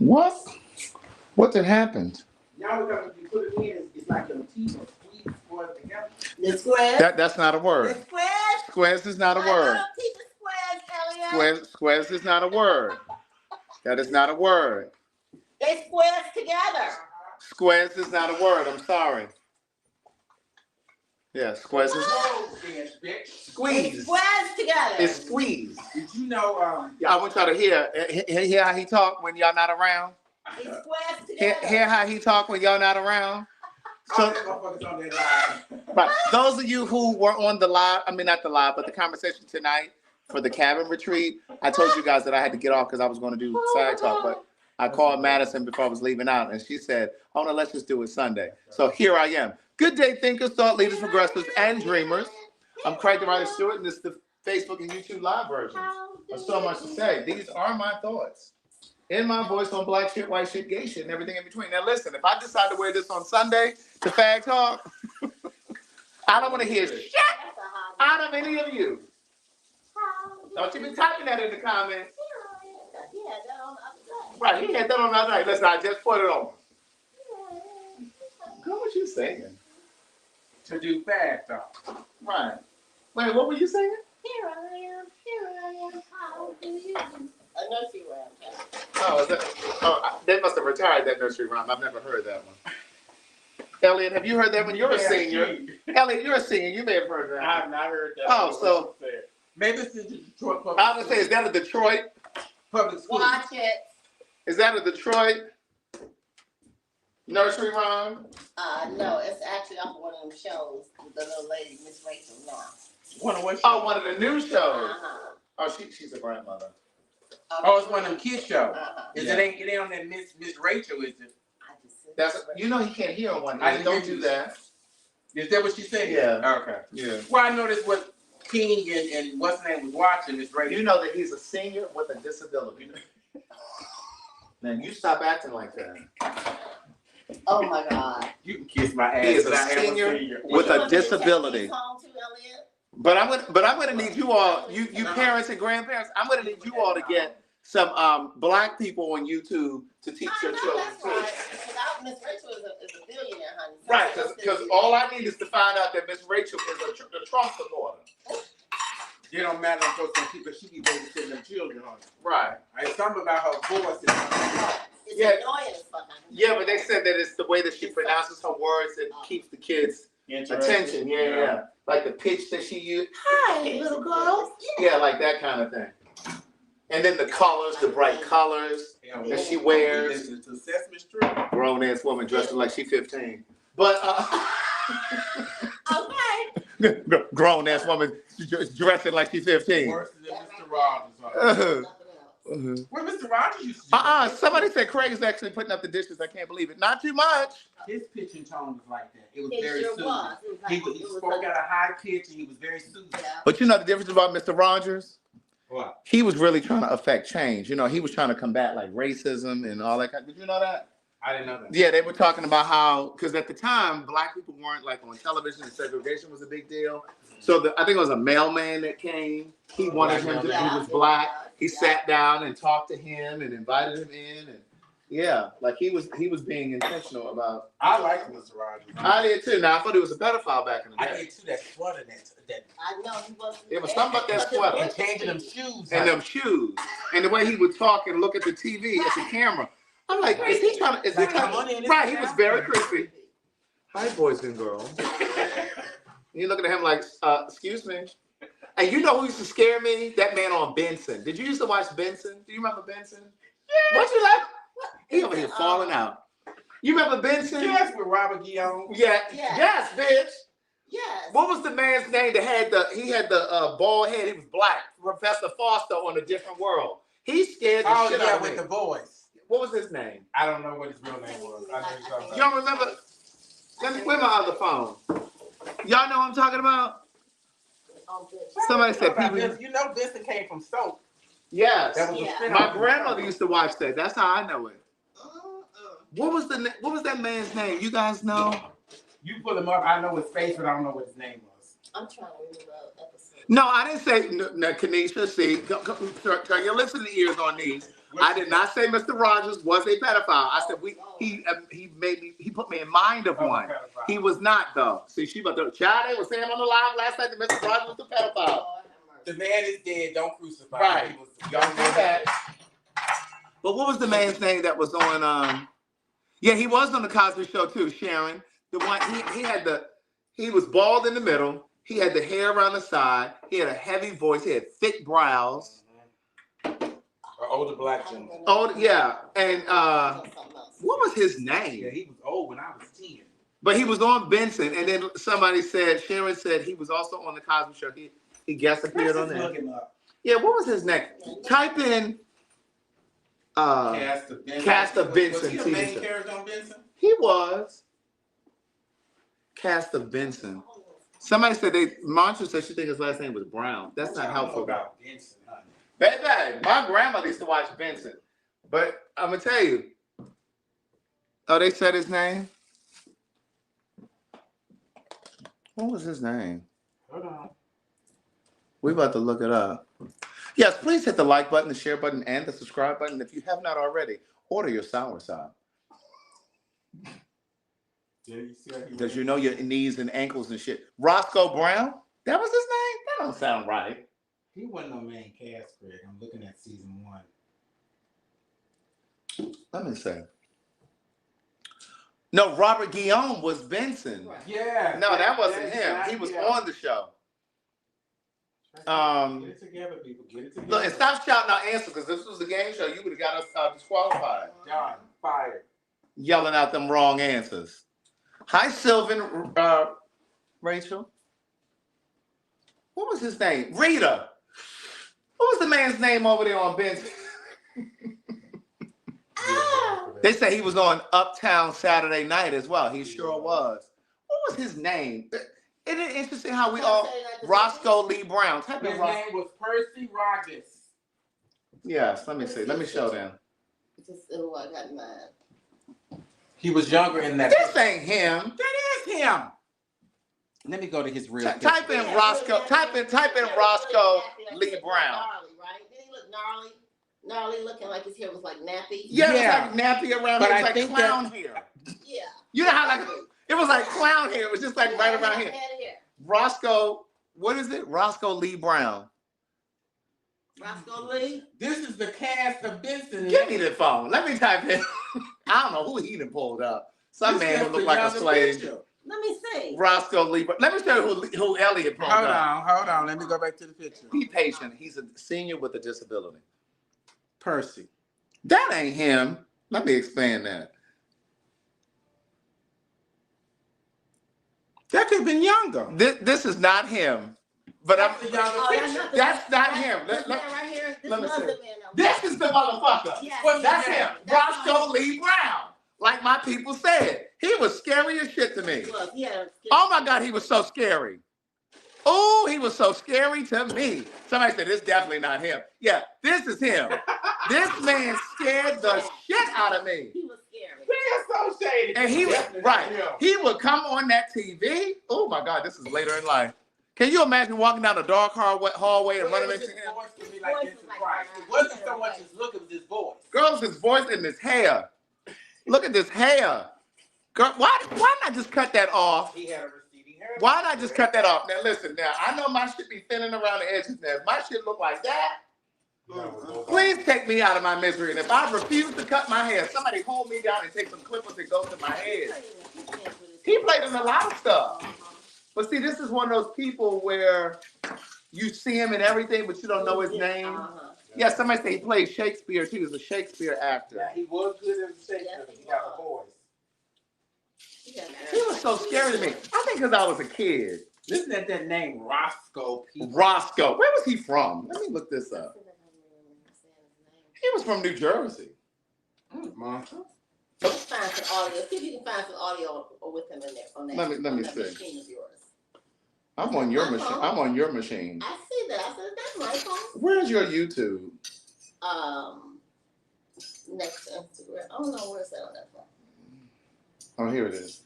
What? What did happen? Y'all got to put it in. It's like your teeth are squeezed squares together. The squares. That's not a word. The squares. Squares is not a word. Teeth are squares, Elliot. Squares is not a word. That is not a word. They squares together. Squares is not a word. I'm sorry. Yeah, squares is squeeze. It's squares together. It's squeeze. Did you know? I want y'all to hear how he talk when y'all not around. It's squares together. Hear how he talk when y'all not around. So, right. Those of you who were on the live, I mean not the live, but the conversation tonight for the cabin retreat, I told you guys that I had to get off because I was going to do side talk, but I called Madison before I was leaving out, and she said, "Oh no, let's just do it Sunday." So here I am. Good day, thinkers, thought leaders, progressives, and dreamers. I'm Craig the Writer Stewart, and this is the Facebook and YouTube live versions. There's so much to say. These are my thoughts. In my voice on black shit, white shit, gay shit, and everything in between. Now listen, if I decide to wear this on Sunday to fag talk, I don't want to hear shit out of any of you. Don't you be typing that in the comments. Right, he had that on the other night. Listen, I just put it on. Girl, what you saying? To do fag talk. Right. Wait, what were you saying? Here I am, how do you do? A nursery rhyme. Oh, they must have retired that nursery rhyme. I've never heard that one. Elliot, have you heard that one? You're a senior. Elliot, you're a senior. You may have heard that. I have not heard that. Oh, so maybe it's the Detroit Public. I was gonna say, is that a Detroit Public School? Watch it. Is that a Detroit nursery rhyme? No, it's actually off one of them shows with the little lady, Miss Rachel now. One of the new shows. Oh, she's a grandmother. Oh, it's one of them kids shows. It ain't on that Miss Rachel, is it? That's he can't hear on one. Don't do that. Is that what she said? Yeah. Okay. Yeah. Well, I noticed what King and what's her name was watching Miss Rachel. You know that he's a senior with a disability. Man, you stop acting like that. Oh my God. You can kiss my ass. He is a senior with a disability. But I'm gonna need you all, you parents and grandparents, I'm gonna need you all to get some black people on YouTube to teach your children. Miss Rachel is a billionaire, honey. Right, because all I need is to find out that Miss Rachel is a Trump supporter. It don't matter because she be babysitting them children, honey. Right. It's something about her voice. It's annoying as fuck. Yeah, but they said that it's the way that she pronounces her words that keeps the kids' attention. Yeah. Like the pitch that she used. Hi, little girl. Yeah, like that kind of thing. And then the colors, the bright colors that she wears. Grown ass woman dressing like she's 15. But okay. Grown ass woman dressing like she's 15. Worse than Mr. Rogers. Where Mr. Rogers used to do somebody said Craig is actually putting up the dishes. I can't believe it. Not too much. His pitch and tone was like that. It was very soothing. He spoke at a high pitch and he was very soothing. But you know the difference about Mr. Rogers? What? He was really trying to affect change. You know, he was trying to combat like racism and all that kind. Did you know that? I didn't know that. Yeah, they were talking about how, because at the time, black people weren't like on television and segregation was a big deal. So I think it was a mailman that came. He wanted him to, he was black. He sat down and talked to him and invited him in. And yeah, like he was being intentional about. I like Mr. Rogers. I did too. Now I thought he was a pedophile back in the day. I did too. That sweater, that I know he was. It was something about that sweater. And changing them shoes. And them shoes. And the way he would talk and look at the TV at the camera. I'm like, is he trying to? Right, he was very creepy. Hi, boys and girls. You looking at him like, excuse me. And you know who used to scare me? That man on Benson. Did you used to watch Benson? Do you remember Benson? Yeah. What you like? He over here falling out. You remember Benson? Yes, with Robert Guillaume. Yeah. Yes, bitch. Yes. What was the man's name that had the bald head? He was black. Professor Foster on A Different World. He scared the shit out of me. With the boys. What was his name? I don't know what his real name was. You don't remember? Where's my other phone? Y'all know what I'm talking about? Somebody said people. You know Vincent came from Soap. Yes. My grandmother used to watch that. That's how I know it. What was that man's name? You guys know? You pull him up. I know his face, but I don't know what his name was. I'm trying to remember episode. No, I didn't say, no, Kanisha, see, turn your listening ears on these. I did not say Mr. Rogers was a pedophile. I said he put me in mind of one. He was not though. See, she about to child. They was saying on the live last night that Mr. Rogers was a pedophile. The man is dead. Don't crucify. Right. He was Don't do that. But what was the man's name that was on? Yeah, he was on the Cosby Show too. Sharon, the one he was bald in the middle. He had the hair around the side. He had a heavy voice. He had thick brows. An older black gentleman. Oh yeah, and what was his name? Yeah, he was old when I was 10. But he was on Benson, and then Sharon said he was also on the Cosby Show. He guest appeared on there. Look him up. Yeah, what was his name? Type in Cast of Benson. Cast of Benson. Was he the main character on Benson? He was. Cast of Benson. Somebody said Mantra said she thinks his last name was Brown. That's not helpful. About Benson, honey. Baby, my grandmother used to watch Benson. But I'm gonna tell you. Oh, they said his name? What was his name? Hold on. We about to look it up. Yes, please hit the like button, the share button, and the subscribe button. If you have not already, order your soursop. Because you know your knees and ankles and shit. Roscoe Brown? That was his name? That don't sound right. He wasn't no main cast, Greg. I'm looking at season 1. Let me see. No, Robert Guillaume was Benson. Right. Yeah. No, that wasn't him. He was on the show. Get it together, people. Get it together. Look, and stop shouting out answer, because this was a game show. You would have got us disqualified. John, fired. Yelling out them wrong answers. Hi, Sylvan, Rachel. What was his name? Rita. What was the man's name over there on Benson? They say he was on Uptown Saturday Night as well. He sure was. What was his name? Isn't it interesting how we all... Roscoe Lee Brown. His name was Percy Rogers. Yes, let me see. Let me show them. I got mine. He was younger in that. This ain't him. That is him. Let me go to his real. Type in Roscoe. Type in Roscoe Lee Brown. Gnarly, right? Did he look gnarly? Gnarly, looking like his hair was like nappy. Yeah, it was like nappy around But here. I It was like think clown hair. Yeah. You know how like it was like clown hair. It was just like right around here. Roscoe, what is it? Roscoe Lee Brown. Roscoe Lee. This is the cast of Benson. Give me the phone. Let me type in. I don't know who he done pulled up. Some man who looked like a slave. Let me see. Roscoe Lee. Let me show you who Elliot pulled up. Hold on. Let me go back to the picture. Be patient. He's a senior with a disability. Percy. That ain't him. Let me explain that. That could have been younger. This is not him. But That's the younger picture. That's not him. This man right here. let me was see. the man. This is the motherfucker. Yes. That's him. Roscoe Lee Brown. Like my people said. He was scary as shit to me. Look, yeah. Oh my God, he was so scary. Oh, he was so scary to me. Somebody said, this is definitely not him. Yeah, this is him. This man scared the shit out of me. He was scary. He is so shady. And he was, right, he would come on that TV. Oh my God, this is later in life. Can you imagine walking down a dark hallway and running into him? It wasn't so much his look, it was his voice. Girls, his voice and his hair. Look at this hair. Girl, why not just cut that off? He had a receding hair. Why not just cut that off? Now listen, I know my shit be thinning around the edges now. If my shit look like that, please take me out of my misery. And if I refuse to cut my hair, somebody hold me down and take some clippers and go to my head. He played in a lot of stuff. But see, this is one of those people where you see him in everything, but you don't know his name. Yeah, somebody say he played Shakespeare too. He was a Shakespeare actor. Yeah, he was good at Shakespeare. He got a voice. He was so scary to me. I think because I was a kid. Listen at that name, Roscoe. Roscoe. Where was he from? Let me look this up. He was from New Jersey. Monster. Let's find some audio. See if you can find some audio with him in there. On that, Let me that see. machine of yours. I'm on your machine. I'm on your machine. I see that. I said that's my phone. Where's your YouTube? Next to Instagram. I don't know where's that on that phone. Oh, here it is.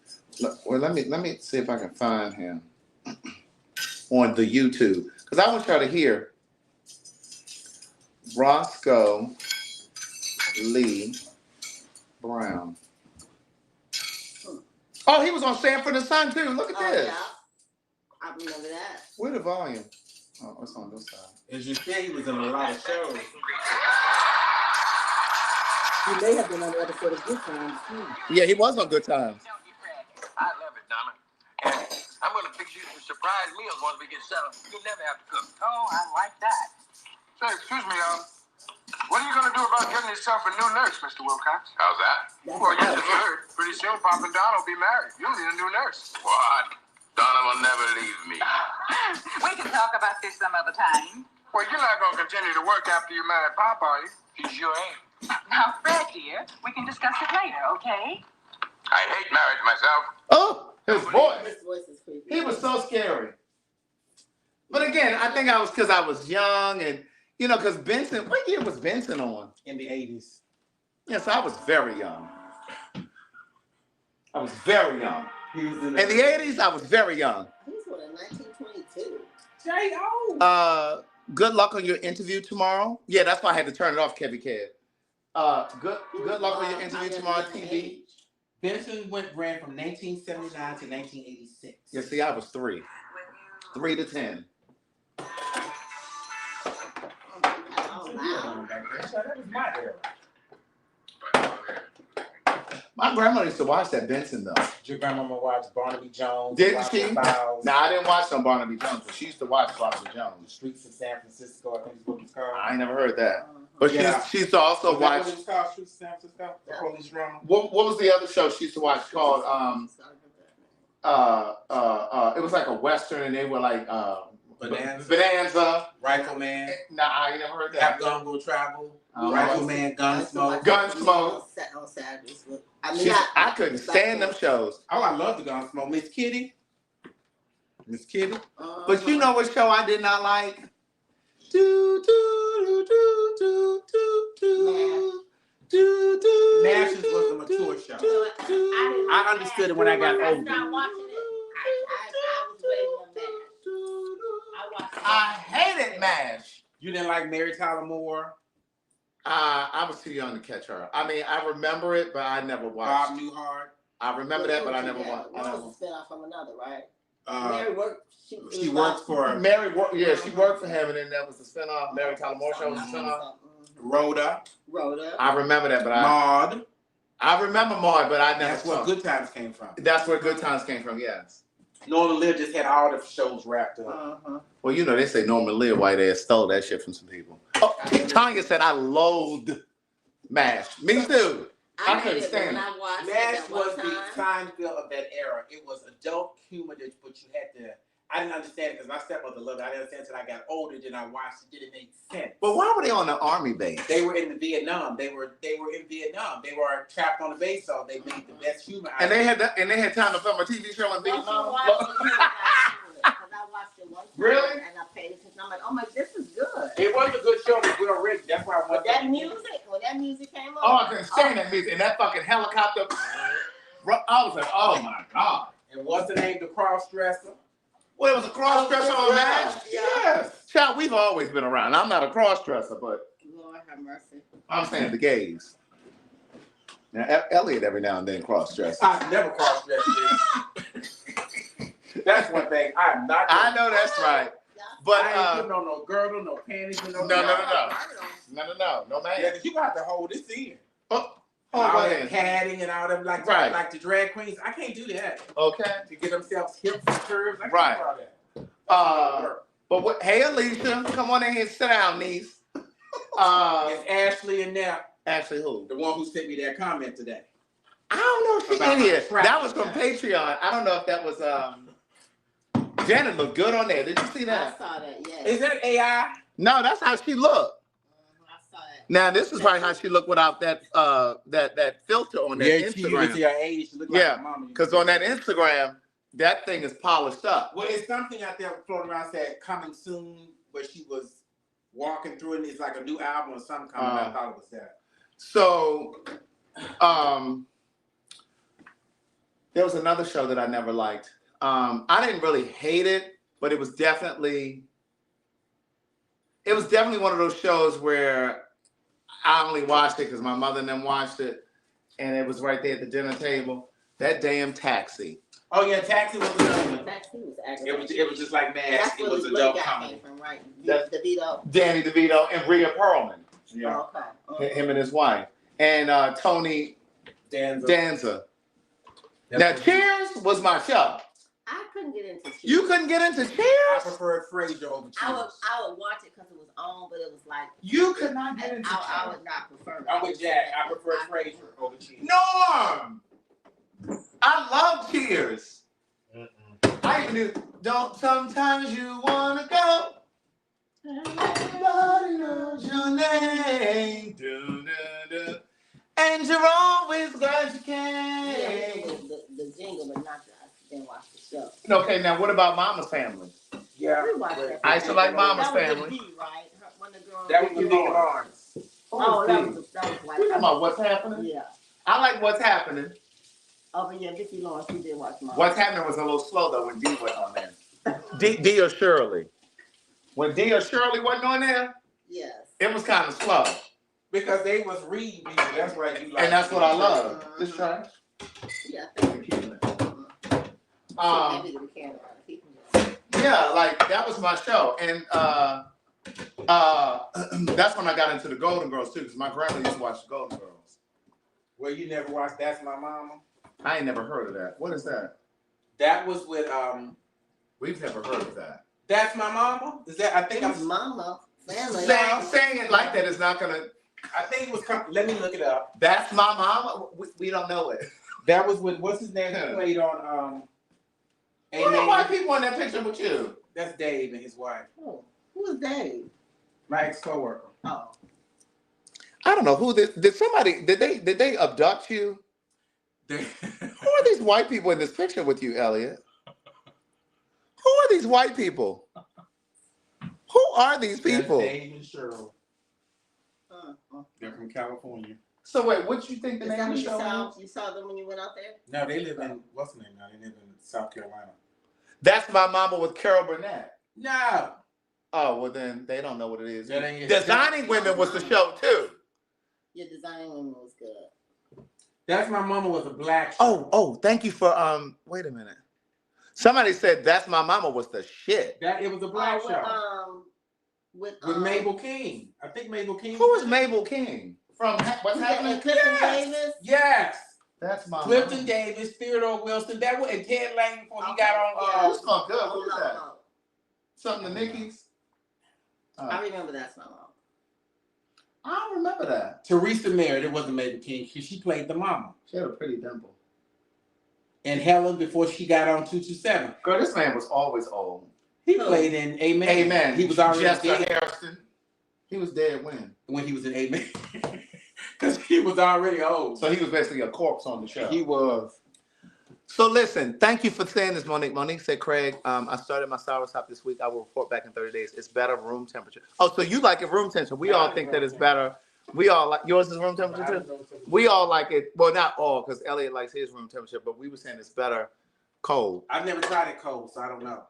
Well, let me see if I can find him. on the YouTube. Because I want y'all to hear Roscoe Lee Brown. Oh, he was on Sanford and Son too. Look at this. Yeah. I remember that. Where the volume? Oh, it's on this side. As you said, he was in a lot of shows. He may have been on the episode of Good Times too. Yeah, he was on Good Times. I love it, Donna. And I'm going to fix you some surprise meals once we get settled. You'll never have to cook. Oh, I like that. Say, excuse me, what are you going to do about getting yourself a new nurse, Mr. Wilcox? How's that? Well, you just heard. Pretty soon, Pop and Don will be married. You'll need a new nurse. What? Donna will never leave me. We can talk about this some other time. Well, you're not going to continue to work after you marry Pop, are you? He sure ain't. Now, Fred, dear, we can discuss it later, okay? I hate marriage myself. Oh, his voice. His voice is creepy. He was so scary. But again, I think I was because I was young and, you know, because Benson, what year was Benson on? In the 80s. Yes, I was very young. I was very young. He was In the 80s, I was very young. He was born in 1922. J.O. Good luck on your interview tomorrow. Yeah, that's why I had to turn it off, Kevin Kev. Good luck on your interview tomorrow, TV. Benson ran from 1979 to 1986. Yeah, see, I was 3. 3 to 10. Oh, wow. That was my era. My grandmother used to watch that Benson, though. Your grandmama watched Barnaby Jones. Didn't watched she? The Files, Now, I didn't watch some Barnaby Jones, but she used to watch Barnaby Jones. Streets of San Francisco, I think is what it's called. I ain't never heard that. But Yeah. she used to also Was that watch. what it was called, Streets of San Francisco? The Yeah. police drama? What was the other show she used to watch called? It was like a Western, and they were like Bonanza. Rifleman. Nah, I ain't never heard Cap that. Gun Will Travel. Oh. Rifleman, Gunsmoke. Gunsmoke. On Saturdays. I mean, She- I couldn't stand them shows. Oh, I love the Gunsmoke. Miss Kitty. Miss Kitty. But you know what show I did not like? Do do do do do do do do. Nash was a mature show. I understood it when I got older. I'm not watching it. I was waiting on that. I watched it. I hated MASH. You didn't like Mary Tyler Moore, I was too young to catch her. I mean, I remember it, but I never Bob watched. Newhart. I remember that, but I never One watched. was a spinoff from another, right? Uh, Mary worked. she worked for Mary, she worked for him, and then that was the spinoff. Mary Tyler Moore show was the spinoff. Rhoda, Rhoda. I remember that, but Maude. I remember Maud, but I never That's where saw. Good Times came from. That's where Good Times came from. Yes. Norman Lear just had all the shows wrapped up. Uh-huh. Well, you know they say Norman Lear white ass stole that shit from some people. Oh, Tanya said I loathed MASH. Me too. I couldn't hated it stand when it. I watched it MASH that one was the time. Seinfeld of that era. It was adult humor, but you had to. I didn't understand it because my stepmother loved it. I didn't understand it until I got older. Then I watched it. Did it make sense? But why were they on the army base? They were in the Vietnam. They were in Vietnam. They were trapped on the base, so they made the best humor. And they had time to film a TV show in Once you Vietnam. watch it, because I watched it one time. Really? And I paid attention. I'm like, oh my, this is good. It was a good show, but well written. That's why I But watched that music, when that music came on. Oh, I couldn't stand that music and that fucking helicopter. I was like, oh my god. And what's the name? The cross dresser. Well, it was a cross dresser on MASH. Yeah. Yes. Child, we've always been around. I'm not a cross dresser, but Lord have mercy. I'm saying the gays. Now, Elliot every now and then cross dresses. I've never cross dressed. That's one thing. I'm not. I know that's right. But I ain't putting on no girdle, no panties, and no. No. No, Yeah, man. 'cause you got to hold this in. Oh, all what that is? padding and all them like the drag queens. I can't do that. Okay. To get themselves hips and curves. I can't Right. do all that. But what? Hey, Alicia, come on in here and sit down, niece. It's Ashley in there, Actually, who? the one who sent me that comment today. I don't know if she's About in here. traffic That was from jam. Patreon. I don't know if that was Janet looked good on there. Did you see I that? saw that, yes. Is that AI? No, that's how she looked. I saw that. Now this is probably how she looked without that that filter on that Yeah, you get to Instagram. your age. You look Yeah, like your mama. Because on that Instagram, that thing is polished up. Well, it's something out there floating around said coming soon, where she was walking through it. And it's like a new album or something coming. I thought it was that. So, there was another show that I never liked. I didn't really hate it, but it was definitely one of those shows where I only watched it because my mother and them watched it, and it was right there at the dinner table. That damn Taxi. Oh yeah, Taxi was another one. Taxi was aggravating. It was just like Mask. That's It where was the a black dope guy comedy. came from, right? That's- DeVito. Danny DeVito and Rhea Perlman. Yeah. Oh, okay. Him and his wife. And Tony Danza. Now, Cheers was my show. I couldn't get into Cheers. You couldn't get into I Cheers? preferred Frasier over I Cheers. would watch it because it was on, but it was like You could not get into I Cheers. would not prefer it. I'm with Jack. I prefer Frasier over Cheers. Norm! I love Cheers. I even do. Don't sometimes you wanna go. Everybody knows your name. Do. And you're always glad you Yeah, came. the jingle, but not the. I didn't watch the show. Okay, now what about Mama's Family? Yeah. We watched that. I used to like Mama's That was Family. with D, right? When the girl. That was with Nick Lawrence. Oh, that was We like. talking about What's Happening? Yeah. I like What's Happening. Oh, but yeah, Vicki Lawrence, we did watch Mama. What's Happening was a little slow though when D wasn't on there. D or Shirley. When D or Shirley wasn't on there, Yes. it was kind of slow. Because they was reading people. That's right. You like And that's what I love. This trash. Yeah, I think. Um, Maybe we can around people. Just- yeah, like that was my show. And that's when I got into the Golden Girls too, because my grandma used to watch the Golden Girls. Well, you never watched That's My Mama? I ain't never heard of that. What is that? That was with We've never heard of that. That's My Mama? Is that I think It was I'm Mama, family. Saying it like that is not gonna. I think it was let me look it up. That's my mama. We don't know it. That was with what's his name who played on Who are the white people in that picture with you? That's Dave and his wife. Oh, who was Dave? My ex-coworker. Oh, I don't know who this. Did they abduct you? Who are these white people in this picture with you, Elliot? Who are these white people? Who are these people? That's Dave and Cheryl. uh. They're from California. So wait, what you think the Is name that of what the you show saw? was? You saw them when you went out there? No, they live in what's the name now? They live in South Carolina. That's My Mama with Carol Burnett. No. Oh well, then they don't know what it is. That ain't it. Designing Women was the show too. Your design woman was good. That's My Mama was a black show. Oh, thank you for Wait a minute. Somebody said That's My Mama was the shit. That it was a black Oh, show. with With Mabel King. I think Mabel King. Who is Mabel King from What's Happening? Clifton Yes. Davis. Yes. That's my Clifton mama. Davis, Theodore Wilson, that was and Ted Lang before he Okay, got yeah. on Who's called good? Oh, What is no, that? no. Something to Nikki's? I remember that's my mom. I don't remember that. Teresa Merritt, it wasn't Mabel King, she played the mama. She had a pretty dimple. And Helen before she got on 227. Girl, this man was always old. He Who? played in Amen. Amen. He was already Jessica dead Harrison. He was dead when he was in Amen. Because he was already old. So he was basically a corpse on the show. He was. So listen, thank you for saying this, Monique. Monique said, Craig, I started my soursop this week. I will report back in 30 days. It's better room temperature. Oh, so you like it room temperature. We all think that it's better. We all like, yours is room temperature too? We all like it. Well, not all, because Elliot likes his room temperature, but we were saying it's better cold. I've never tried it cold, so I don't know.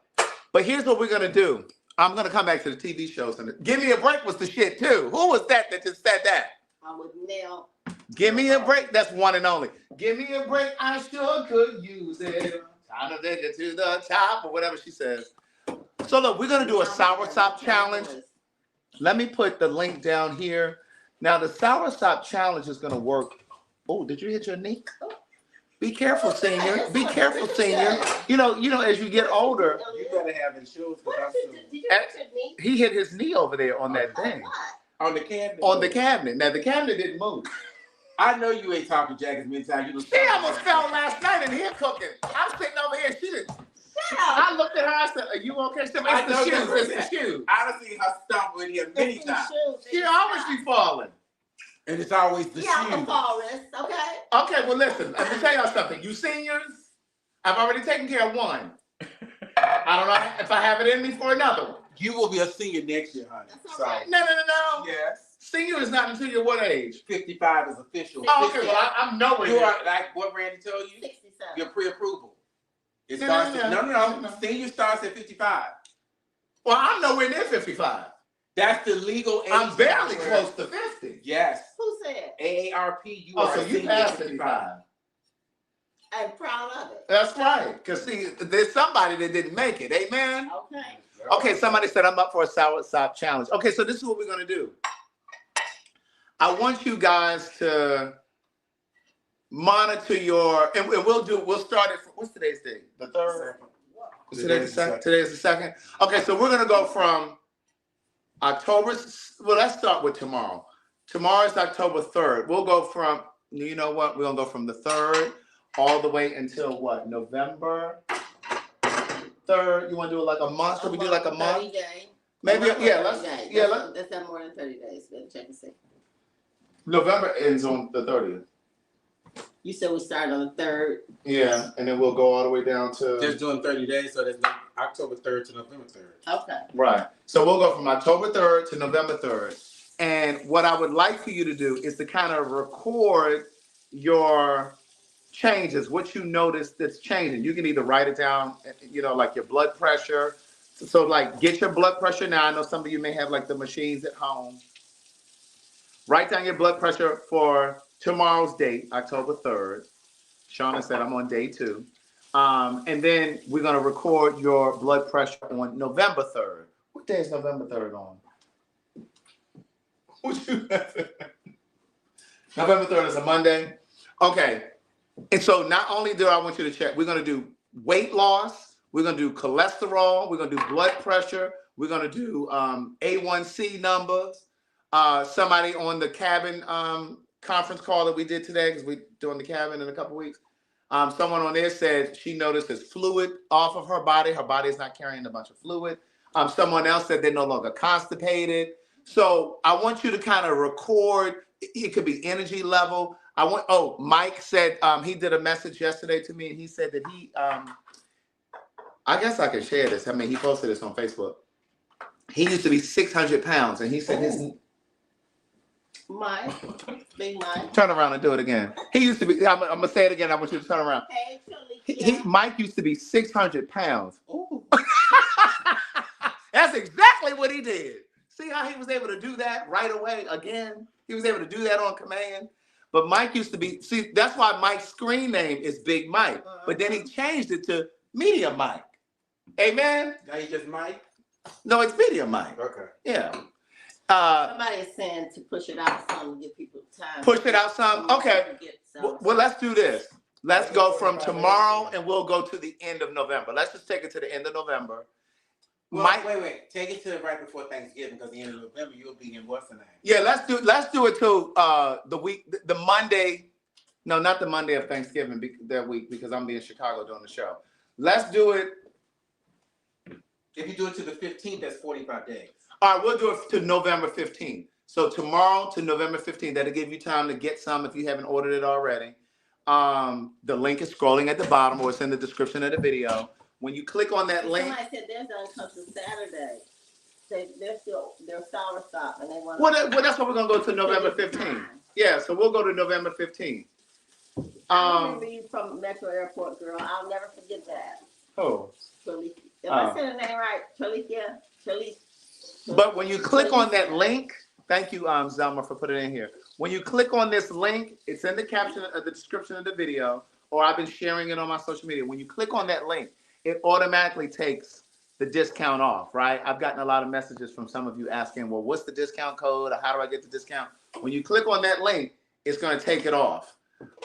But here's what we're going to do. I'm going to come back to the TV shows. And Give Me a Break was the shit too. Who was that just said that? I'm with Nell. Give me a break. That's one and only. Give me a break. I sure could use it. Time to take it to the top or whatever she says. So look, we're going to do a soursop challenge. Let me put the link down here. Now the soursop challenge is going to work. Oh, did you hit your knee? Be careful, senior. Be careful, senior. You know, as you get older, You better have insurance. What I'm did you hit your knee? he hit his knee over there on that thing. on the cabinet. On the cabinet. Now the cabinet didn't move. I know you ain't talking Jack as many times. You She almost fell last night in here cooking. I'm sitting over here. She didn't. I looked at her. I said, "Are you okay?" She said, I "It's the know shoes. you It's said. the shoes." I done seen her stomp in here many times. She always be falling. And it's always the Yeah, I'm a shoes. forest, okay? Okay, well, listen. Let me tell y'all something. You seniors, I've already taken care of one. I don't know if I have it in me for another one. You will be a senior next year, honey. That's all right. No. Yes. Senior is not until you're what age? 55 is official. Oh, okay. Well, I'm nowhere. You near. are like what Randy told you. 67. Your pre-approval. It No, starts. no. No. Senior starts at 55. Well, I'm nowhere near 55. That's the legal age. I'm barely where- close to 50. Yes. Who said? AARP, you Oh, are so a you senior passed 55. 55. I'm proud of it. That's right. Because, see, there's somebody that didn't make it. Amen? Okay. Okay, somebody said I'm up for a sour sop challenge. Okay, so this is what we're going to do. I want you guys to monitor your, and we'll start it, what's today's date? The 3rd? Today's the 2nd? Today's the 2nd? Okay, so we're going to go from October, well, let's start with tomorrow. Tomorrow's October 3rd. We'll go from, you know what? We're going to go from the 3rd all the way until what? November 3rd? You want to do it like a month? Should we do like a month? 30 days. Maybe, yeah, let's, yeah, That's not more than 30 days. Better check and see. November ends on the 30th. You said we started on the 3rd. Yeah, and then we'll go all the way down to. Just doing 30 days, so that's October 3rd to November 3rd. Okay. Right. So we'll go from October 3rd to November 3rd. And what I would like for you to do is to kind of record your changes, what you notice that's changing. You can either write it down, you know, like your blood pressure. So like get your blood pressure now. I know some of you may have like the machines at home. Write down your blood pressure for tomorrow's date, October 3rd. Shauna said I'm on day 2. And then we're going to record your blood pressure on November 3rd. What day is November 3rd on? November 3rd is a Monday. Okay. And so not only do I want you to check, we're going to do weight loss. We're going to do cholesterol. We're going to do blood pressure. We're going to do A1C numbers. Somebody on the cabin conference call that we did today, because we're doing the cabin in a couple weeks. Someone on there said she noticed there's fluid off of her body. Her body is not carrying a bunch of fluid. Someone else said they're no longer constipated. So I want you to kind of record. It could be energy level. Mike said he did a message yesterday to me, and he said that he, I guess I can share this. I mean, he posted this on Facebook. He used to be 600 pounds, and he said his. Mike, Big Mike. Turn around and do it again. He used to be, I'm going to say it again. I want you to turn around. Hey, Talicia. Mike used to be 600 pounds. Ooh. That's exactly what he did. See how he was able to do that right away again? He was able to do that on command. But Mike used to be, see, that's why Mike's screen name is Big Mike. But then he changed it to Medium Mike. Amen? Now you just Mike? No, it's Medium Mike. Okay. Yeah. Somebody is saying to push it out some to give people time. Push it out some? Okay. Well, let's do this. Let's go from tomorrow and we'll go to the end of November. Let's just take it to the end of November. Well, Mike, wait. Take it to right before Thanksgiving, because the end of November you'll be in what's the name? yeah, let's do it to the Monday. No, not the Monday of Thanksgiving that week, because I'm in Chicago doing the show. Let's do it. If you do it to the 15th, that's 45 days. All right, we'll do it to November 15th. So tomorrow to November 15th. That'll give you time to get some if you haven't ordered it already. The link is scrolling at the bottom, or it's in the description of the video. When you click on that link. Somebody said theirs doesn't come to Saturday. They're sour stop and they want. Well, that's what we're gonna go to November 15th. Yeah, so we'll go to November 15th. I remember you from Metro Airport, girl. I'll never forget that. Oh. Talicia. If I said her name right, Talicia. But when you click on that link, thank you, Zelma, for putting it in here. When you click on this link, it's in the caption of the description of the video, or I've been sharing it on my social media. When you click on that link, it automatically takes the discount off, right? I've gotten a lot of messages from some of you asking, well, what's the discount code? Or how do I get the discount? When you click on that link, it's going to take it off.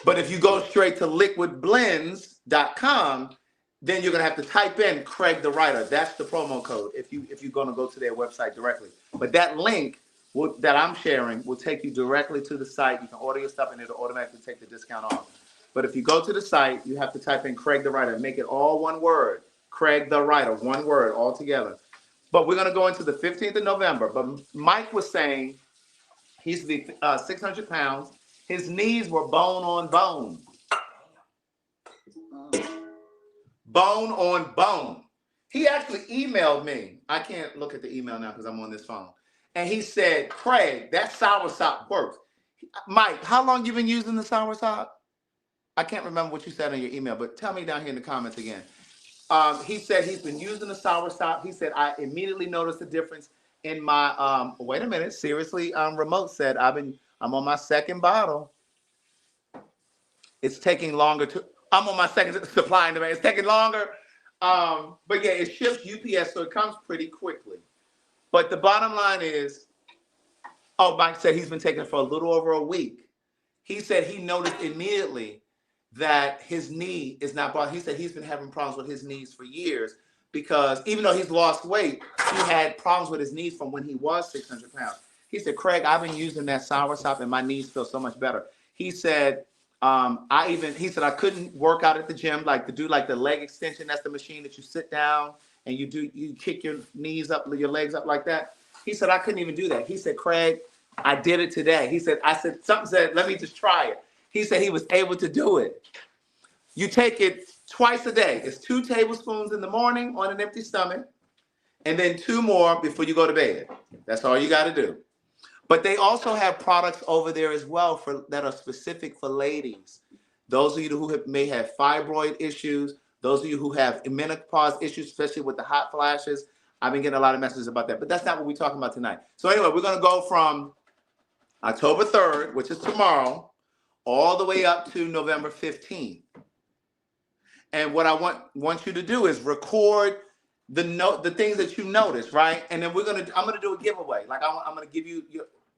But if you go straight to liquidblends.com, then you're going to have to type in Craig the Writer. That's the promo code if you're going to go to their website directly. But that link that I'm sharing will take you directly to the site. You can order your stuff and it'll automatically take the discount off. But if you go to the site, you have to type in Craig the Writer. Make it all one word. Craig the Writer, one word all together. But we're going to go into the 15th of November. But Mike was saying he's 600 pounds. His knees were bone on bone. Bone on bone. He actually emailed me. I can't look at the email now because I'm on this phone. And he said, Craig, that soursop works. Mike, how long you been using the soursop? I can't remember what you said in your email, but tell me down here in the comments again. He said he's been using the soursop. He said I immediately noticed a difference in my wait a minute, seriously, remote said I'm on my second bottle. It's taking longer I'm on my second supply and demand. It's taking longer. But yeah, it ships UPS, so it comes pretty quickly. But the bottom line is, Mike said he's been taking it for a little over a week. He said he noticed immediately that his knee is not bothering. He said he's been having problems with his knees for years because even though he's lost weight, he had problems with his knees from when he was 600 pounds. He said, Craig, I've been using that soursop and my knees feel so much better. He said, he said I couldn't work out at the gym, like to do like the leg extension. That's the machine that you sit down and you kick your knees up, your legs up like that. He said, I couldn't even do that. He said, Craig, I did it today. He said, something said, let me just try it. He said he was able to do it. You take it twice a day. It's 2 tablespoons in the morning on an empty stomach, and then 2 more before you go to bed. That's all you got to do. But they also have products over there as well that are specific for ladies. Those of you who may have fibroid issues, those of you who have menopause issues, especially with the hot flashes. I've been getting a lot of messages about that, but that's not what we're talking about tonight. So anyway, we're going to go from October 3rd, which is tomorrow, all the way up to November 15th. And what I want you to do is record the things that you notice, right? And then I'm gonna do a giveaway. Like I'm gonna give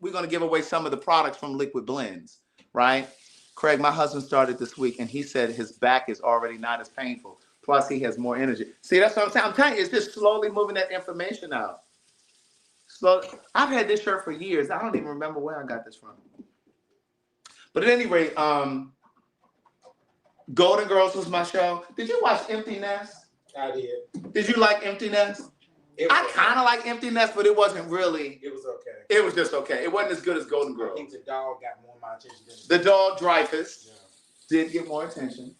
we're gonna give away some of the products from Liquid Blends, right? Craig, my husband started this week, and he said his back is already not as painful. Plus, he has more energy. See, that's what I'm saying. I'm telling you, it's just slowly moving that information out. I've had this shirt for years. I don't even remember where I got this from. But at any rate, Golden Girls was my show. Did you watch Empty Nest? I did. Did you like Empty Nest? I kind of like Empty Nest, but it wasn't really. It was okay. It was just okay. It wasn't as good as Golden I Girls. think the dog got more of my attention than The dog Dreyfus did get more attention.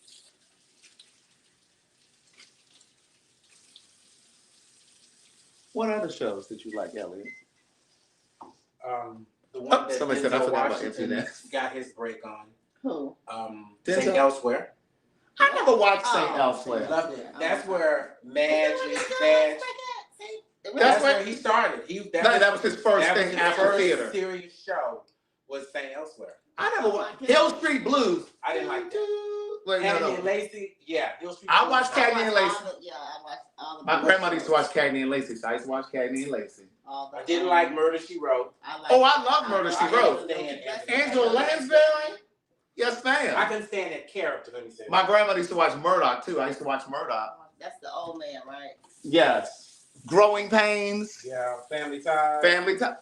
What other shows did you like, Elliot? The one that somebody said I Denzel forgot about Empty Washington Nest. got his break on. Who? Denzel? St. Elsewhere. I never watched St. Oh, Elsewhere. Loved it. That's where Madge. That's where where- he started. That was his first that was thing his after first theater. serious show was St. Elsewhere. I never watched Hill Street Blues. I didn't like that. Wait, Cagney no. and Lacey, yeah. Hill Street I Blues. watched Cagney and Lacey. Yeah, I watched all the. My grandmother used to watch Cagney and Lacey, so I used to watch Cagney and Lacey. I I didn't like Murder, She Wrote. Oh, I love Murder, She Wrote. Angela Angela Lansbury? Yes, I ma'am. couldn't stand that character, let me say. My grandmother used to watch Murdoch, too. I used to watch Murdoch. That's the old man, right? Yes. Growing Pains. Yeah, Family Ties. Family Time.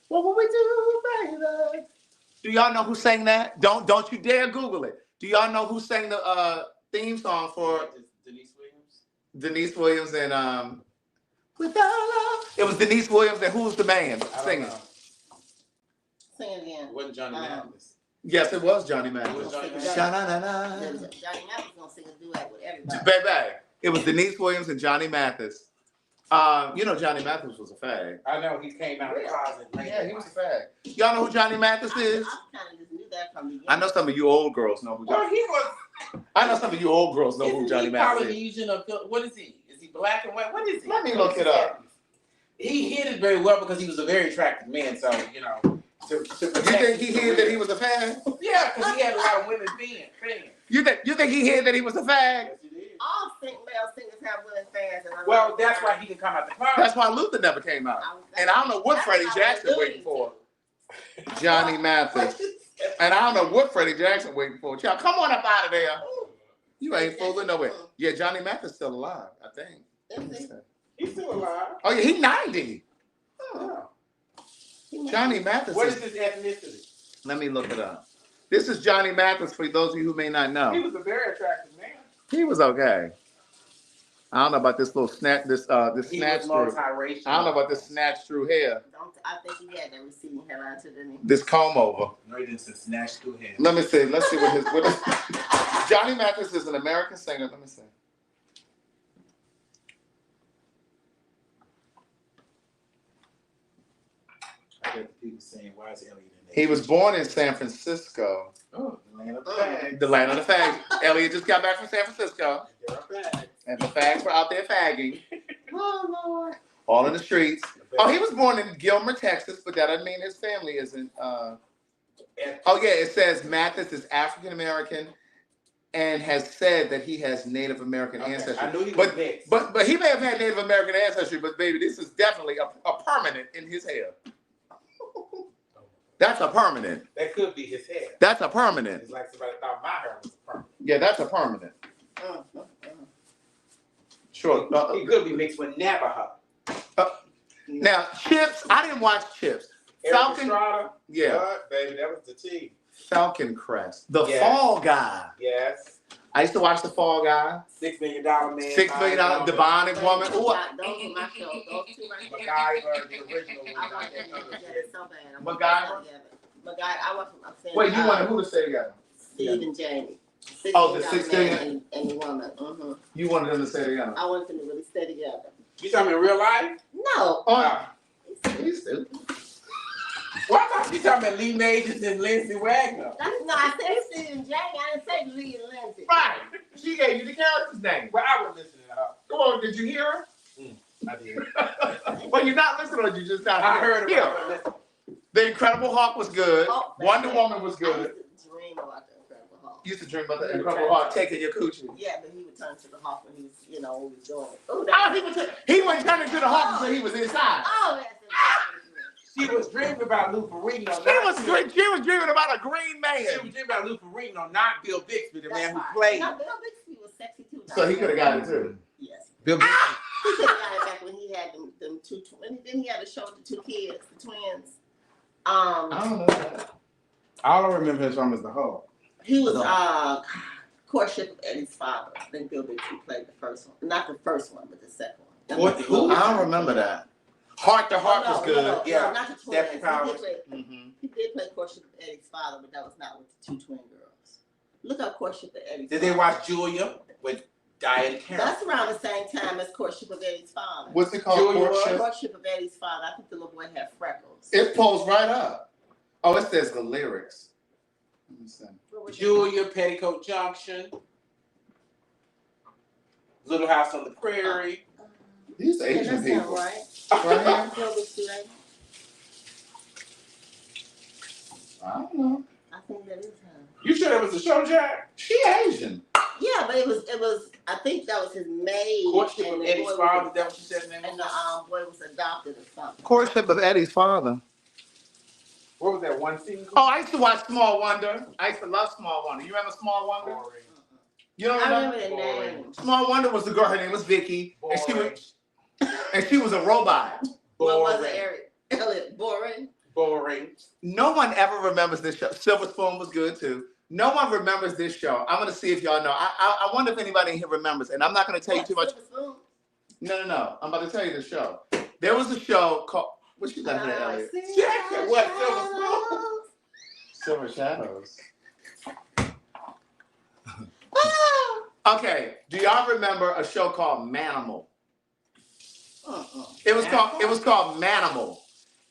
What would we do, baby? Do y'all know who sang that? Don't you dare Google it. Do y'all know who sang the theme song for Denise Williams. Denise Williams and Without Love? It was Denise Williams and who's the man I don't singing? know. Sing it again. It wasn't Johnny Mathis. Yes, it was Johnny It Mathis. was Johnny Mathis. Sha-na-na-na. Johnny Mathis gonna sing a duet with everybody. Baby, it was Denise Williams and Johnny Mathis. You know Johnny Mathis was a fag. I know he came out of the closet later. Yeah, he was a fag. Y'all know who Johnny Mathis is? I kind of just knew that from the beginning. I know some of you old girls know who Well, Johnny. he was. I know some of you old girls know who Isn't Johnny he Mathis is. Polynesian or what is he? Is he black and white? What is he? Let me look it up. He hid it very well because he was a very attractive man. So to You protect think he hid that he was a fag? Yeah, because he had a lot of women fans. You think he hid that he was a fag? Yes, he did. All male singers have women fans. And I Well, love that's them. why he didn't come out the closet. That's why Luther never came out. And I don't know what That's Freddie what I was Jackson alluding waiting for. to. Johnny Mathis. And I don't know what Freddie Jackson waiting for. Y'all, come on up out of there. You ain't fooling nowhere. Yeah, Johnny Mathis still alive, I think. Is he? He's still alive. Oh yeah, he's 90. Oh. Johnny Mathis. What is his ethnicity? Let me look it up. This is Johnny Mathis for those of you who may not He know. was a very attractive man. He was okay. I don't know about this little snatch, this He snatch was through. multiracial. I don't know about this snatch through hair. I think he had that receding hairline too, didn't he? This comb over. No, he didn't snatch through him. Let me see. Let's see what his. Johnny Mathis is an American singer. Let me see. I get people saying, "Why is Elliot in there?" He was born in San Francisco, Oh, the land of the fags. the land of the fags. Elliot just got back from San Francisco, They're a fag. And the fags were out there fagging, Oh, Lord. all in the streets. Oh, he was born in Gilmer, Texas, but that doesn't mean his family isn't. Oh, yeah, it says Mathis is African American and has said that he has Native American ancestry. I knew he was mixed. But he may have had Native American ancestry, but baby, this is definitely a permanent in his hair. That's a permanent. That could be his hair. That's a permanent. It's like somebody thought my hair was permanent. Yeah, that's a permanent. Sure. He could be mixed with Navajo. Now, Chips, I didn't watch Chips. Eric Falcon, Estrada? yeah, What, baby, that was the T. Falcon Crest. The Yes. Fall Guy. Yes. I used to watch The Fall Guy. $6 million man. $6 million, The Bionic Woman. Ooh, Those were my shows. Those two right there. MacGyver, the original one. I not want that them other together shit. so bad. I MacGyver? want them together. MacGyver. I want them. I'm saying. wait, you wanted who to stay together? Steve and Jamie. Oh, the $6 $6 million million. and the woman. Mm-hmm. You wanted them to stay together. I want them to really stay together. You talking in real life? No. Oh, he's stupid. Well, I thought you talking about Lee Majors and Lindsay Wagner. No, I said Steve and Jamie. I didn't say Lee and Lindsay. Right. She gave you the character's name. Well, I was listening to her. Come on, did you hear her? I did. Well, you're not listening, or you just not I heard Here. about her. The Incredible Hulk was good. Oh, Wonder Woman was I good. used to dream about the Incredible Hulk. You used to dream about the Incredible Hulk taking your coochie. Yeah, but he would turn to the Hulk when he was, when he was doing it. Oh, He wouldn't turn into the Hulk until he was inside. Oh, that's She was dreaming about Lou Ferrigno. She was dreaming about a green She man. was dreaming about Lou Ferrigno, not Bill Bixby, the man who right. played. No, Bill Bixby was sexy too. So he could have got it too. Yes. Bill Bixby. He could have got it back when he had them two twins. Then he had a show with the two kids, the twins. I don't know that. All I remember him from is the Hulk. He was courtship of Eddie's father. I think Bill Bixby played the first one. Not the first one, but the second one. Who? I don't remember that. Heart to Heart was good. Yeah. not the Stephanie twins. Powers. He did play courtship of Eddie's father, but that was not with the two twin girls. Look up courtship of Eddie's Did father. they watch Julia with Diane Carroll? That's around the same time as courtship of Eddie's father. What's it called? Julia Courtship? Courtship of Eddie's father. I think the little boy had freckles. It pulls right up. Oh, it says the lyrics. Let me see. Julia, Petticoat Junction, Little House on the Prairie. These Yeah, Asian that sound people. right. Right here? Bill Bixby, right? I don't know. I think that is him. You sure that was a show, Jack? She Asian. Yeah, but it was. I think that was his maid. Courtship and of the Eddie's boy father, was- is that what you said his name And was? the boy was adopted or something. Courtship of Eddie's father. What was that one scene? Oh, I used to watch Small Wonder. I used to love Small Wonder. You remember Small Wonder? Boring. You don't I remember? remember the Boring. name. Small Wonder was the girl. Her name was Vicky, Boring. and she was a robot. What was it, Boring. Eric? Elliot, boring. Boring. No one ever remembers this show. Silver Spoon was good too. No one remembers this show. I'm gonna see if y'all know. I wonder if anybody here remembers, and I'm not gonna tell you too much. Silver Spoon? No. I'm about to tell you the show. There was a show called. What you got here, Elliot? Jack, what, Silver Spoon? Silver Shadows. Okay. Do y'all remember a show called Manimal? It was called Manimal,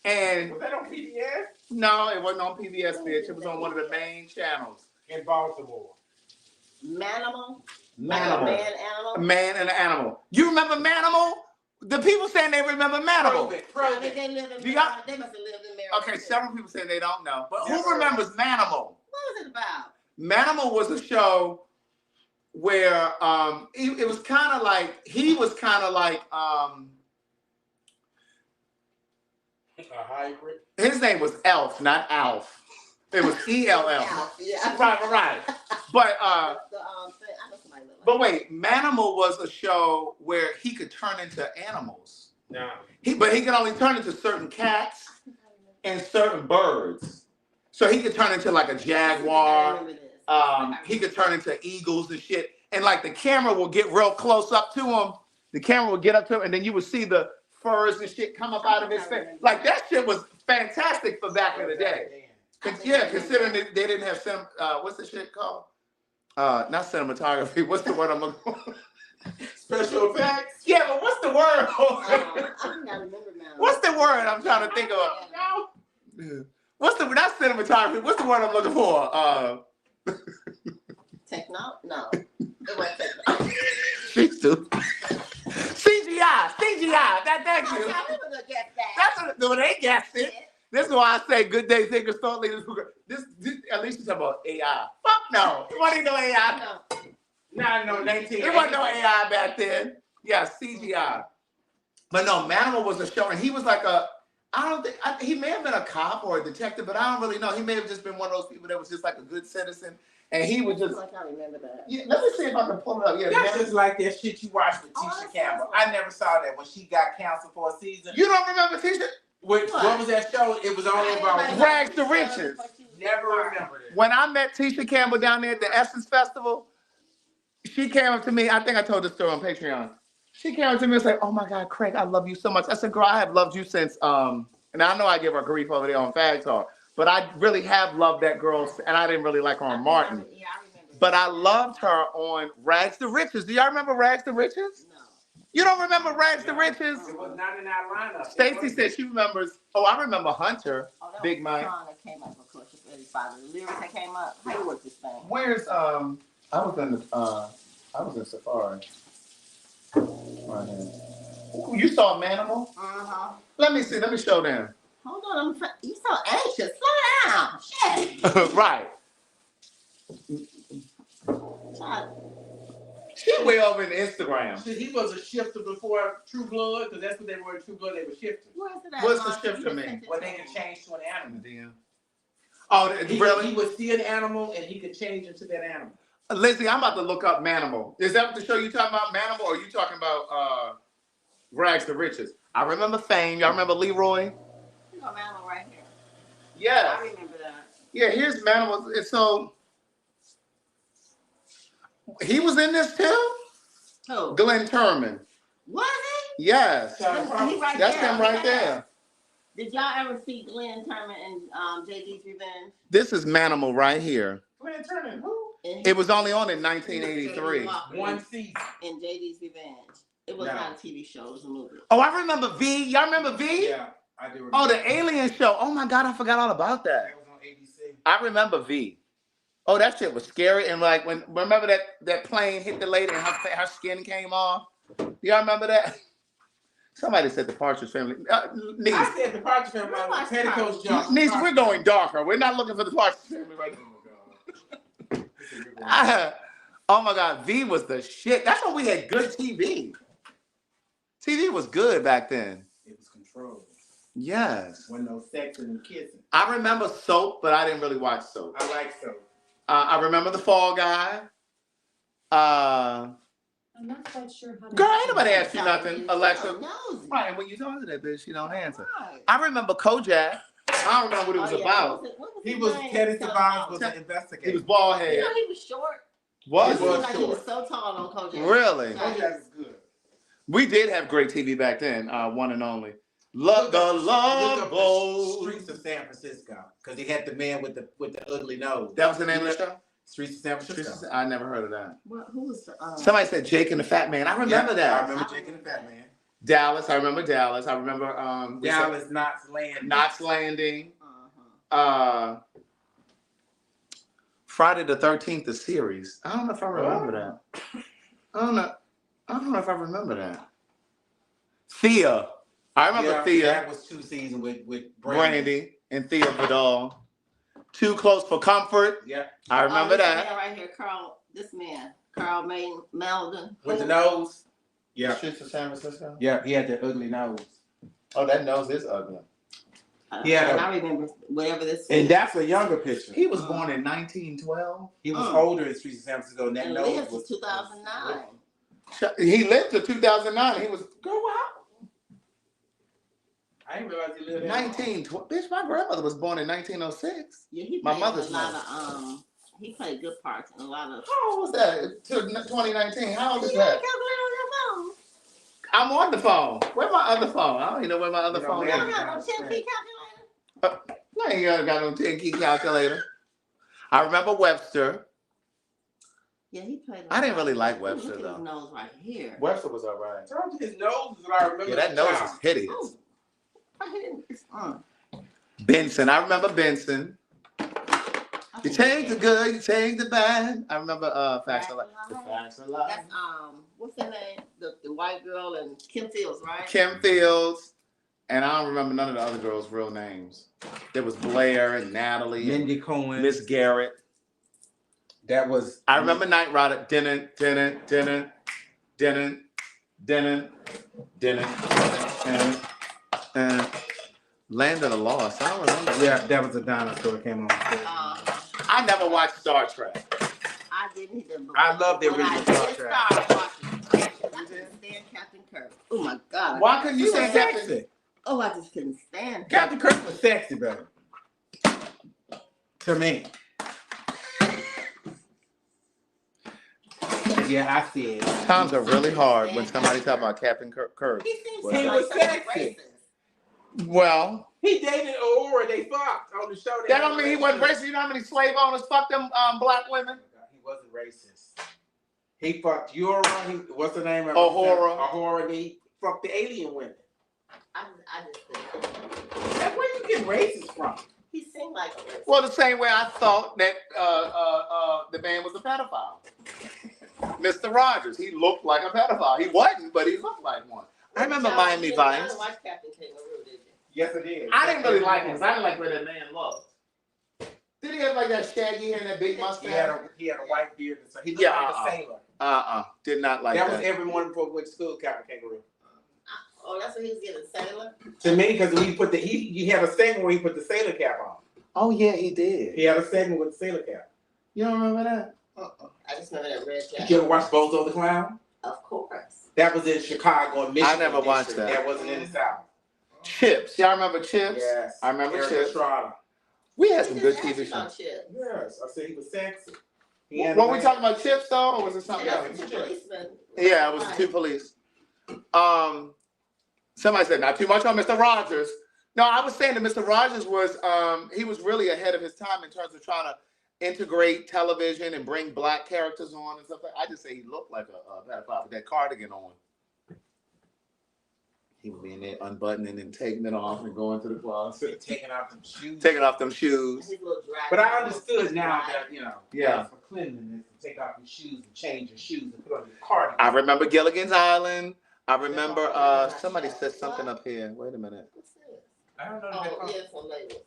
and Was that on PBS? no, it wasn't on PBS, bitch. It was on one of the main channels. In Baltimore. Manimal? Like a Manimal. man animal? A man and an animal. You remember Manimal? The people saying they remember Manimal. Prove it. I Prove think it. they lived in You got- Maryland. They must have lived in Maryland. Okay, several people saying they don't know, but who Never. remembers Manimal? What was it about? Manimal was a show where it was kind of like A hybrid. his name was Elf, not Alf. It was ELF. Yeah. Right. But I know somebody looked like but wait, Manimal was a show where he could turn into animals. No. But he could only turn into certain cats and certain birds. So he could turn into like a jaguar. He could turn into eagles and shit. And like the camera will get real close up to him. The camera would get up to him, and then you would see the furs and shit come up out of his face. Like that shit was fantastic for back in the day. Considering they didn't have what's the shit called? Not cinematography. What's the word I'm looking for? Special effects. Yeah, but what's the word? I remember now. What's the word I'm trying to think of? What's the not cinematography? What's the word I'm looking for? Techno? No. It wasn't techno. She's stupid. CGI. Thank you. I never gonna get that. That's what they guessed it. This is why I say good day thinkers, thought leaders. This at least you talking about AI. Fuck no. It wasn't no AI. No, 19. It wasn't no AI back then. Yeah, CGI. But no, Manimal was a show, and he was like he may have been a cop or a detective, but I don't really know. He may have just been one of those people that was just like a good citizen, and he was just. Like I remember that. Yeah, let me see if I can pull it up. Yeah, That's just like that shit you watched with Oh, Tisha that's Campbell. awesome. I never saw that when she got canceled for a season. you don't remember Tisha? What was that show? It was only about Rags to Riches. Never remembered it. When I met Tisha Campbell down there at the Essence Festival, she came up to me. I think I told this story on Patreon. She came up to me and said, "Oh my God, Craig, I love you so much." I said, "Girl, I have loved you since." And I know I give her grief over there on Fag Talk, but I really have loved that girl, and I didn't really like her on Martin. Yeah, I remember. But I loved her on Rags to Riches. Do y'all remember Rags to Riches? No. You don't remember Rags to Riches? It was not in our lineup. Stacy said she remembers. Oh, I remember Hunter, Oh, that Big was Mike. the song that came up, of course, it's really father. The lyrics that came up. How you work this thing? Where's I was in Safari. Right here. Ooh, you saw Manimal? Uh-huh. Let me see. Let me show them. Hold on, you so anxious. Slow down. Shit. Right. Child, She way over in Instagram. Shit, he was a shifter before True Blood, because that's what they were in True Blood. They were shifters. where is it at, What's the Mark? shifter You mean? sent it Well, to they me. can change to an animal. Oh, He really? was still an animal, and he could change into that animal. Lizzie, I'm about to look up Manimal. Is that the show you talking about, Manimal, or are you talking about Rags to Riches? I remember Fame. Y'all remember Leroy? You know, man, right here. Yeah. I remember that. Yeah, here's Manimal. And so, he was in this too? Who? Glenn Turman. Was Yes. he? He right That's there. him right there. Did y'all ever see Glenn Turman in JD's Revenge? This is Manimal right here. Glenn Turman, who? And It was only on in he 1983. was One season. in JD's Revenge. It was No. not a TV show. It was a movie. Oh, I remember V. Y'all remember V? Yeah, I do remember. Oh, the Alien show. Oh my God, I forgot all about that. That was on ABC. I remember V. Oh, that shit was scary. And like remember that plane hit the lady and her skin came off? Y'all remember that? Somebody said the Partridge Family. Niece, I said the Partridge Family, my petticoats jump. Niece, we're going darker. We're not looking for the Partridge Family right now. Oh my God, V was the shit. That's when we had good TV. TV was good back then. It was controlled. Yes. When no sexing and kissing. I remember Soap, but I didn't really watch Soap. I like so. I remember The Fall Guy. I'm not quite sure how to. Girl, ain't nobody asked you nothing, So Alexa. nosy. Right, and when you talk to that bitch, she don't answer. Right. I remember Kojak. I don't remember what it was Oh, yeah. about. What He his was name? Teddy Tell Savalas him. was an He investigator. was bald You head. know he was short. Was He He was looked like he short. was so tall on Kojak. Really? Kojak is good. We did have great TV back then, one and only. Love the Look Love up the Boat. Streets of San Francisco, because he had the man with the ugly nose. That was the name of the show? Streets of San Francisco. I never heard of that. Who was the? Somebody said Jake and the Fat Man. I remember Yeah, I that. remember Jake and the Fat Man. Dallas. I remember Dallas. I remember we said Dallas, Knots Landing. Knots Landing. Uh-huh. Friday the 13th, the series. I don't know if I remember that. I don't know if I remember that. Thea. I remember Yeah, Thea, that was 2 seasons with Brandy, and Thea Vidal. Too Close for Comfort. Yeah, I remember this that. man right here, Carl Malden. with the nose. Yeah, Streets of San Francisco. yeah, he had the ugly nose. Oh, that nose is ugly. Yeah. And I remember whatever this. And that's a younger picture. He was born in 1912. He was older in Streets of San Francisco, and that and nose lived was to 2009. He lived to 2009. He was girl. Wow. I didn't realize he lived there. 1912. Bitch, my grandmother was born in 1906. Yeah, he My played mother's a lot mother. of he played good parts in a lot of. How old was that? To 2019. How old is You gotta that? calculate on your phone. I'm on the phone. Where's my other phone? I don't even know where my other You phone You don't is. don't have no 10 key calculator. I ain't got no 10 key calculator. I remember Webster. Yeah, he played. I didn't really like Ooh, Webster, look at though. his nose right here. Webster was all right. His nose is what I remember. Yeah, that nose is hideous. Ooh. I didn't. Benson. I remember Benson. I You take the good, you take the bad. I remember Facts of Life. The Facts of Life. That's what's her name? The white girl and Kim Fields, right? Kim Fields, and I don't remember none of the other girls' real names. There was Blair and Natalie, Mindy and Cohen. Miss Garrett. That was. I remember Night Rider. Dinner. Land of the Lost. I don't remember. Yeah, that was a dinosaur that came on. I never watched Star Trek. I didn't even. I love the original Star Trek. I couldn't stand Captain Kirk. Oh my God. Why couldn't you He was say Captain? sexy. Oh, I just couldn't stand him. Captain Kirk was sexy, baby. To me. Yeah, I see it. Times are really hard when somebody talk about Captain Kirk. He seems Well, he like was such a sexy. racist. Well, He dated Aurora. They fucked on the show. that don't mean he wasn't racist. You know how many slave owners fucked them black women? He wasn't racist. He fucked Eura. What's the name of it? Uhura. Uhura. And he fucked the alien women. I just think That's where you get racist from. he seemed like a racist. Well, the same way I thought that the man was a pedophile. Mr. Rogers, he looked like a pedophile. He wasn't, but he looked like one. I remember Miami You Vice. didn't watch Captain Kangaroo, did you? Yes, it is. I didn't really like him because I didn't like where that man looked. Did he have like that shaggy hair and that big mustache? He had a white beard. And so he looked Yeah, like a sailor. Did not like That was that. every morning before we went to school, Captain Kangaroo. Oh, that's what he was getting, sailor? To me, because we put he had a segment where he put the sailor cap on. Oh yeah, he did. He had a segment with the sailor cap. You don't remember that? I just remember that red Did jacket. you ever watch Bozo the Clown? Of course. That was in Chicago and Michigan. I never watched district. that. That wasn't in the South. Chips. Y'all remember Chips? Yes. I remember Eric Chips. Estrada. We had some He good didn't ask TV you about shows. Chip. Yes. I said he was sexy. Were we talking about Chips though, or was it something Yeah, else? the two policemen. Yeah, it was the two police. Somebody said not too much on Mr. Rogers. No, I was saying that Mr. Rogers was he was really ahead of his time in terms of trying to integrate television and bring black characters on and stuff like that. I just say he looked like a pedophile with that cardigan on. He would be in there unbuttoning and taking it off and going to the closet. Taking off them shoes. Taking off them shoes. His little drag- But I understood now that, Yeah. for cleanliness, to take off your shoes and change your shoes and put on your cardigan. I remember Gilligan's Island. I remember somebody said something up here. Wait a minute. What's this? I don't know Oh, that. yeah, some labels.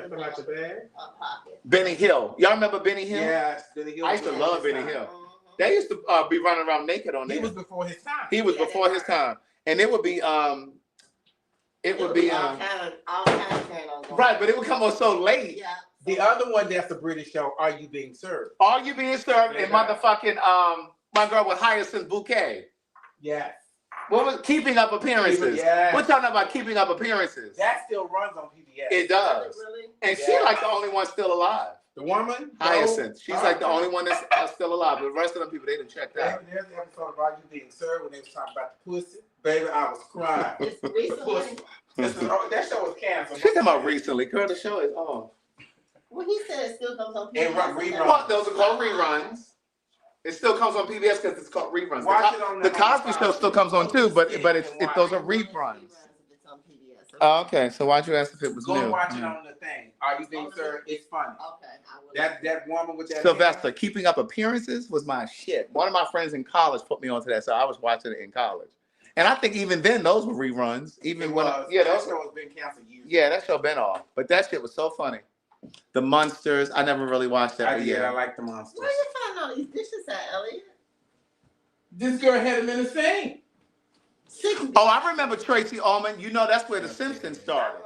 Fill out your bag. Pocket. Benny Hill. Y'all remember Benny Hill? Yes, Benny Hill. I used to was love before Benny his Hill. time. They used to be running around naked on there. He was before his time. He was Yeah, before they his were. time, and it would be all kind of going on. right, but it would come on so late. Yeah. The other one that's a British show, Are You Being Served? Are you being served? And Yeah. motherfucking my girl with Hyacinth Bouquet. Yes. What was Keeping Up Appearances? Yes. We're talking about Keeping Up Appearances. That still runs on PBS. It does, Really? and she Yeah. like the only one still alive. The woman? Hyacinth. She's like the Oh. only one that's still alive. The rest of them people they didn't check out. There's the episode of Are You Being Served when they was talking about the pussy. Baby, I was crying. It's recently. That show was canceled. She's talking about recently. Girl, the show is on. Well, he said it still comes on And PBS. reruns. Well, those are called reruns. It still comes on PBS because it's called reruns. Watch it on The Cosby Show still comes on too, but Yeah, it's you can those are watch reruns. It's on PBS. Oh, okay, so why'd you ask if it was Go new? and watch it on the thing. Are You Being Served? It's funny. Okay, I will. That woman with that Sylvester, Keeping Up Appearances was my shit. One of my friends in college put me onto that, so I was watching it in college. And I think even then those were reruns. Even when that those show has been canceled years. yeah, that show been off. But that shit was so funny. The Munsters, I never really watched that. I But did. I yeah. like the monsters. Where you find all these dishes at, Elliot? This girl had him in the sing. Oh, I remember Tracy Ullman. You know that's where the Simpsons started.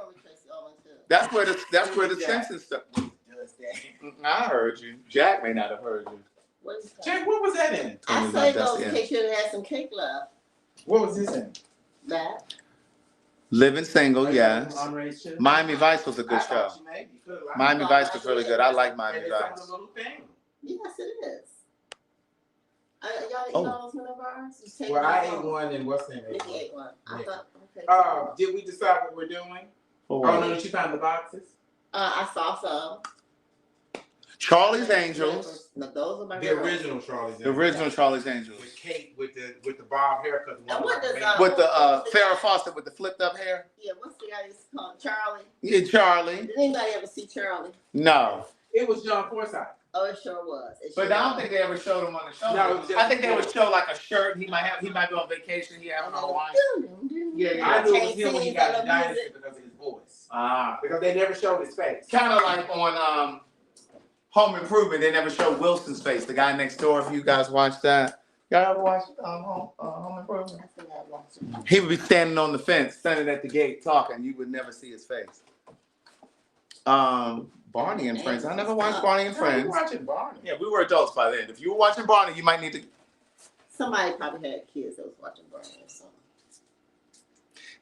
That's where the Simpsons started. I heard you. Jack may not have heard you. Jack, what was that in? I Totally say not those that's in case you had some cake left. What was this in? That. Living Single, yes. Unraised Children? Miami Vice was a good I show. thought you maybe could have liked Miami it. Vice was really good. I like Miami And it's on Vice. the little thing. Yes, it is. Y'all eat Oh. all those middle bars? Just take Well, I them ate home. one and what's the name? Nikki ate one. I Yeah. thought, okay. Did we decide what we're doing? For Oh, what? no, did you find the boxes? I saw some. Charlie's Angels. No, those are my The girls. original Charlie's The original Charlie's Angels. With Kate with the bob haircut. And what does, With the Farrah Fawcett with the flipped up hair. Yeah, what's the guy that's called Charlie? Yeah, Charlie. Did anybody ever see Charlie? No. It was John Forsythe. Oh, it sure was. But I don't think they ever showed him on the show. No, it was just- I think they would show like a shirt. He might be on vacation. He having a Hawaiian. Yeah. I knew it was him when he got the dynasty because of his voice. Ah. Because they never showed his face. Kind of like on Home Improvement, they never showed Wilson's face, the guy next door. If you guys watched that, y'all ever watched Home Improvement? He would be standing on the fence, standing at the gate, talking. You would never see his face. Barney and Friends. I never watched Barney and No, we Friends. watching Barney. Yeah, we were adults by then. If you were watching Barney, you might need to. Somebody probably had kids that was watching Barney or something.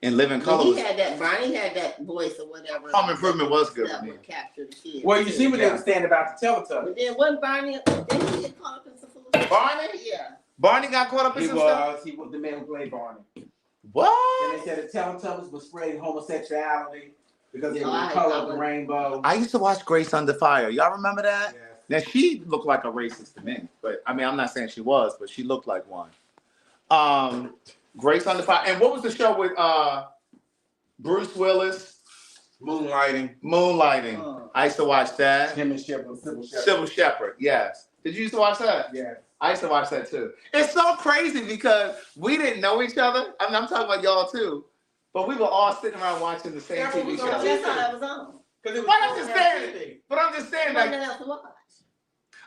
And Living But Color. he Was, had that, Barney had that voice or whatever. Home Improvement was good That for me. would capture the kids. Well, you see what they Yeah. were saying about the Teletubbies. But then wasn't Barney, didn't he get caught up in some foolish? Barney? Yeah. Barney got caught up in He some stuff. was the man who played Barney. What? And they said the Teletubbies was spreading homosexuality because they were I the color of know. the rainbow. I used to watch Grace Under Fire. Y'all remember that? Yes. Now she looked like a racist to me, but I mean I'm not saying she was, but she looked like one. Grace Under Fire. And what was the show with Bruce Willis? Moonlighting. Moonlighting. Oh. I used to watch that. Him and Sybil Shepherd. Sybil Shepherd, yes. Did you used to watch that? Yeah. I used to watch that too. It's so crazy because we didn't know each other. I mean, I'm talking about y'all too, but we were all sitting around watching the same Yeah, but TV we show. gonna- That's how that was on. Because it was But I'm just saying, There but I'm just saying, wasn't like, enough to watch.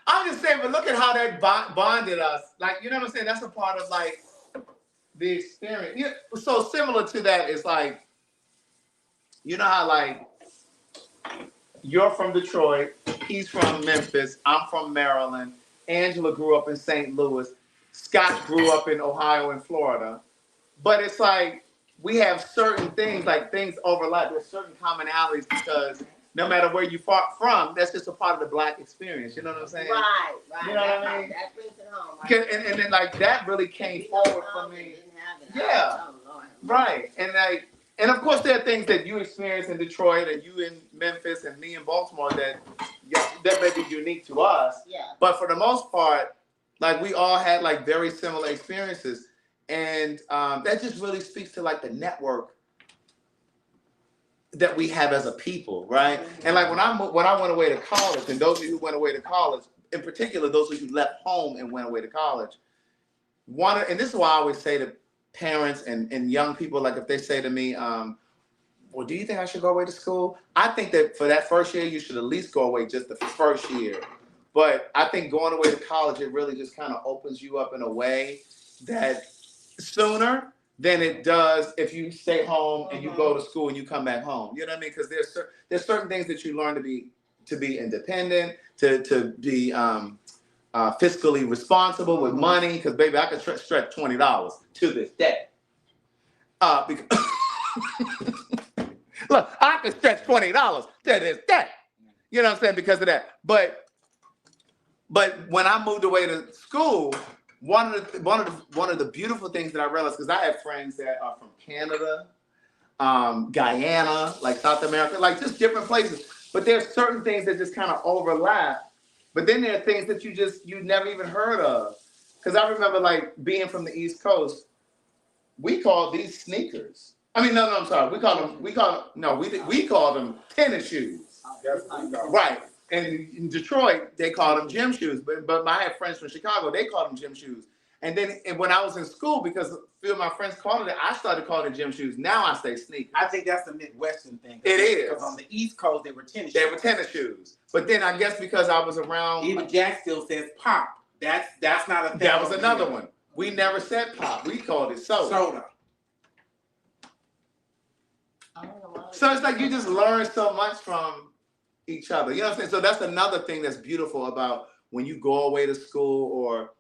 I'm just saying, but look at how that bonded us. Like, you know what I'm saying? That's a part of like the experience. Yeah, so similar to that is like, you know how like you're from Detroit, he's from Memphis, I'm from Maryland. Angela grew up in St. Louis. Scott grew up in Ohio and Florida. But it's like we have certain things, like things overlap. There's certain commonalities because no matter where you fought from, that's just a part of the Black experience. You know what I'm saying? Right. You know what I mean? That brings it home. And then like that really came forward for me. Yeah. Oh, Lord. Right. And of course there are things that you experience in Detroit and you in Memphis and me in Baltimore that may be unique to us. Yeah. But for the most part, like we all had like very similar experiences. And that just really speaks to like the network that we have as a people, right? And like when I went away to college, and those of you who went away to college, in particular, those of you who left home and went away to college, and this is why I always say to parents and young people, like if they say to me, well, do you think I should go away to school? I think that for that first year, you should at least go away just the first year. But I think going away to college, it really just kind of opens you up in a way that sooner than it does if you stay home and you go to school and you come back home. You know what I mean? Because there's certain things that you learn to be independent, to be fiscally responsible with money. Because baby, I could stretch $20 to this day. Because look, I could stretch $20 to this day. You know what I'm saying? Because of that. But when I moved away to school, one of the beautiful things that I realized, because I have friends that are from Canada, Guyana, like South America, like just different places. But there's certain things that just kind of overlap. But then there are things that you never even heard of. Because I remember like being from the East Coast, we called these sneakers. I mean, no, I'm sorry. We called them tennis shoes. Right. And in Detroit, they called them gym shoes. But I have friends from Chicago, they called them gym shoes. And then when I was in school, because a few of my friends called it, I started calling it gym shoes. Now I say sneakers. I think that's the Midwestern thing. It is. Because on the East Coast, they were tennis They shoes. were tennis shoes. But then I guess because I was around, Even Jack still says pop. That's not a thing. that was another one. We never said pop. We called it soda. Soda. So it's like you just learn so much from each other. You know what I'm saying? So that's another thing that's beautiful about when you go away to school or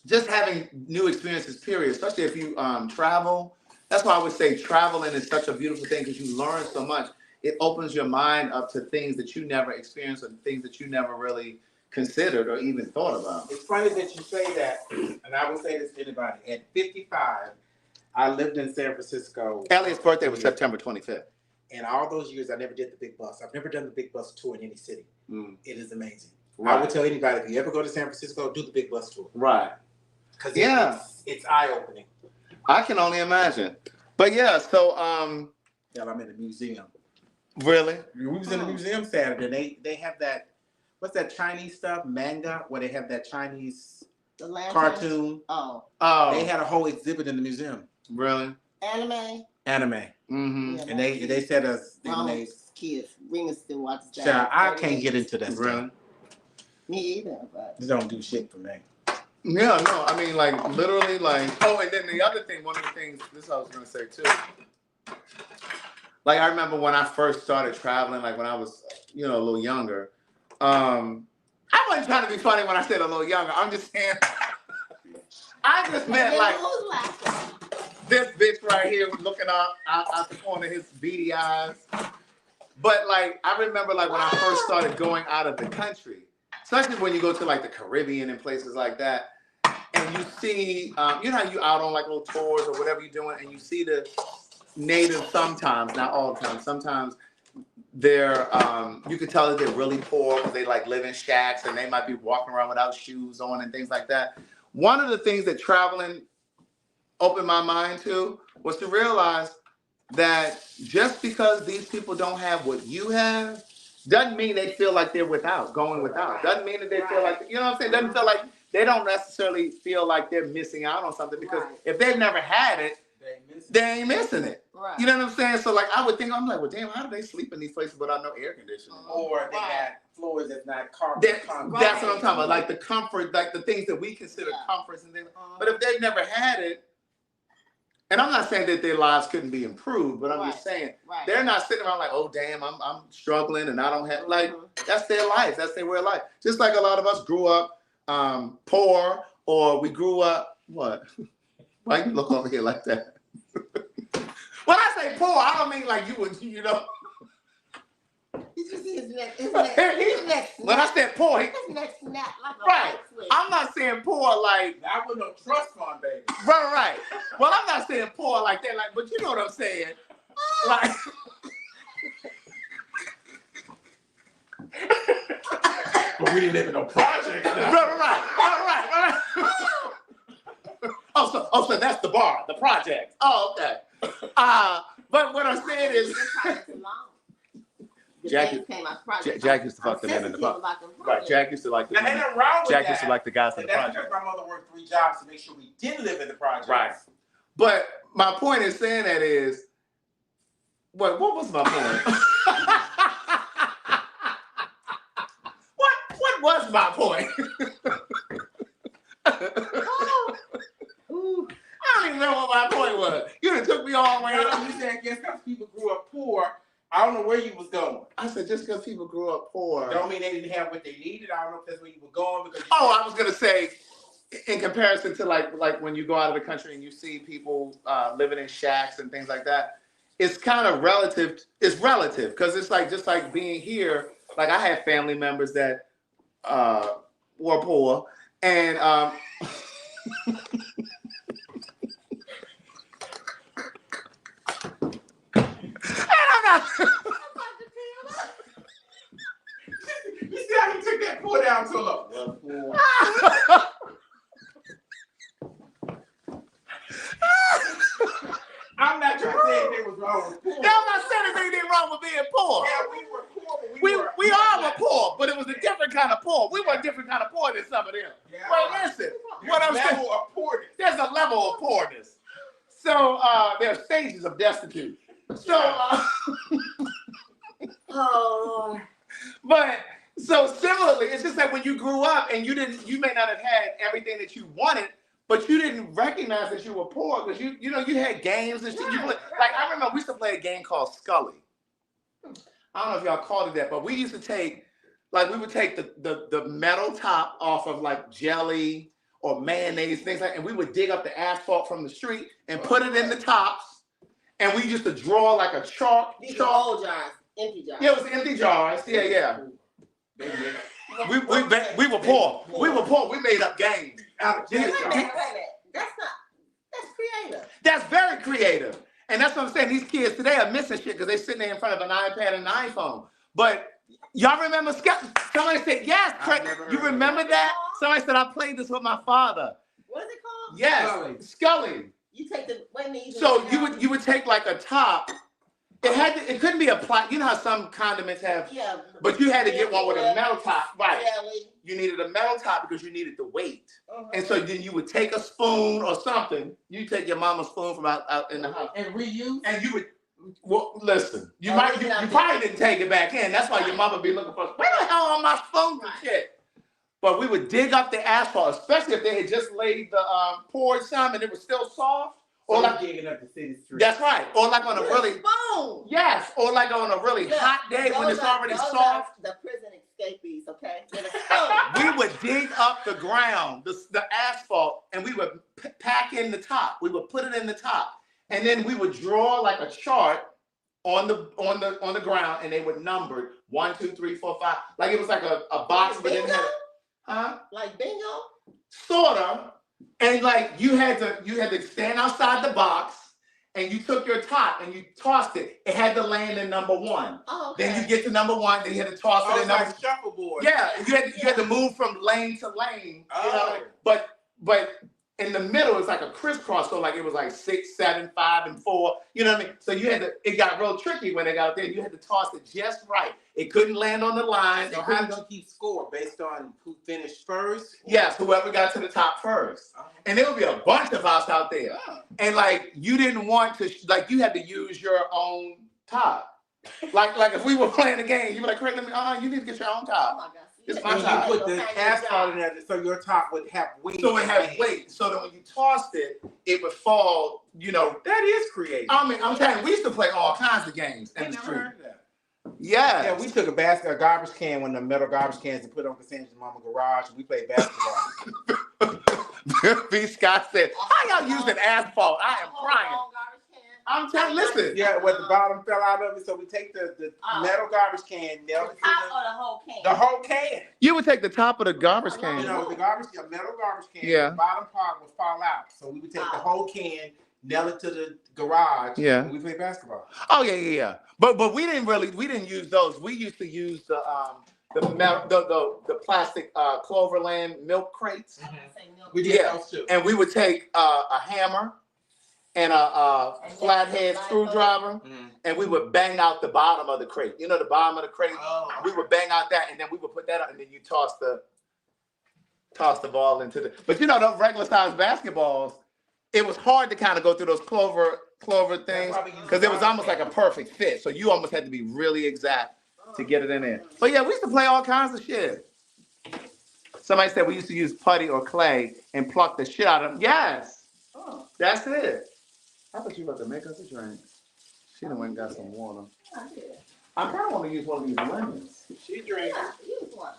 just having new experiences, period, especially if you travel. That's why I would say traveling is such a beautiful thing because you learn so much. It opens your mind up to things that you never experienced or things that you never really considered or even thought about. It's funny that you say that, and I will say this to anybody. At 55, I lived in San Francisco. Elliot's birthday was September 25th. And all those years, I never did the big bus. I've never done the big bus tour in any city. Mm. It is amazing. Right. I would tell anybody, if you ever go to San Francisco, do the big bus tour. Right. Because Yeah. it's eye-opening. I can only imagine. But yeah, so Yeah, I'm in the museum. really? We was in the museum Saturday. They have that what's that Chinese stuff? Manga, where they have that Chinese The lantern. cartoon. Oh, Oh, They had a whole exhibit in the museum. really? anime. Anime. Mm-hmm. Yeah, And they said us my kids. Rena still watches that. child, I can't get into that stuff. Really? Me either, but It don't do shit for me. Yeah, no, I mean, like, literally, like, oh, and then the other thing, one of the things, this is what I was going to say, too. Like, I remember when I first started traveling, like, when I was, you know, a little younger. I wasn't trying to be funny when I said a little younger. I'm just saying, I just meant, like, who's laughing? this bitch right here looking up out the corner of his beady eyes. But, like, I remember, like, when I first started going out of the country, especially when you go to, like, the Caribbean and places like that, and you see, you know how you out on, like, little tours or whatever you're doing, and you see the natives sometimes, not all the time, sometimes they're, you can tell that they're really poor because they, like, live in shacks and they might be walking around without shoes on and things like that. One of the things that traveling opened my mind to was to realize that just because these people don't have what you have doesn't mean they feel like they're going without. Doesn't mean that they feel like, you know what I'm saying? Doesn't feel like they don't necessarily feel like they're missing out on something because if they've never had it, they ain't missing it. Right. You know what I'm saying? So like I would think, I'm like, well, damn, how do they sleep in these places without no air conditioning? Or they got floors that's not carpet. That's what I'm talking about. Like the comfort, like the things that we consider comforts and things. But if they've never had it, and I'm not saying that their lives couldn't be improved, but I'm just saying they're not sitting around like, oh damn, I'm struggling and I don't have like that's their life. That's their way of life. Just like a lot of us grew up poor, or we grew up what? Why you look over here like that? When I say poor, I don't mean like you would, you know. Did you see his neck? His neck. When I said poor, His neck snapped like a right. light switch. I'm not saying poor like That was no trust fund, baby. right. Well, I'm not saying poor like that, like, but you know what I'm saying. Like But we didn't live in no projects. right. Oh, so that's the bar, the project. Oh, okay. But what I'm saying is, Jack used to fuck the man in the project. Right, Jack used to like the Now, ain't nothing wrong with Jack that. used to like the guys in the That's project. because my mother worked 3 jobs to make sure we didn't live in the projects. Right. But my point in saying that is, what was my point? What was my point? I don't even know what my point was. You done took me all the way You up. said just because people grew up poor, I don't know where you was going. I said just because people grew up poor. Don't mean they didn't have what they needed. I don't know if that's where you were going. Because I was gonna say, in comparison to like when you go out of the country and you see people living in shacks and things like that, it's kind of relative. It's relative because it's like just like being here. Like I had family members that were poor, and you see how he took that pour down to low. I'm not trying to say anything was wrong with poor. I'm not saying there's anything wrong with being poor. Yeah, we were poor, but We all were poor, but it was a different kind of poor. We were a different kind of poor than some of them. Yeah. Well, listen, what I'm saying, level of poorness. there's a level of poorness. So there are stages of destitute. So, but so similarly, it's just like when you grew up and you may not have had everything that you wanted, but you didn't recognize that you were poor because you had games and shit. Like I remember we used to play a game called Scully. I don't know if y'all called it that, but we used to take, like we would take the metal top off of like jelly or mayonnaise, things like, and we would dig up the asphalt from the street and put it in the tops, and we used to draw like a chalk. These are old jars, empty jars. Yeah, it was empty jars. Yeah. We were poor. We were poor. We made up games. Wait a minute. That's creative. That's very creative. And that's what I'm saying. These kids today are missing shit because they're sitting there in front of an iPad and an iPhone. But y'all remember somebody said, yes, you remember that? Somebody said, I played this with my father. What is it called? Yes, Scully. You take the So you would take like a top It couldn't be a plot. You know how some condiments have, Yeah. but you had to get one with a metal top, right? Jelly. You needed a metal top because you needed the weight. Uh-huh. And so then you would take a spoon or something. You take your mama's spoon from out in the house, And reuse. and you would. Well, listen. You Oh, might. yeah. You probably didn't take it back in. That's why your mama be looking for. Where the hell are my spoons and shit? But we would dig up the asphalt, especially if they had just laid the poured some and it was still soft. Or Or like digging up the city street. that's right. Or like on a With really spoon. yes. Or like on a really Look, hot day when those it's are- already those soft. are the prison escapees, okay? With a spoon. We would dig up the ground, the asphalt, and we would pack in the top. We would put it in the top, and then we would draw like a chart on the ground, and they would number 1, 2, 3, 4, 5. Like it was like a box, but it Bingo? had, huh? Like bingo? Sorta. And like you had to stand outside the box, and you took your top and you tossed it. It had to land in number 1. Oh, okay. Then you get to number 1, then you had to toss Oh, it in it's number. like shuffleboard. Yeah, you had to move from lane to lane. You know, Oh. but in the middle it's like a crisscross. So like it was like 6, 7, 5, and 4. You know what I mean? So you had to. It got real tricky when they got out there. You had to toss it just right. It couldn't land on the line. So how do you keep score based on who finished first? Yes, whoever got to the top first. And there would be a bunch of us out there. And like you didn't want to like you had to use your own top. Like if we were playing a game, you'd be like, Craig, let me you need to get your own Oh top. my God. It's Yeah, my And top. you put the asphalt in there so your top would have weight. So it had weight. So that when you tossed it, it would fall, you know. That is creative. I mean, I'm telling you, we used to play all kinds of games I in the never street. heard of that. Yeah. Yeah, we took a garbage can, one of the metal garbage cans, and put it on Cassandra's mama garage, and we played basketball. B. Scott said, how y'all using asphalt? I am crying. I'm telling listen. Yeah, where the bottom fell out of it, so we take the metal garbage can, nail it to Top or the whole can? the whole can. You would take the top of the garbage You can. know, the metal garbage can, Yeah. the bottom part would fall out. So we would take the whole can, nail it to the garage, Yeah. and we play basketball. Oh yeah. But we didn't use those. We used to use the plastic Cloverland milk crates. We did Yeah. those too. And we would take a hammer and a flathead screwdriver, and we would bang out the bottom of the crate. You know the bottom of the crate? Oh. We would bang out that, and then we would put that out, and then you toss the ball into the. But you know those regular size basketballs, it was hard to kind of go through those clover things because it was almost like a perfect fit. So you almost had to be really exact to get it in there. But yeah, we used to play all kinds of shit. Somebody said we used to use putty or clay and pluck the shit out of them. Yes, that's it. I thought you were about to make us a drink. She done went and got some water. I kind of want to use one of these lemons. She drinks. Yeah, use one.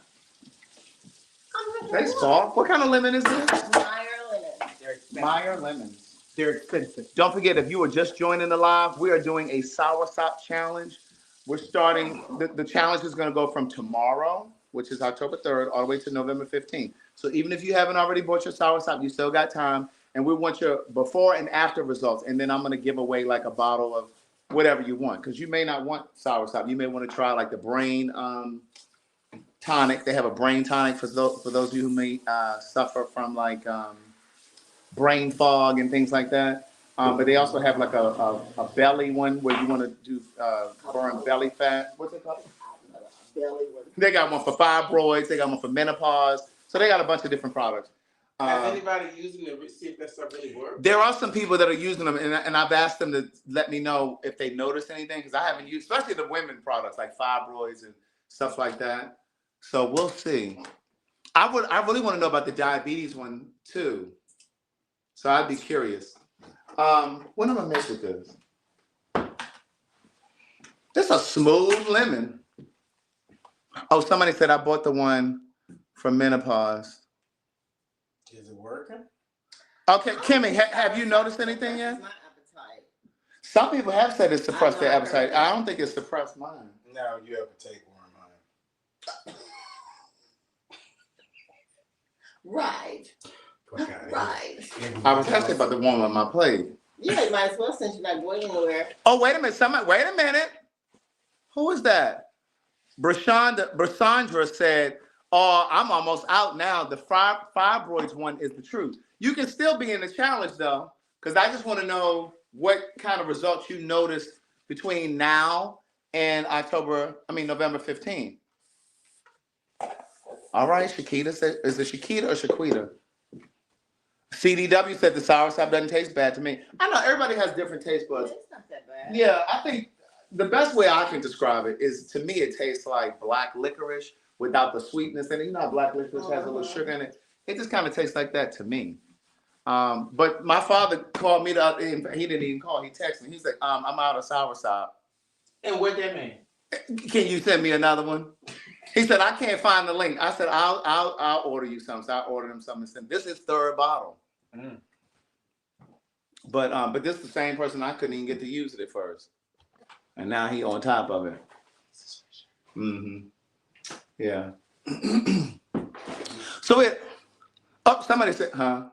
They soft. What kind of lemon is this? Meyer lemon. They're expensive. Meyer lemons. They're expensive. Don't forget, if you are just joining the live, we are doing a soursop challenge. We're starting, the challenge is going to go from tomorrow, which is October 3rd, all the way to November 15th. So even if you haven't already bought your soursop, you still got time. And we want your before and after results. And then I'm going to give away like a bottle of whatever you want, because you may not want soursop. You may want to try like the brain tonic. They have a brain tonic for those of you who may suffer from like brain fog and things like that. But they also have like a belly one where you want to do burn belly fat. What's it called? Belly one. They got one for fibroids. They got one for menopause. So they got a bunch of different products. Has anybody using it to see if that stuff really works? There are some people that are using them, and I've asked them to let me know if they notice anything, because I haven't used, especially the women products like fibroids and stuff like that. So we'll see. I really want to know about the diabetes one too. So I'd be curious. What am I make with this? This is a smooth lemon. Oh, somebody said I bought the one for menopause. Is it working? Okay, Kimmy, have you noticed anything yet? My appetite. Some people have said it suppressed their appetite. I don't think it suppressed mine. No, you ever take one of mine. Right. Right. I was asking about the one on my plate. Yeah, you might as well, since you're not going anywhere. Oh, wait a minute. Wait a minute. Who is that? Brasandra said, oh, I'm almost out now. The fibroids one is the truth. You can still be in the challenge, though, because I just want to know what kind of results you noticed between now and November 15th. All right, Shakita said, is it Shakita or Shaquita? CDW said the soursop doesn't taste bad to me. I know everybody has different taste buds. It's not that bad. Yeah, I think the best way I can describe it is, to me, it tastes like black licorice without the sweetness in it. You know how black licorice has a little sugar in it? It just kind of tastes like that to me. But my father called me, he didn't even call, he texted me. He's like, I'm out of soursop. And what that mean? Can you send me another one? He said, I can't find the link. I said, I'll order you some. So I ordered him some and sent. This is third bottle. Mm. But this is the same person I couldn't even get to use it at first. And now he on top of it. Mm-hmm. Yeah. So somebody said, huh?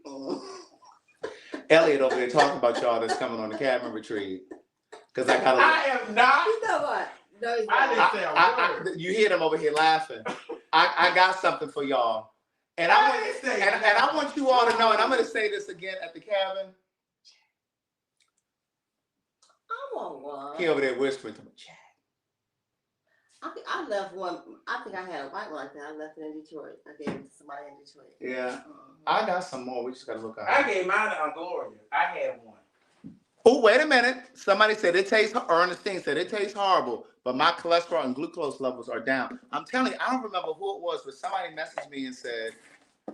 Oh. Elliot over there talking about y'all that's coming on the cabin retreat. Because I am not. You know what? No, he's I not. didn't say a word. You hear them over here laughing. I got something for y'all. And I want you all to know, and I'm going to say this again at the cabin. I want one. He over there whispering to me. I left one. I think I had a white one like that. I left it in Detroit. I gave it to somebody in Detroit. Yeah. I got some more. We just got to look at it. I gave mine to Gloria. I had one. Oh, wait a minute. Somebody said it tastes, Ernestine said it tastes horrible, but my cholesterol and glucose levels are down. I'm telling you, I don't remember who it was, but somebody messaged me and said,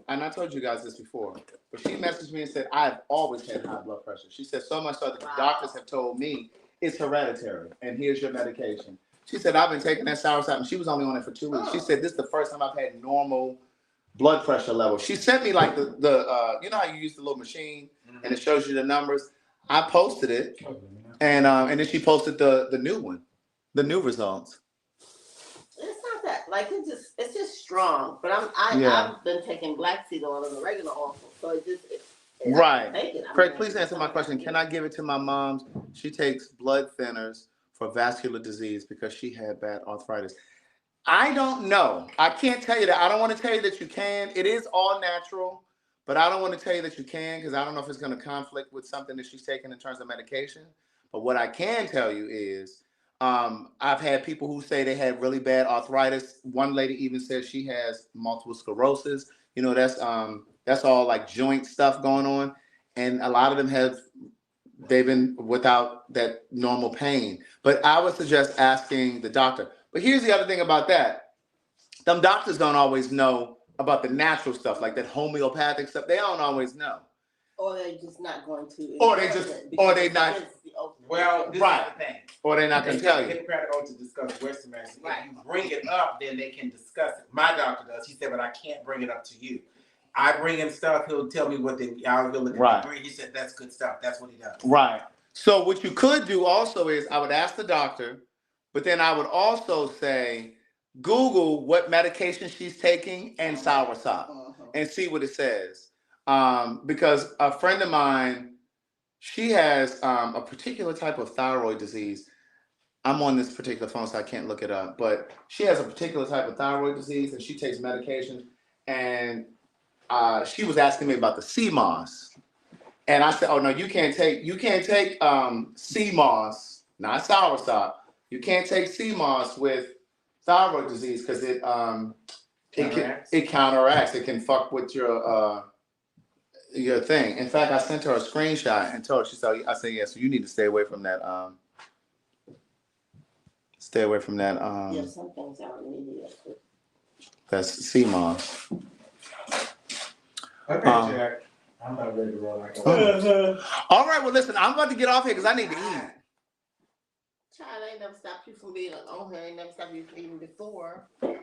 and I told you guys this before, but she messaged me and said, I've always had high blood pressure. She said, so much so that the doctors have told me it's hereditary, and here's your medication. She said, I've been taking that soursop, and she was only on it for 2 weeks. She said, this is the first time I've had normal blood pressure levels. She sent me like the you know how you use the little machine, and it shows you the numbers? I posted it, and then she posted the new one, the new results. It's not that like it's just strong. But I've been taking black seed oil and the regular oil, so it's Right. Craig, please answer my question. Can I give it to my mom? She takes blood thinners for vascular disease because she had bad arthritis. I don't know. I can't tell you that. I don't want to tell you that you can. It is all natural. But I don't want to tell you that you can because I don't know if it's going to conflict with something that she's taking in terms of medication. But what I can tell you is I've had people who say they had really bad arthritis. One lady even said she has multiple sclerosis. You know, that's all like joint stuff going on. And a lot of them they've been without that normal pain. But I would suggest asking the doctor. But here's the other thing about that. Them doctors don't always know about the natural stuff, like that homeopathic stuff. They don't always know. Or they're just not going to. Or they not. Well, this Right. is the thing. Or they're not going to tell you. Hippocratic oath to discuss Western medicine. Right. If you bring it up, then they can discuss it. My doctor does. He said, but I can't bring it up to you. I bring him stuff. He'll tell me what I'll look at. Right. He said, that's good stuff. That's what he does. Right. So what you could do also is I would ask the doctor, but then I would also say, Google what medication she's taking and soursop and see what it says. Because a friend of mine, she has a particular type of thyroid disease. I'm on this particular phone, so I can't look it up. But she has a particular type of thyroid disease, and she takes medications. And she was asking me about the sea moss. And I said, oh, no, you can't take sea moss, not soursop. You can't take sea moss with thyroid disease because it counteracts. It can fuck with your thing. In fact, I sent her a screenshot and told her. She said, "I said, yeah. So you need to stay away from that. Stay away from that. Yeah, some things I don't need it. That's sea moss." Okay, Jack. I'm not ready to roll like All right. Well, listen. I'm about to get off here because I need to eat. Child ain't never stopped you from being on here. Ain't never stopped you from eating before. The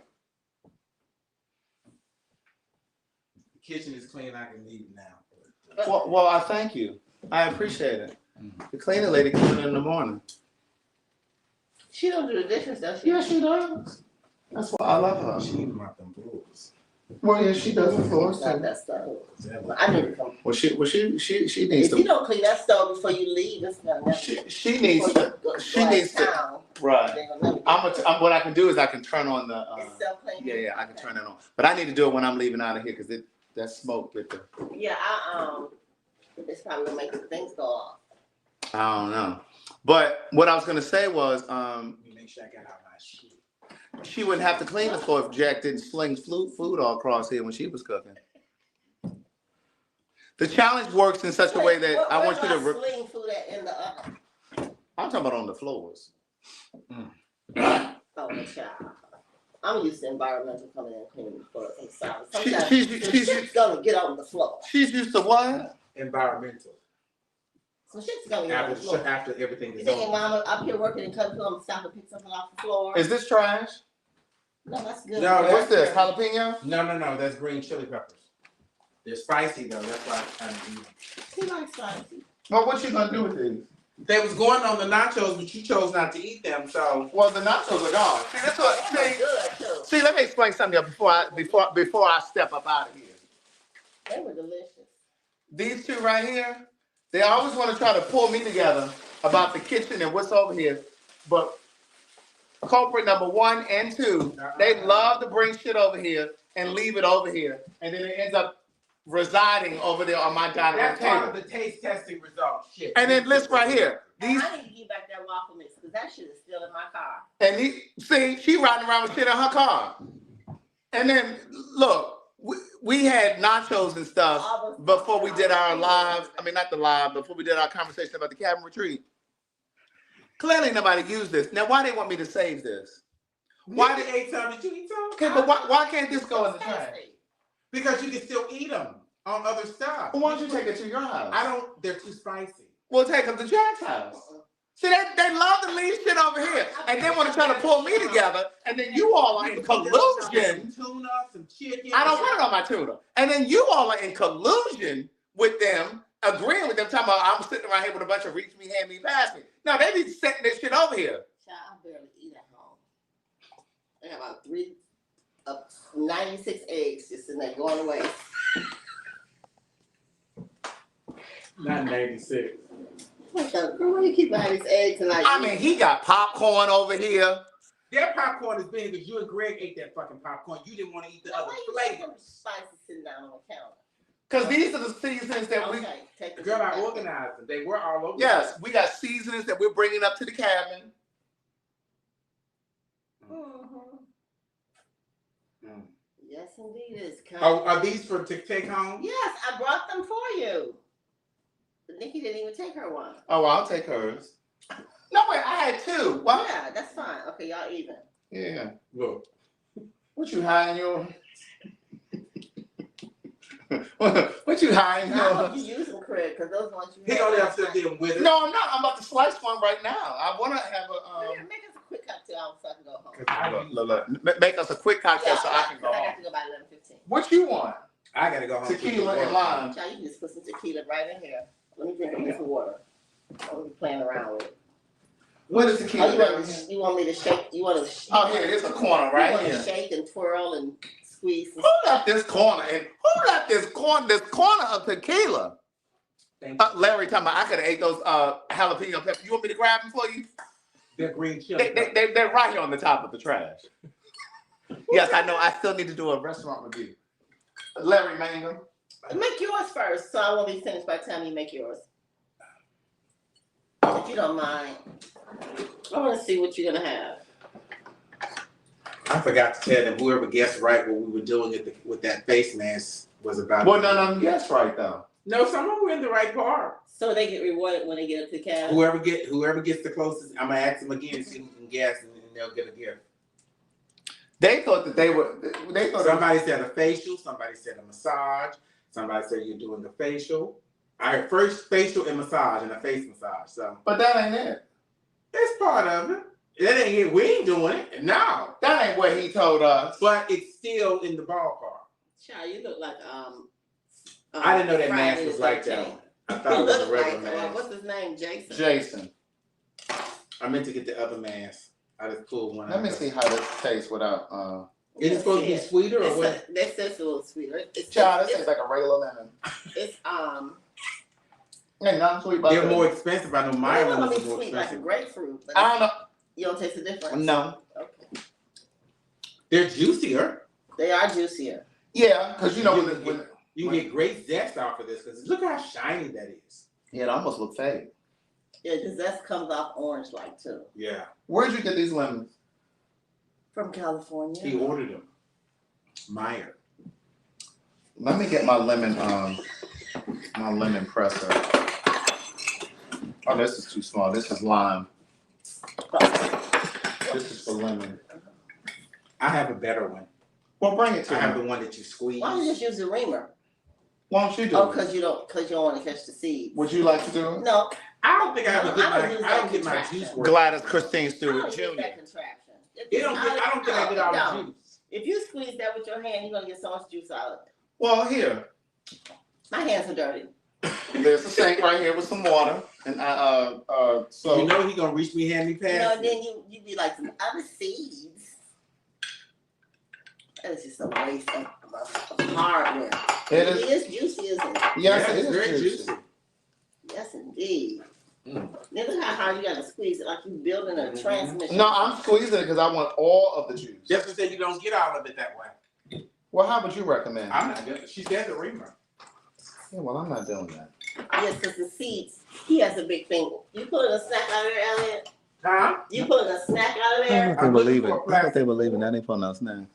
kitchen is clean. I can leave now. Well, I thank you. I appreciate it. The cleaning lady coming in the morning. She don't do the dishes, does she? Yeah, she does. That's why I love her. She need to mop them floors. Well, yeah, she does the floors Not too. that stuff. I need to come. Well, she needs If you to. don't clean that stove before you leave, it's not nothing. She needs to. She needs to. Right. I'm what I can do is I can turn on the. It's self-cleaning. Yeah, I can turn it on. But I need to do it when I'm leaving out of here because that smoke get the. Yeah, it's probably gonna make the things go off. I don't know. But what I was gonna say was, Let me make sure I got out my shit. she wouldn't have to clean the floor if Jack didn't sling food all across here when she was cooking. The challenge works in such a way that I want you to. Sling food in the oven. I'm talking about on the floors. Oh, the child. I'm used to environmental coming in and cleaning the floor inside. Sometimes shit's gonna get on the floor. She's used to what? Environmental. Some shit's gonna get on the floor. After everything You is thinking over. Mama up here working and cutting food, I'm stop and pick something off the floor? Is this trash? No, that's good. No, What's this? Jalapeno? No, that's green chili peppers. They're spicy though, that's why I'm trying to eat them. He likes spicy. Well, what you gonna do with these? They was going on the nachos, but you chose not to eat them, so. Well, the nachos are gone. See, that's what. They were good too. See, let me explain something here before I step up out of here. They were delicious. These two right here, they always want to try to pull me together about the kitchen and what's over here, but culprit number 1 and 2, they love to bring shit over here and leave it over here, and then it ends up residing over there on my dining room That's part table. of the taste testing results, shit. And then listen right here. And These I need to get back that waffle mix because that shit is still in my car. and see, she riding around with shit in her car. And then look, we had nachos and stuff before we did our live. I mean, not the live, before we did our conversation about the cabin retreat. Clearly, nobody used this. Now, why they want me to save this? Why did you eat some? Did you eat some? Okay, but why can't this go in the trash? Because you can still eat them on other stuff. Well, why don't you take it to your house? They're too spicy. We'll take them to Jack's house. See, they love to leave shit over here, and then want to try to pull me together, and then you all are in collusion. Some tuna, some chicken. I don't want it on my tuna. And then you all are in collusion with them, agreeing with them, talking about I'm sitting around here with a bunch of reach me, hand me, pass me. No, they be setting this shit over here. Child, I barely eat at home. I got about 96 eggs just in there going away. Not 96. Girl, why you keep buying these eggs tonight? I mean, he got popcorn over here. Their popcorn is big because you and Greg ate that fucking popcorn. You didn't want to eat the other why you flavors. them spices sitting down on the counter? Because these are the seasonings that Okay, take the Girl, I organized them. They were all over. yes, we got seasonings that we're bringing up to the cabin. Mm-hmm. Yes, indeed, it's kind. Oh, are these for to take home? Yes, I brought them for you. But Nikki didn't even take her one. Oh, well, I'll take hers. No, wait, I had 2. What? Yeah, that's fine. Okay, y'all even. Yeah. Look. What you hiding your? what you hiding I your? hope you use them, Craig, because those ones you He only have to deal with it. No, I'm not. I'm about to slice one right now. I want to have a. Make us a quick cocktail so I can go home. Look. Make us a quick cocktail so I can go I home. got to go by 11:15. What you want? I gotta go home. Tequila and lime. Child, you can just put some tequila right in here. Let me drink you some water. I won't be playing around with it. What is Oh, tequila? you want me to shake? You want to? Oh, here, there's a corner You right want here. to shake and twirl and squeeze. And Who left this corner? And who left this corner of tequila? Thank you. Larry, talking about I could have ate those jalapeno peppers. You want me to grab them for you? They're green chili. They're right here on the top of the trash. Yes, I know. I still need to do a restaurant review. Larry Mangum. Make yours first, so I won't be finished by the time you make yours. If you don't mind, I want to see what you're gonna have. I forgot to tell them whoever guessed right what we were doing with that face mask was about. Well, none of them guessed right though. No, some of them were in the right part. So they get rewarded when they get up to the cabin. Whoever gets the closest, I'm gonna ask them again and see who can guess, and they'll get a gift. They thought that they were. They thought. Somebody said a facial. Somebody said a massage. Somebody said you're doing a facial. I heard first facial and massage and a face massage. So But that ain't it. that's part of it. That ain't it. We ain't doing it. No. That ain't what he told us. But it's still in the ballpark. Child, you look like I didn't know that Friday mask was the like 13th. that. I You thought it was look a regular like mask. what's his name, Jason? Jason. I meant to get the other mask. I just pulled one. Let me out. see how this tastes without. Is it supposed to be sweeter or what? That says a little sweeter. Child, this tastes like a regular lemon. It's Ain't nothing sweet about They're that. more expensive. I know my They're gonna one be is more sweet like a expensive. grapefruit, but I don't know. you don't taste the difference. No. Okay. They're juicier. They are juicier. Yeah, because you know when You can get great zest off of this because look how shiny that is. Yeah, it almost looks fake. Yeah, because that comes off orange like too. Yeah. Where'd you get these lemons? From California. He ordered them. Meyer. Let me get my lemon presser. Oh, this is too small. This is lime. This is for lemon. I have a better one. Well, bring it I to have me. the one that you squeeze. Why don't you just use the reamer? Why don't you do Oh, it? because you don't want to catch the seeds. Would you like to do it? No, I don't think I ever get I don't use my I don't that get my contraption. juice work. Gladys Christine I Stewart don't use Jr. that contraption. I don't think I get all the juice. If you squeeze that with your hand, you're gonna get so much juice out of it. Well, here. My hands are dirty. There's a sink right here with some water, and so You know he gonna reach me, hand me You know, pass. and then you be like some other seeds. That is just a waste of hardware. it is. It is juicy, isn't it? Yes, Yeah, it it's is very juicy. juicy. Yes, indeed. Mm. Then look how hard you gotta squeeze it, like you building a transmission. No, I'm squeezing it because I want all of the juice. Just to say you don't get all of it that way. Well, how would you recommend? I'm not doing it. She said the reamer. Yeah, well, I'm not doing that. Yes, because the seeds, he has a big thing. You pulling a snack out of there, Elliot? Huh? You pulling a snack out of there? I'm looking for a plastic. they were leaving. That ain't pulling out now.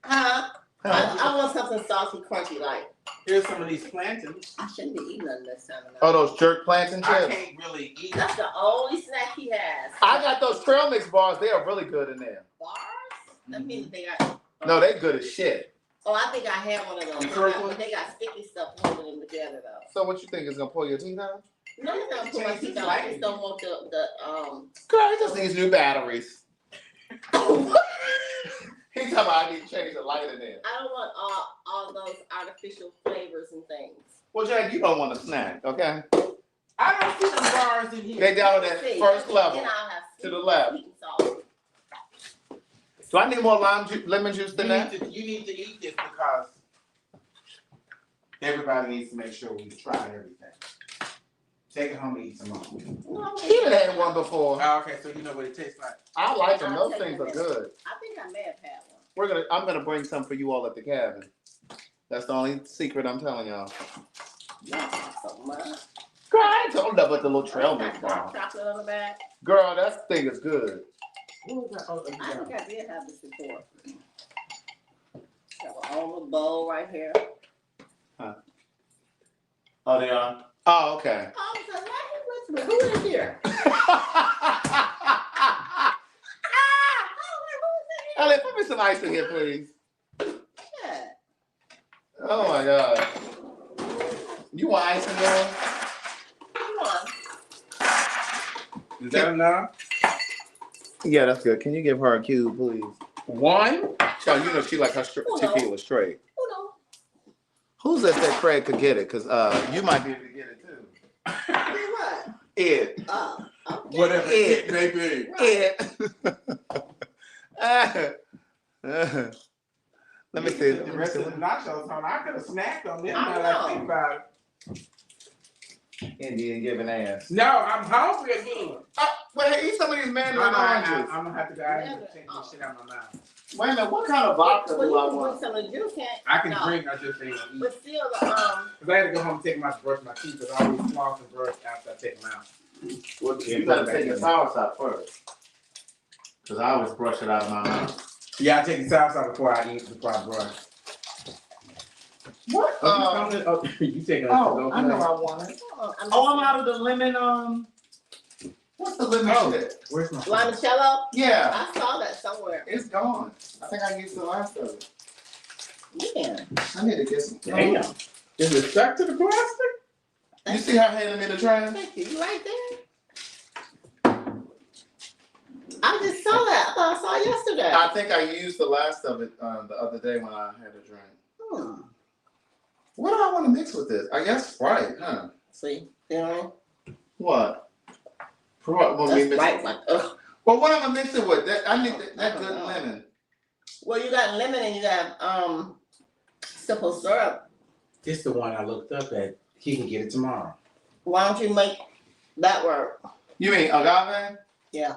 Huh? I want something salty, crunchy, like. Here's some of these plantains. I shouldn't be eating them this time. Oh, those jerk plants and I chips. can't really eat. That's the only snack he has. I got those trail mix bars. They are really good in there. Bars? That means they got. No, they good as shit. Oh, I think I had one of those. Circle? But they got sticky stuff holding them together though. So what you think is gonna pull your teeth out? No, it's not put my teeth out. I just don't want the Girl, he just needs new batteries. He talking about I need to change the light in there. I don't want all those artificial flavors and things. Well, Jack, you don't want a snack, okay? I don't see the bars in here. They down at See, first level. then I'll have to the left. sweet and salty. Do I need more lemon juice than that? You need to eat this because everybody needs to make sure we try everything. Take it home and eat some more. No, He done had one before. Oh, okay, so you know what it tastes like. I like them. I'll Those take things one. are good. I think I may have had one. I'm gonna bring some for you all at the cabin. That's the only secret I'm telling y'all. Not so much. Girl, I ain't told about the little trail mix Dark bar. chocolate on the back. Girl, that thing is good. What was that? Oh, I think I did have this before. Got my own little bowl right here. Oh, they are? Oh, okay. Oh, so like Richmond. Who is here? Elliot, put me some ice in here, please. Yeah. Oh my God. You want ice in there? Come on. Is that enough? Yeah, that's good. Can you give her a cube, please? One? Child, you know she like her tequila straight. Who knows? Who said that Craig could get it? Because you might be able to get it too. Say what? Ed. Oh, okay. Whatever it it may be. Ed. Let me see. The rest of the nachos on. I could have snacked on them. I Now that I think about it. Indian giving ass. No, I'm hungry again. Wait, eat some of these mandarin oranges. I'm gonna have to go out and take this shit out of my mouth. Wait a minute, what kind of vodka Well, do you I can want? drink some of the juice, can't? I can No. drink. I just ain't gonna eat. But still, Cause I had to go home and take my brush my teeth. Cause I always floss and brush after I take them out. Well, you gotta take your sauce out first. Because I always brush it out of my mouth. Yeah, I take the sauce out before I eat. Before I brush. What? You take a Oh, I know I want it. Oh, I'm out of the lemon, what's the lemon shit? Where's my Limoncello? Yeah, I saw that somewhere. it's gone. I think I used the last of it. Yeah. I need to get some. Damn. Is it stuck to the plastic? You see her handing me the trash? Thank you. You right there? I just saw that. I thought I saw it yesterday. I think I used the last of it the other day when I had a drink. Hmm. What do I want to mix with this? I guess Sprite, huh? See? You know? What? Well, That's right. Like, ugh. what am I mixing with? I need that good lemon. Well, you got lemon and you got simple syrup. This the one I looked up at. He can get it tomorrow. Why don't you make that work? You mean agave? Yeah.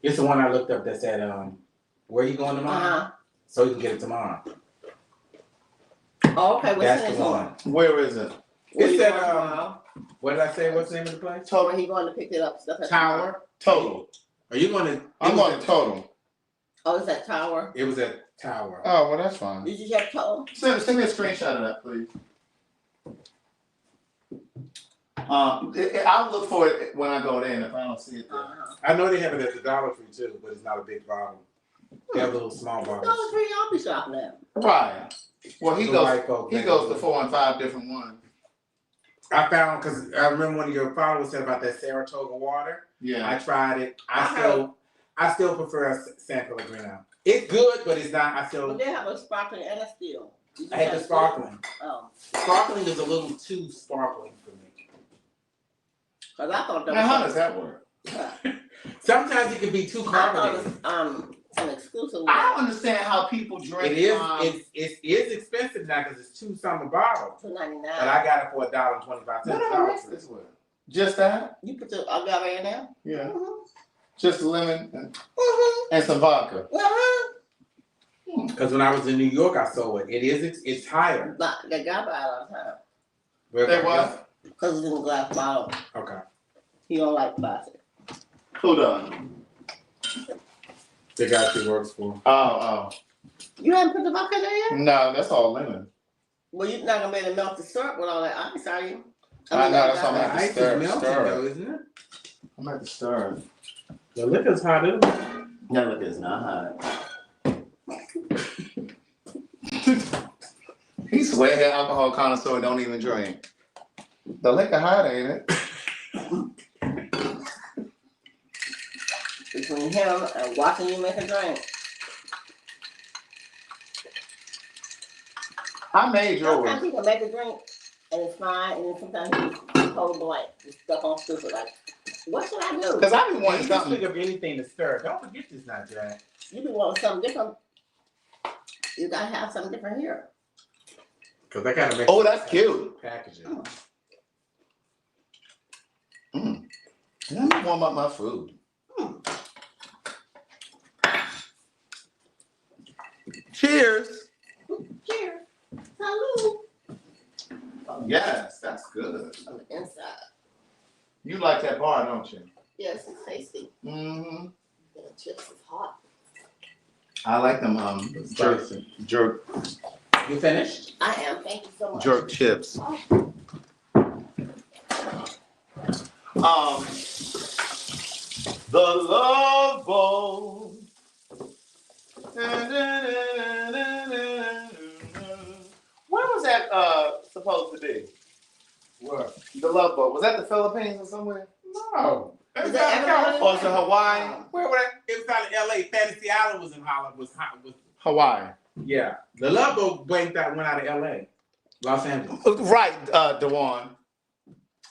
It's the one I looked up that said, where you going tomorrow? Uh-huh. So you can get it tomorrow. Oh, okay, what's That's his the one? one. Where is it? Where It you said, going tomorrow? what did I say? What's the name of the place? Where he going to pick it up? Stuff at Tower. Total. Are you going to? I'm going to Total. Oh, it's at Tower. It was at Tower. Oh, well, that's fine. Did you check Tower? Send me a screenshot of that, please. I'll look for it when I go there, and if I don't see it there. Uh-huh. I know they have it at the Dollar Tree too, but it's not a big bottle. They have little small bottles. Dollar Tree, I'll be shopping at. Right. Well, he The goes. white folk He thing. goes to 4 and 5 different ones. I found, because I remember one of your followers said about that Saratoga water. Yeah. I tried it. I still prefer San Pellegrino. It's good, but it's not. But they have a sparkling and a still. I had the sparkling. Oh, Sparkling is a little too sparkling for me. cause I thought that Now, how was. does that work? Sometimes it can be too I thought carbonated. it was an exclusive. I don't understand how people drink. It is expensive now because it's $2 a bottle. $2.99. But I got it for $1.25. What do I mix this with? Just that? You put the agave in there? Yeah. Mm-hmm. Just lemon and, Mm-hmm. and some vodka. Uh-huh. Because when I was in New York, I saw it. It's higher. But they got by all the time. They what? Cause it's in a glass bottle. Okay. He don't like plastic. Who done? The guy she works for. Oh, You haven't put the vodka in there yet? no, that's all lemon. Well, you're not gonna be able to melt the syrup with all that ice, are you? I know, that's that what I'm The at. ice Stir, is melting stir. though, isn't it? I'm at the stir. The liquor's hot, isn't it? That look is not hot. He swear he alcohol connoisseur don't even drink. The liquor hot, ain't it? Between him and watching you make a drink. I made Sometimes yours. he can make a drink and it's fine, and then sometimes he's cold blank, just stuck on stupid. Like, what should I do? Cause I be When wanting you just something. think of anything to stir, don't forget this now, Jack. You be wanting something different. You gotta have something different here. Because that kind of makes Oh, that's cute. packaging. Let me warm up my food. Cheers. Cheers. Salud. Yes, that's good. On the inside. You like that bar, don't you? Yes, it's tasty. Mm-hmm. The chips is hot. I like them jerk You finished? I am. Thank you so much. jerk chips. The Love Boat. Where was that supposed to be? What? The Love Boat. Was that the Philippines or somewhere? No. Is It's that out of everybody? Or is it California. Hawaii? Where was that? It was out of LA. Fantasy Island was in Holland. Was Hawaii. yeah. The Love Boat went out of LA. Los Angeles. Right, Dewan.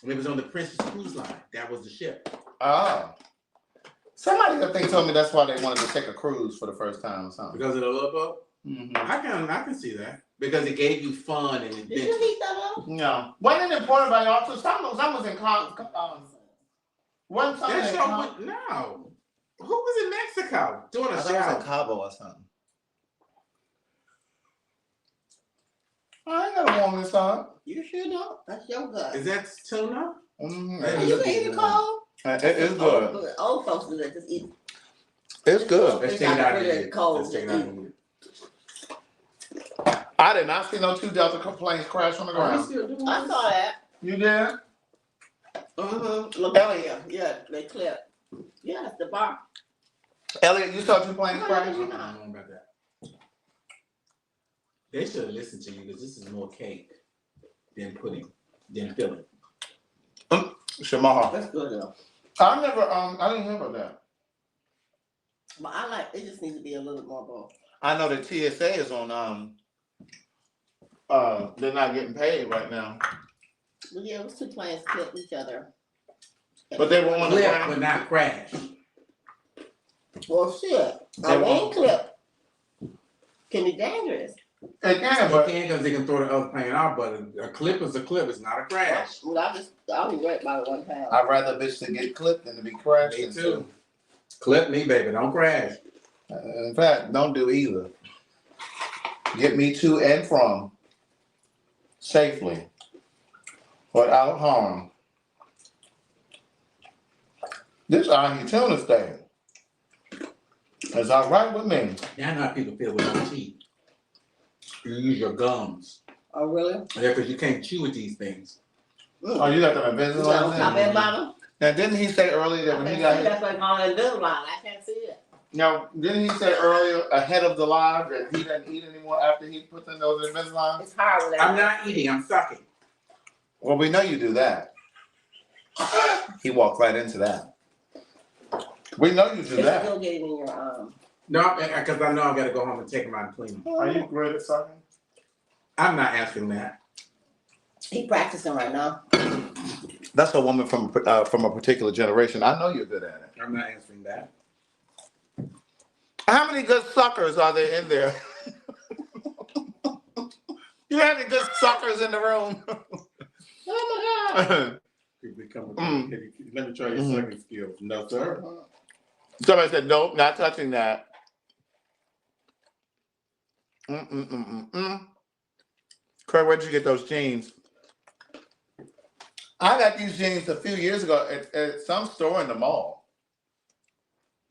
And it was on the Princess Cruise Line. That was the ship. Oh. Somebody I think told me that's why they wanted to take a cruise for the first time or something. Because of the Love Boat? Mm-hmm. I can see that. Because it gave you fun and Did adventure. you heat that up? No. Wasn't it imported by y'all too? Some was in wasn't something That in show Con- went, no. Who was in Mexico doing I a thought it was in show? Cabo or something. I ain't gotta warm this up. You sure don't? That's your gut. Is that tuna? Mm-hmm. You can eat it cold. It's good. Old folks do that. Just eat. It's good. Let's It's take it not out really of here. cold. Let's take it out of here. I did not see no 2 Delta planes crash on the ground. I saw that. You did? Mm-hmm. Elliot. Yeah, they clipped. Yes, the bar. Elliot, you saw 2 planes crash? I don't know about that. They should have listened to you because this is more cake than pudding, than filling. Shamaha. That's good though. I never I didn't hear about that. But I like it. Just needs to be a little more bold. I know that TSA is on they're not getting paid right now. But yeah, it was 2 planes clipped each other. But they were on the Clip, ground. but not crash. Well, shit. They A won't. wing clip can be dangerous. They can, They but can because they can throw the other plane out, but a clip is a clip. It's not a crash. Well, I'll be right by the 1 pound. I'd rather a bitch to get clipped than to be crashed Me into. too. Clip me, baby. Don't crash. In fact, don't do either. Get me to and from. safely without harm. This ahi tuna steak is all right with me. Now how people feel with no teeth. You use your gums. Oh, really? Yeah, because you can't chew with these things. Oh, you got them You got on top Invisalign? and bottom? Now, didn't he say earlier that I when he can't got see, his... that's like on that Invisalign, I can't see it. Now, didn't he say earlier, ahead of the live, that he doesn't eat anymore after he puts in those Invisalign? It's hard with that. I'm not eating, I'm sucking. Well, we know you do that. He walked right into that. We know you do It's that. still getting in your, No, because I know I gotta go home and take them out and clean them. Are you great at sucking? I'm not asking that. he practicing right now. That's a woman from a particular generation. I know you're good at it. I'm not answering that. How many good suckers are there in there? You have any good suckers in the room? Oh my God. You become Mm. Let me try your Mhm. sucking skills. No, sir. Somebody said, nope, not touching that. Craig, where'd you get those jeans? I got these jeans a few years ago at some store in the mall.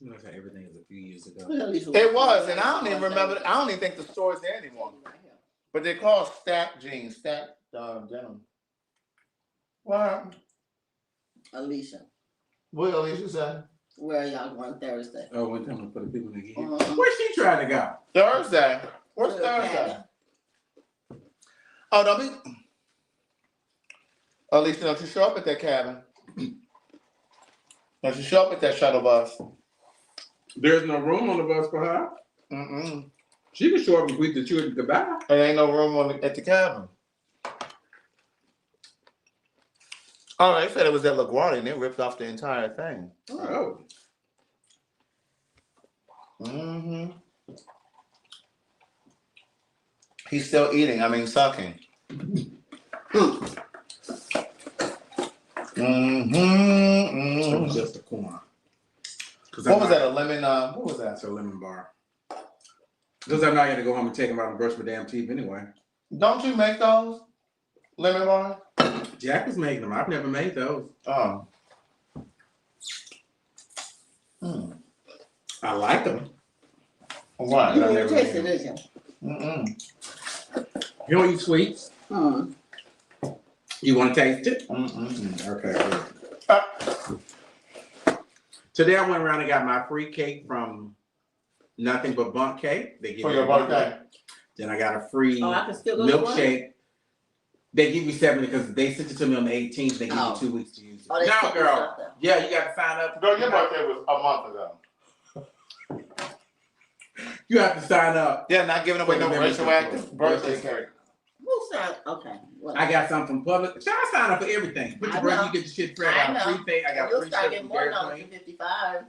You know how everything is a few years ago. It was, and I don't even remember, I don't even think the store is there anymore. But they're called stack jeans, stack denim. What? Alicia, What Alicia said? where are y'all going Thursday? Oh, one time for the people that get here. Mhm. Where's she trying to go? Thursday. What's To the Thursday? cabin. Oh, don't be. Alicia, don't you show up at that cabin. Don't you show up at that shuttle bus. There's no room on the bus for her. Mm-mm. She can show up and greet the children goodbye. There ain't no room at the cabin. Oh, they said it was at LaGuardia and they ripped off the entire thing. Oh. Mm-hmm. He's still eating, sucking. Mm-hmm. It's just a corn. What was that, a lemon, what was that? That's a lemon bar. Because I know I got to go home and take them out and brush my damn teeth anyway. Don't you make those? Lemon bars? Jack was making them. I've never made those. Oh. Hmm. I like them. Why? You I didn't never taste made it, did you? Mm-mm. You don't eat sweets? Hmm. You want to taste it? Mm-mm. Okay, good. Today I went around and got my free cake from Nothing But Bunk Cake. They give For me your a bunk birthday? cake. Then I got a free Oh, I can still go to one? milkshake. They give you 7 because they sent it to me on the 18th. They give Oh. you 2 weeks to use it. Oh, they No, sent you girl. something. Yeah, you got to sign up. Girl, your birthday was a month ago. You have to sign up. Yeah, not giving away no retroactive birthday cake. Who signed? Okay. Well, I got some from Publix. Try to sign up for everything. Put I your birthday, know. you get the shit free. I I got a know. free thing. I got you'll free start shit getting from more Dairy numbers Queen. than 55.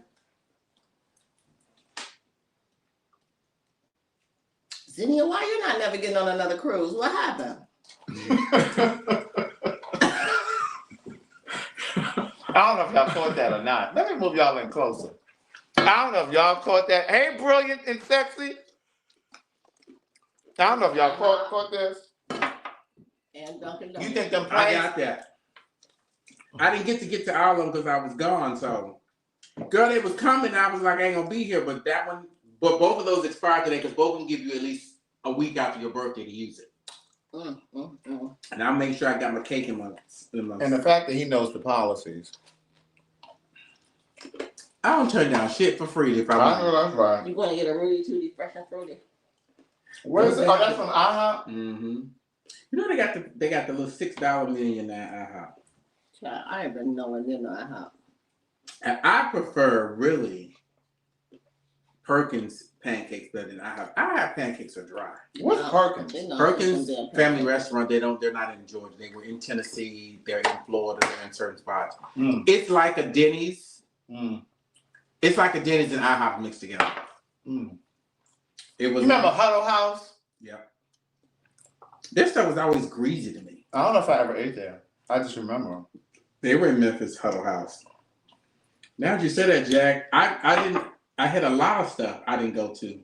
Zinnia, why you not never getting on another cruise? What happened? I don't know if y'all caught that or not. Let me move y'all in closer. I don't know if y'all caught that. Hey, brilliant and sexy. I don't know if y'all caught this. And Dunkin' You Donuts. think them I price? got that. I didn't get to all of them because I was gone. So, girl, they was coming. I was like, I ain't gonna be here. But that one, but both of those expired today because both of them give you at least a week after your birthday to use it. And I'll make sure I got my cake in my. And the fact that he knows the policies. I don't turn down shit for free if I I know want. that's right. You gonna get a Rudy Tooty Fresh and Fruity? Where is it? Oh, that's from IHOP? Mm-hmm. You know they got the little $6 million now. Child, I ain't been knowing them I have. And I prefer really Perkins pancakes better than IHOP. IHOP pancakes are dry. What's Perkins? Perkins Family Restaurant. They're not in Georgia. They were in Tennessee. They're in Florida. They're in certain spots. Mm. It's like a Denny's. Mm. It's like a Denny's and IHOP mixed together. Mm. It was. You remember Huddle House? Yeah. Their stuff was always greasy to me. I don't know if I ever ate there. I just remember. They were in Memphis Huddle House. Now that you say that, Jack, I had a lot of stuff I didn't go to.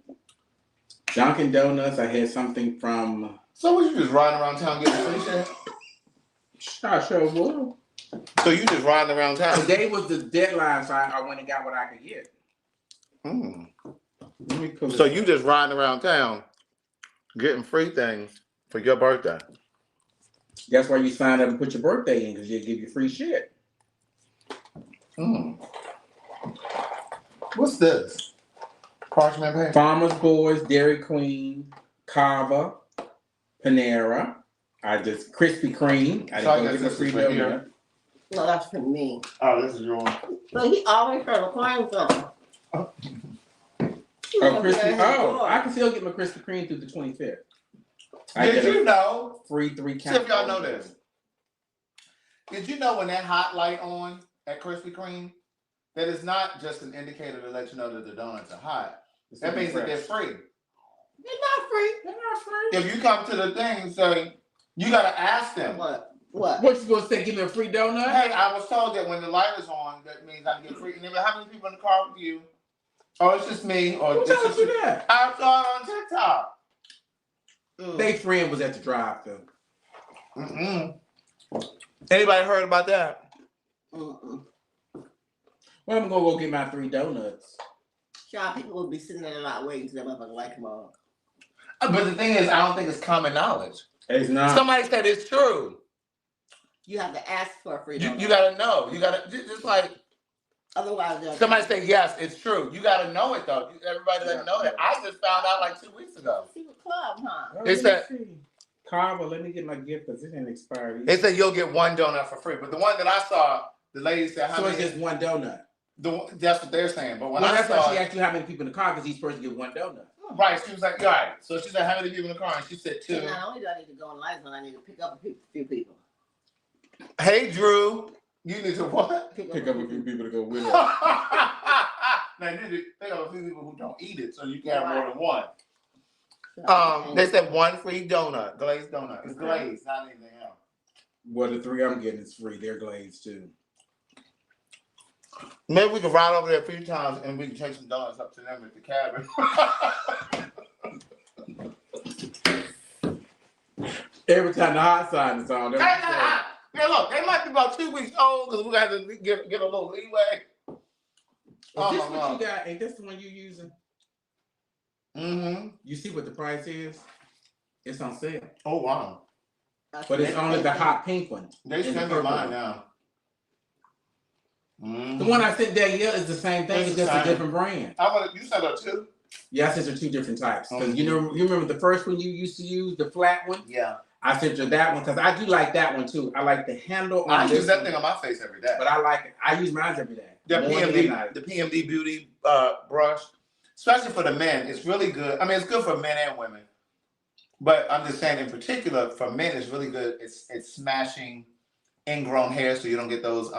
Dunkin' Donuts. I had something from So was you just riding around town getting free shit? I sure will. So you just riding around town? Today was the deadline, so I went and got what I could get. Mm. Let me pull So it. you just riding around town getting free things for your birthday? That's why you sign up and put your birthday in, because they'll give you free shit. Mm. What's this? Parchment paper? Farmer's Boys, Dairy Queen, Kava, Panera. I just Krispy Kreme. I So I didn't go guess get my this free is right here. donut. No, that's for me. Oh, this is your one. So he always trying to claim something. Oh, Krispy. Oh, I can still get my Krispy Kreme through the 25th. I Did get you a know? free 3 See if y'all know this. Did you know when that hot light on at Krispy Kreme, that is not just an indicator to let you know that the donuts are hot. That means that they're free. They're not free. They're not free. If you come to the thing and say, you gotta ask them. What? What? What you gonna say? Give me a free donut? Hey, I was told that when the light is on, that means I can get free. And then how many people in the car with you? Oh, it's just me. Or Who it's told just you that? I saw it on TikTok. They friend was at the drive-thru. Mm-mm. Anybody heard about that? Mm-mm. Well, I'm gonna go get my 3 donuts. Child, people will be sitting there a lot waiting till that motherfucker light come on. But the thing is, I don't think it's common knowledge. It's not. Somebody said it's true. You have to ask for a free You, donut. you gotta know. You gotta just like Otherwise, they'll somebody say yes, it's true. You gotta know it though. Everybody doesn't know that. I just found out like 2 weeks ago. Secret club, huh? It's that- Carver, let me get my gift because it didn't expire. They said you'll get 1 donut for free, but the one that I saw, the lady said how So it's many. just 1 donut. That's what they're saying. But when Well, I that's saw why she it, asked you how many people in the car, because each person get 1 donut. right, she was like, all right. So she said how many people in the car, and she said 2. And not only do I need to go in lights, but I need to pick up a few people. Hey Drew, you need to what? Pick up a few people to go with her. Now you need to pick up a few people who don't eat it, so you can have more than one. So, They said 1 free donut, glazed donut. It's glazed, not anything else. Well, the 3 I'm getting is free. They're glazed too. Maybe we can ride over there a few times and we can take some donuts up to them at the cabin. Every time the hot sign is on, Yeah, look, they might be about 2 weeks old because we got to get a little leeway. oh, this my what God. you got? Ain't this the one you using? Mm-hmm. You see what the price is? It's on sale. Oh wow. But it's only the hot pink one. They and the send me purple mine one. now. Mhm. The one I sent Danielle is the same thing, It's it's the just a same. different brand. I want you sent her 2? Yeah, I sent her 2 different types. Because Mhm. you remember the first one you used to use, the flat one? Yeah. I sent her that one because I do like that one too. I like the handle on I this use that one, thing on my face every day. but I like it. I use mine every day. The Morning and PMD, night. the PMD Beauty brush, especially for the men, it's really good. I mean, it's good for men and women, but I'm just saying in particular for men, it's really good. It's smashing ingrown hair, so you don't get those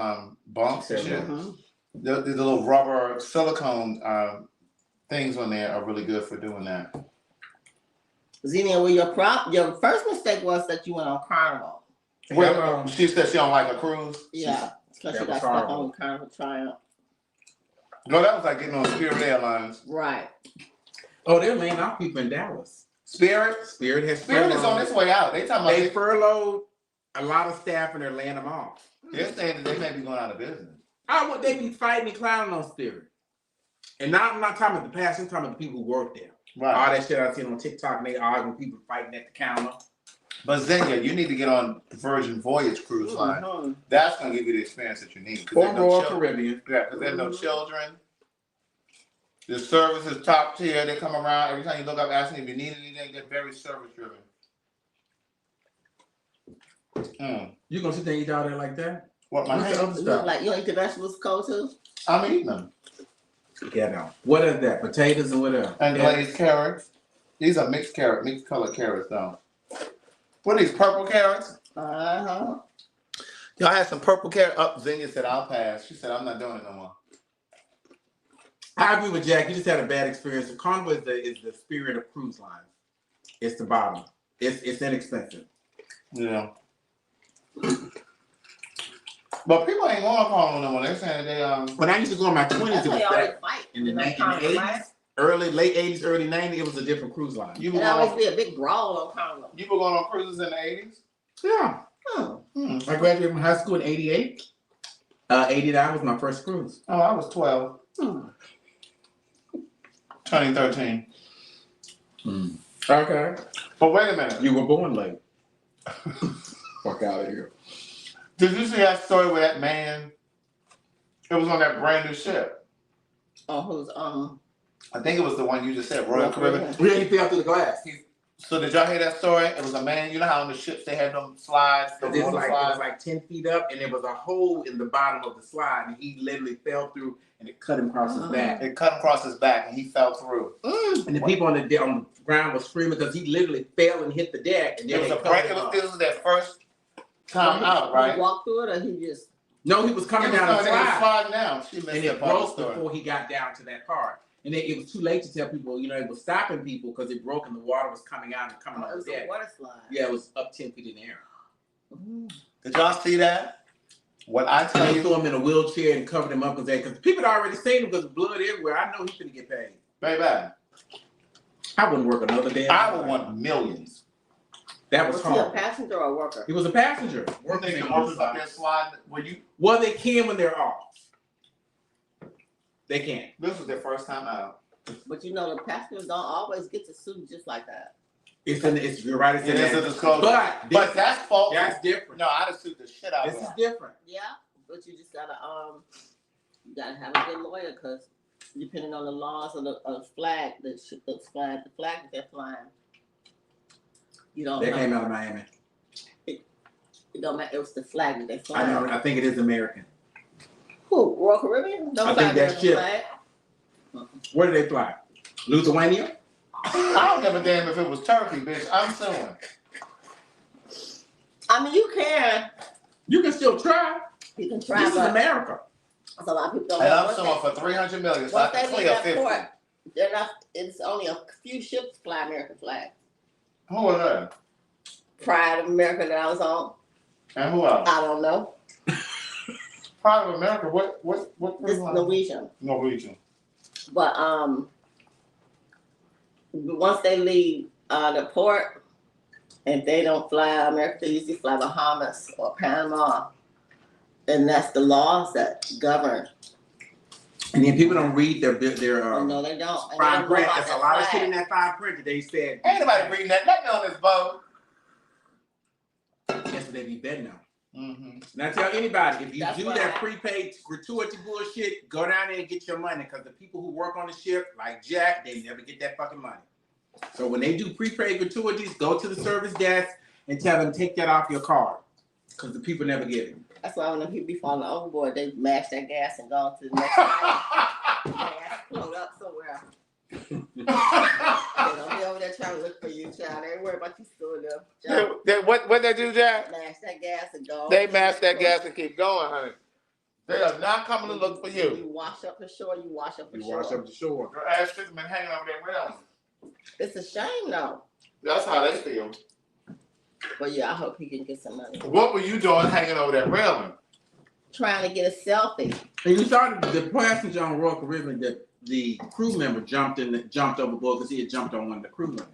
bumps and shit. Mhm. The little rubber silicone things on there are really good for doing that. Xenia, well, your first mistake was that you went on Carnival. Well, she said she don't like a cruise. Yeah, because that she got was stuck horrible. on Carnival Triumph. No, that was like getting on Spirit Airlines. Right. Oh, they're laying off people in Dallas. Spirit Spirit has is on furloughed. its way out. They talking They about furloughed a lot of staff and they're laying them off. they're saying that they may be going out of business. How would they be fighting and clowning on Spirit? And I'm not talking about the past, I'm talking about the people who work there. Right. All that shit I seen on TikTok and they arguing, people fighting at the counter. But Xenia, you need to get on the Virgin Voyage cruise line. Mhm. That's gonna give you the experience that you need. 'Cause Or there's no Royal children. Caribbean. Yeah, because there's no children. The service is top tier. They come around every time you look up asking if you need anything. They're very service driven. You gonna sit there and eat all that like that? What my What's the hand? other You stuff? look like you don't eat the vegetables cold too? I'm eating them. Yeah, no. What is that? Potatoes and what else? And Yeah. glazed carrots. These are mixed color carrots though. What are these purple carrots? Uh-huh. Y'all had some purple carrot. Up, Xenia said I'll pass. She said I'm not doing it no more. I agree with Jack. You just had a bad experience. The Carnival is the Spirit of cruise line. It's the bottom. It's inexpensive. Yeah. But people ain't going to Carnival no more. They're saying they When I used to go in my 20s, That's it why was you always that. fight. In the You know, Carnival, 1980s, right? late 80s, early 90s, it was a different cruise line. You were It going always on, be a big brawl on Carnival. you were going on cruises in the 80s? Yeah. Oh, I graduated from high school in 88. 89 was my first cruise. Oh, I was 12. Turning 13. Okay. But wait a minute. You were born late. Fuck out of here. Did you see that story with that man? It was on that brand new ship. oh, who's I think it was the one you just said, Royal Caribbean. Yeah, he fell through the glass. So did y'all hear that story? It was a man, you know how on the ships they had them slides, the It was water like, slides? 10 feet up, and there was a hole in the bottom of the slide, and he literally fell through, and it cut him across his back. It cut across his back and he fell through. And the people on the ground was screaming because he literally fell and hit the deck. And It then was they a covered break, him up. it was their first time out, He right? walked through it, or he just? No, he was coming down the slide, slide down. She missed and that it part of the broke story. before he got down to that part. And then it was too late to tell people, it was stopping people because it broke and the water was coming out and coming It on was the a deck. water slide. Yeah, it was up 10 feet in the air. Did y'all see that? What I And tell they you, threw him in a wheelchair and covered him up because people had already seen him because of blood everywhere. I know he's gonna get paid. baby, I wouldn't work another day. I would want millions. That Was was he a hard. passenger or a worker? He was a passenger. You think the Working on workers up there sliding, when you, Well, they can when they're off. They can. this was their first time out. But the passengers don't always get to sue just like that. You're right. It's It in is a there. disclosure. But But that's false. that's different. No, I'd have sued the shit out of This is him. different. Yeah, but you just gotta you gotta have a good lawyer, cause depending on the laws of the flag, the flag that they're flying, you don't They know. came out of Miami. It don't matter. It was the flag that they're I flying. know. I think it is American. Who? Royal Caribbean? Don't I fly think that's American ship. flag. Where do they fly? Lithuania? I don't give a damn if it was Turkey, bitch. I'm suing. I mean, you can. You can still try. You can try, This is but America. a lot of people don't And know I'm what suing for 300 million, so I once can they leave clear that 50. port, they're not. It's only a few ships fly American flag. Who was that? Pride of America that I was on. And who else? I don't know. Pride of America, what This is Norwegian. Norwegian. But once they leave the port, if they don't fly America, they usually fly Bahamas or Panama, and that's the laws that govern. And then people don't read their Oh, no, they don't. And they fine don't know print. about There's a that lot of flag. shit in that fine print that they said. Ain't nobody reading that. Let me on this boat. That's what they be betting on. Mm-hmm. And I tell anybody, if you That's do what that I- prepaid gratuity bullshit, go down there and get your money because the people who work on the ship, like Jack, they never get that fucking money. So when they do prepaid gratuities, go to the service desk and tell them take that off your card because the people never get it. That's why when the people be falling overboard, they mash that gas and go on to the next island. Gas float up somewhere. They don't be over there trying to look for you, child. They ain't worried about you still there. Child, What they do, Jack? mash that gas and go. They mash that gas and keep going, honey. They are not coming to look for you. You wash up the shore, you wash up the You shore. wash up the shore. Your ass should have been hanging over there with them. It's a shame though. That's how they feel. But yeah, I hope he can get some money. What were you doing hanging over that railing? Trying to get a selfie. And you saw the passenger on Royal Caribbean that the crew member jumped overboard because he had jumped on one of the crew members.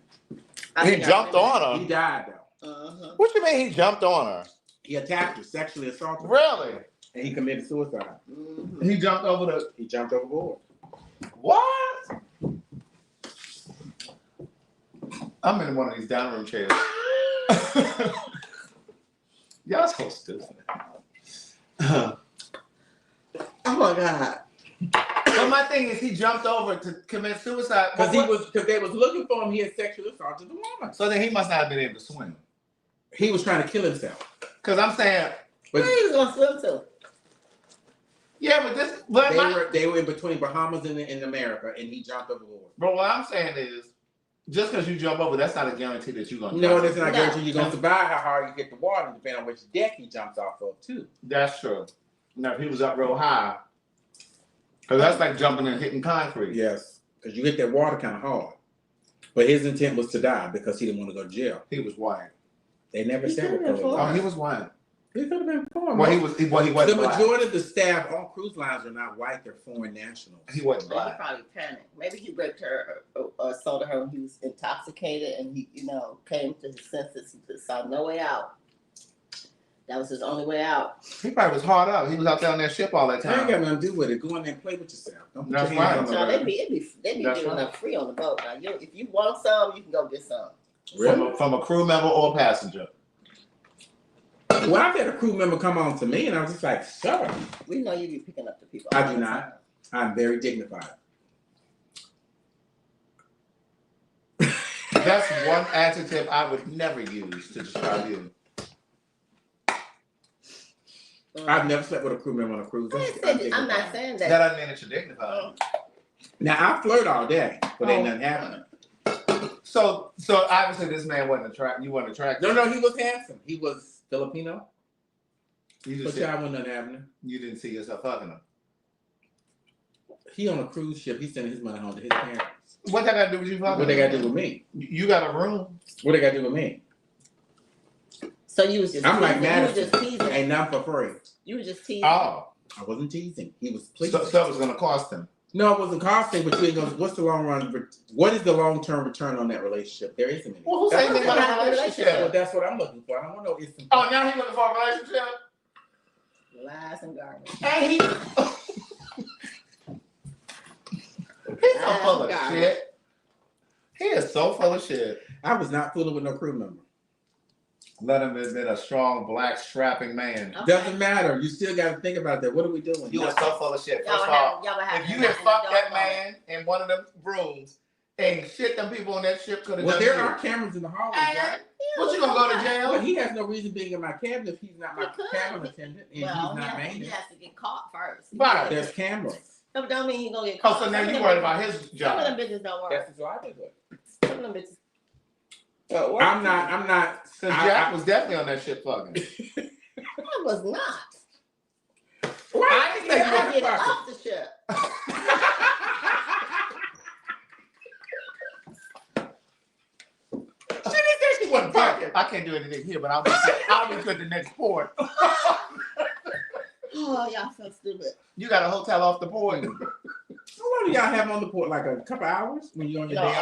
I He think I jumped remember. on He her. died though. Uh-huh. What you mean he jumped on her? He attacked her, sexually assaulted her, Really? and he committed suicide. Mhm. He jumped over the He jumped overboard. what? I'm in one of these down room chairs. Y'all so stupid. Oh my God. But my thing is, he jumped over to commit suicide. Because they was looking for him. He had sexually assaulted the woman. So then he must not have been able to swim. He was trying to kill himself. Cause I'm saying, But Where he was gonna swim to? yeah, but this, but they were in between Bahamas and in America, and he jumped overboard. but what I'm saying is, just because you jump over, that's not a guarantee that you're gonna. No, drown. that's not No. guarantee you're gonna survive how hard you hit the water, depending on which deck he jumps off of too. That's true. Now if he was up real high, cause that's like jumping and hitting concrete. Yes, because you hit that water kind of hard. But his intent was to die because he didn't want to go to jail. He was white. They never He said what did it color. for- Oh, he he was white. He could have been foreign. Well, he wasn't The black. majority of the staff on cruise lines are not white; they're foreign nationals. He wasn't Well, he black. probably panicked. Maybe he raped her or assaulted her when he was intoxicated, and he, came to his senses and saw no way out. That was his only way out. He probably was hard up. He was out there on that ship all that That ain't got time. nothing to do with it. Go in there and play with yourself. Don't put That's your hands right. on So they nobody. be That's giving right. up free on the boat. Now, if you want some, you can go get some. Really? From a crew member or a passenger. Well, I've had a crew member come on to me, and I was just like, "Sir, We know you be picking up the people. I do not. I'm very dignified." That's one adjective I would never use to describe you. I've never slept with a crew member on a cruise. I'm not saying that. That doesn't mean that you're dignified. Now I flirt all day, but ain't nothing happening. So obviously this man wasn't attracted. You wasn't attracted. No, he was handsome. He was Filipino, You but just y'all wasn't nothing happening. you didn't see yourself fucking him. He on a cruise ship. He's sending his money home to his parents. What that got to do with you fucking? What they him? got to do with me? You got a room. What they got to do with me? So you was just I'm like teasing. You was Madison. just teasing. Ain't nothing for free. You was just teasing. Oh, I wasn't teasing. He was pleased. stuff was gonna cost him. No, it wasn't costing, but you ain't gonna. What's the long run? What is the long term return on that relationship? There isn't any. Well, who's saying anything about a Well, relationship? that's what I'm looking for. I don't want no instant. Oh, now he's looking for a relationship. Lies and garbage. And he's so full of Garbage. shit. He is so full of shit. I was not fooling with no crew member. Let him admit a strong, black, strapping man. Okay. Doesn't matter. You still got to think about that. What are we doing? You are so full of shit. Y'all First of would all, have, y'all would have if you an had fucked adult that man in one of them rooms, and shit them people on that ship could have Well, done there you. are cameras in the hallway, And right? what you gonna go to Well, jail? he has no reason being in my cabin if he's not my He could. cabin attendant and Well, he's he not has, he maintenance. has to get caught first. Right. There's cameras. No, but don't mean he's gonna get Oh, caught. so now Some of you them worried bitches- about his Some of job. them bitches don't work. That's his livelihood. Some of them bitches don't work. I'm not. Because I- Jack was definitely on that shit fucking. I was not. Why I did you say you get were fucking? off the ship. She didn't say she wasn't fucking. I can't do anything here, but I'll be good the next port. Oh, y'all so stupid. You got a hotel off the port. How long do y'all have on the port? Like a couple hours when you're on your No, day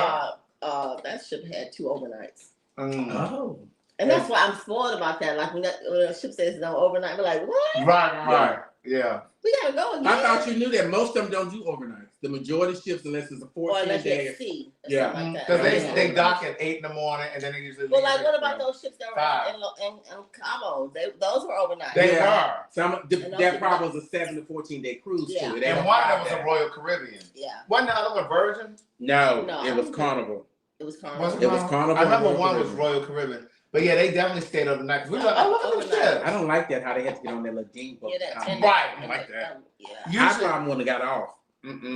off? that ship had 2 overnights. Oh. And that's why I'm spoiled about that. Like when the ship says no overnight, we're like, what? Right. Yeah. We gotta go again. I thought you knew that most of them don't do overnights. The majority of ships, unless it's a Or 14 unless you're day. at sea. Or Yeah. something like that. Because Yeah. they dock at 8 in the morning and then they usually Well, leave like, at, what about those ships that were Five. in Cabo? Those were overnight. They Yeah. were. That probably was a 7 to 14 day cruise Yeah. too. They And don't one of them have was a that. Royal Caribbean. Yeah, Wasn't the other one Virgin? No, No, it was Carnival. it was Was Carnival. It was Carnival. I remember and one was Caribbean. Royal Caribbean. But yeah, they definitely stayed overnight. 'Cause we were like, oh, look at the Overnight. ship. I don't like that how they had to get on that little ding boat. Yeah, that to come. and Right, I don't like that. Yeah. I Usually, probably wouldn't have got off.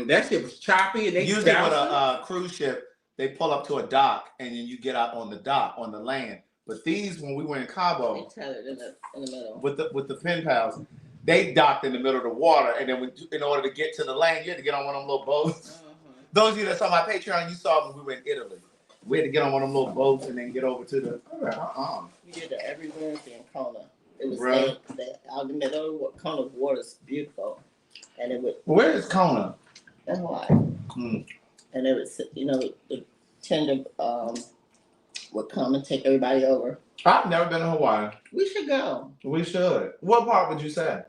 That shit was choppy and they usually with bouncing. a cruise ship, they pull up to a dock and then you get out on the dock, on the land. But these, when we were in They Cabo tethered in the middle. with the pen pals, they docked in the middle of the water. And then in order to get to the land, you had to get on one of them little boats. Those of you that saw my Patreon, you saw when we were in Italy. We had to get on one of them little boats and then get over to the. We did that every Wednesday in Kona. It was Really? out in the middle of Kona's water is beautiful, and it would Where is Kona? that's why. Hmm. And it would the tender would come and take everybody over. I've never been to Hawaii. We should go. We should. What part would you say?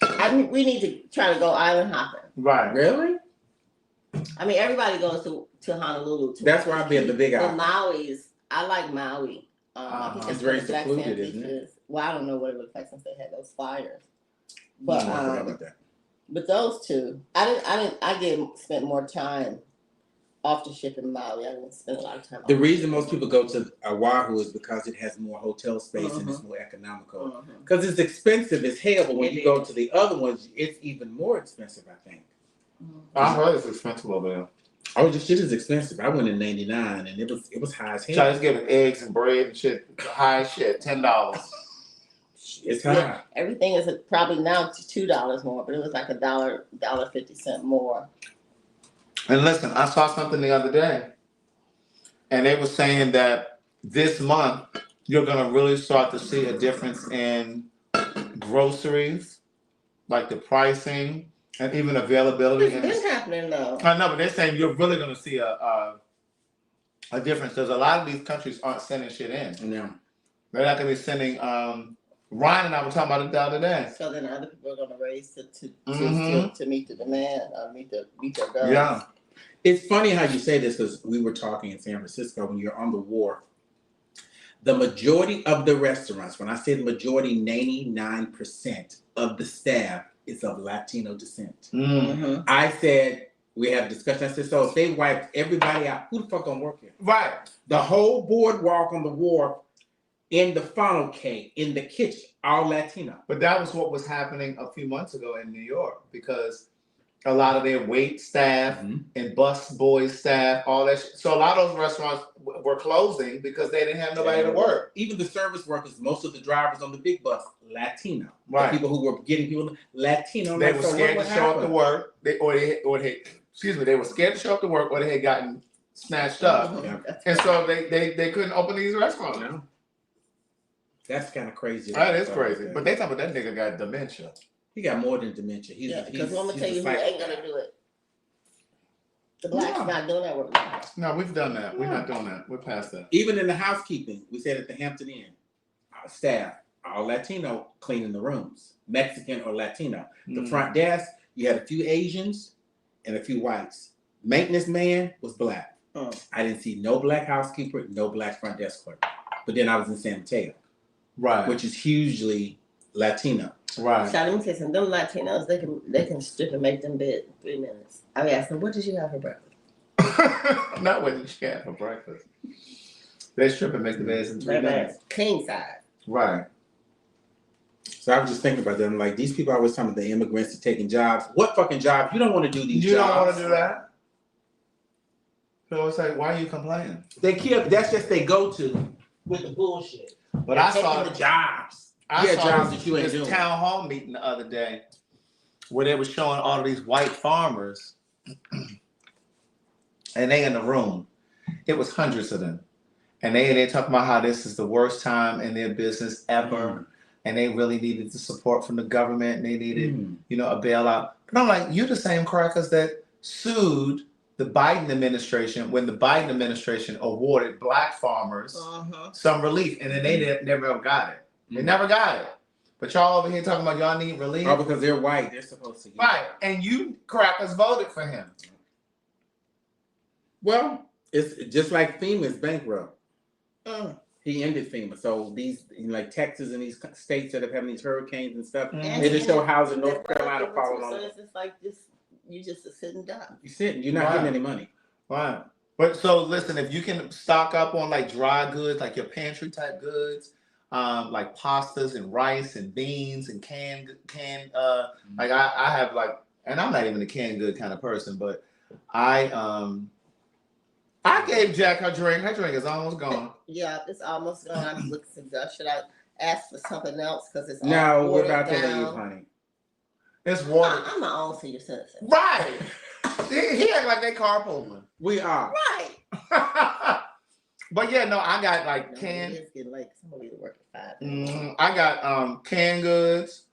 I mean, we need to try to go island hopping. Right. Really? I mean, everybody goes to Honolulu. That's where I've been, the big But island. Maui's, I like Maui. I think It's very the black secluded, sand isn't it? beaches. Well, I don't know what it looks like since they had those fires. But I forgot about that. but those two, I spent more time off the ship in Maui. I didn't spend a lot of time. The off reason most people go to Oahu is because it has more hotel space and it's more economical. Mhm. Because it's expensive as hell, but when It you go is. to the other ones, it's even more expensive, I think. I heard it's expensive over there. Oh, this shit is expensive. I went in '99 and it was high as hell. China's giving eggs and bread and shit. High as shit. $10. It's high. Yeah, everything is probably now $2 more, but it was like $1.50 more. And listen, I saw something the other day, and they were saying that this month you're gonna really start to see a difference in groceries, like the pricing and even availability. It's been happening though. I know, but they're saying you're really going to see a difference because a lot of these countries aren't sending shit in. Yeah. They're not going to be sending. Ryan and I were talking about it the other day. So then other people are gonna raise to meet the demand, meet their goals. Yeah. It's funny how you say this because we were talking in San Francisco when you're on the wharf. The majority of the restaurants, when I say the majority, 99% of the staff is of Latino descent. Mm-hmm. I said, we had a discussion. I said, so if they wiped everybody out, who the fuck gonna work here? Right. The whole boardwalk on the wharf, in the funnel cake, in the kitchen, all Latino. But that was what was happening a few months ago in New York because a lot of their wait staff and bus boy staff, all that. So a lot of those restaurants were closing because they didn't have nobody to work. Even the service workers, most of the drivers on the big bus, Latino. Right. The people who were getting people, Latino. They were scared to show up to work. They were scared to show up to work, or they had gotten snatched up, and so they couldn't open these restaurants. No. That's kind of crazy. That is crazy. But they talk about that nigga got dementia. He got more than dementia. Because I'm gonna tell you who ain't gonna do it. The blacks not doing that work. No, we've done that. We're not doing that. We're past that. Even in the housekeeping, we said at the Hampton Inn, our staff, all Latino cleaning the rooms, Mexican or Latino. The front desk, you had a few Asians and a few whites. Maintenance man was black. I didn't see no black housekeeper, no black front desk clerk. But then I was in San Mateo, Right. which is hugely Latino. Right. So let me tell you something. Them Latinos, they can strip and make them bed in 3 minutes. I asked them, what did you have for breakfast? Not what you had for breakfast. They strip and make the beds in 3 minutes. King size. Right. So I was just thinking about them. Like, these people always talking about the immigrants are taking jobs. What fucking job? You don't want to do these You jobs. don't want to do that? So it's like, why are you complaining? That's just they go to with the bullshit. But They're I saw taking the jobs. I Yeah, saw jobs this, that you ain't this doing. town hall meeting the other day where they were showing all of these white farmers and they in the room. It was hundreds of them. And they talking about how this is the worst time in their business ever. And they really needed the support from the government and they needed, a bailout. But I'm like, you're the same crackers that sued the Biden administration when the Biden administration awarded black farmers some relief. And then they never got it. They never got it. But y'all over here talking about y'all need relief. Oh, because they're white. They're supposed to get Right. And you crackers voted for him. Well, it's just like FEMA's bankrupt. He ended FEMA. So these, like Texas and these states that have having these hurricanes and stuff, they just show housing North Carolina following on. So it's just like this, you just a sitting duck. You're sitting, you're not getting any money. Right. But so listen, if you can stock up on like dry goods, like your pantry type goods, like pastas and rice and beans and canned like I have like, and I'm not even a canned good kind of person, but I gave Jack her drink. Her drink is almost gone. Yeah, it's almost gone. I'm looking to should I ask for something else because it's No, all we're about to down. leave, honey. It's water. I'm my own senior citizen. Right. He act like they carpooling. We are. Right. But yeah, no, I got like canned. It's getting late. Somebody to work at 5. I got canned goods,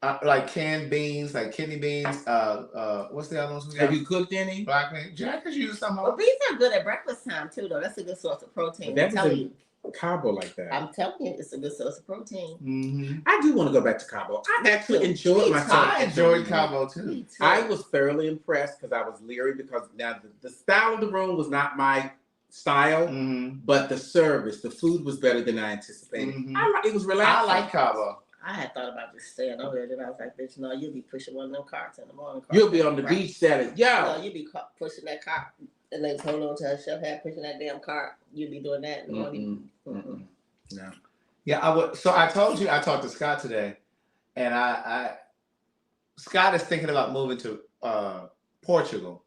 like canned beans, like kidney beans. What's the other ones we got? Have you cooked any? Black beans. Jack has used some. Well, beans are good at breakfast time too, though. That's a good source of protein. That I'm telling is you. Cabo like that. I'm telling you, it's a good source of protein. I do want to go back to Cabo. I actually enjoyed myself. I enjoyed Cabo too. I was thoroughly impressed because I was leery because now the style of the room was not my style, but the service, the food was better than I anticipated. It was relaxing. I like Cabo. I had thought about just staying over there. Then I was like, bitch, no, you'll be pushing one of them carts in the morning. You'll be on the beach selling. No, you'll be pushing that cart. And they hold on to her chef hat, pushing that damn cart. You'll be doing that in the morning. No. Yeah, I would. So I told you I talked to Scott today, and Scott is thinking about moving to Portugal.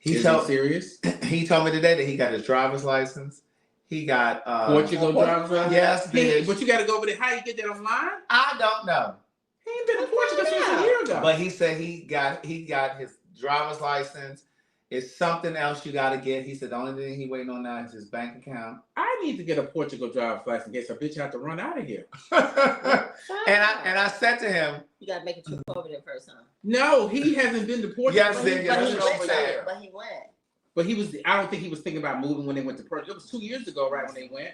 Is he serious? He told me today that he got his driver's license. He got Portugal driver's license. Yes, bitch. But you got to go over there. How you get that online? I don't know. He ain't been to Portugal since a year ago. But he said he got his driver's license. It's something else you gotta get. He said the only thing he waiting on now is his bank account. I need to get a Portugal driver's license in case a bitch have to run out of here. and I said to him, You gotta make a trip over there first, huh? No, he hasn't been to Portugal. Yes, But then, he, yeah, but he that's went over there. there. But he went. But he was. I don't think he was thinking about moving when they went to Portugal. It was 2 years ago, right when they went.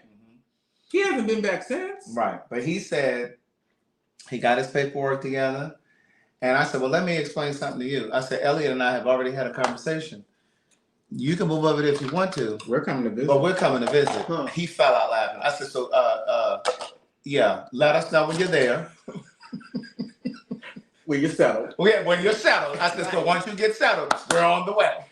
He hasn't been back since. Right. But he said he got his paperwork together. And I said, well, let me explain something to you. I said, Elliot and I have already had a conversation. You can move over there if you want to, We're coming to visit. but we're coming to visit. Huh. He fell out laughing. I said, so, yeah, let us know when you're there. When you're settled. When you're settled. I said, so once you get settled, we're on the way.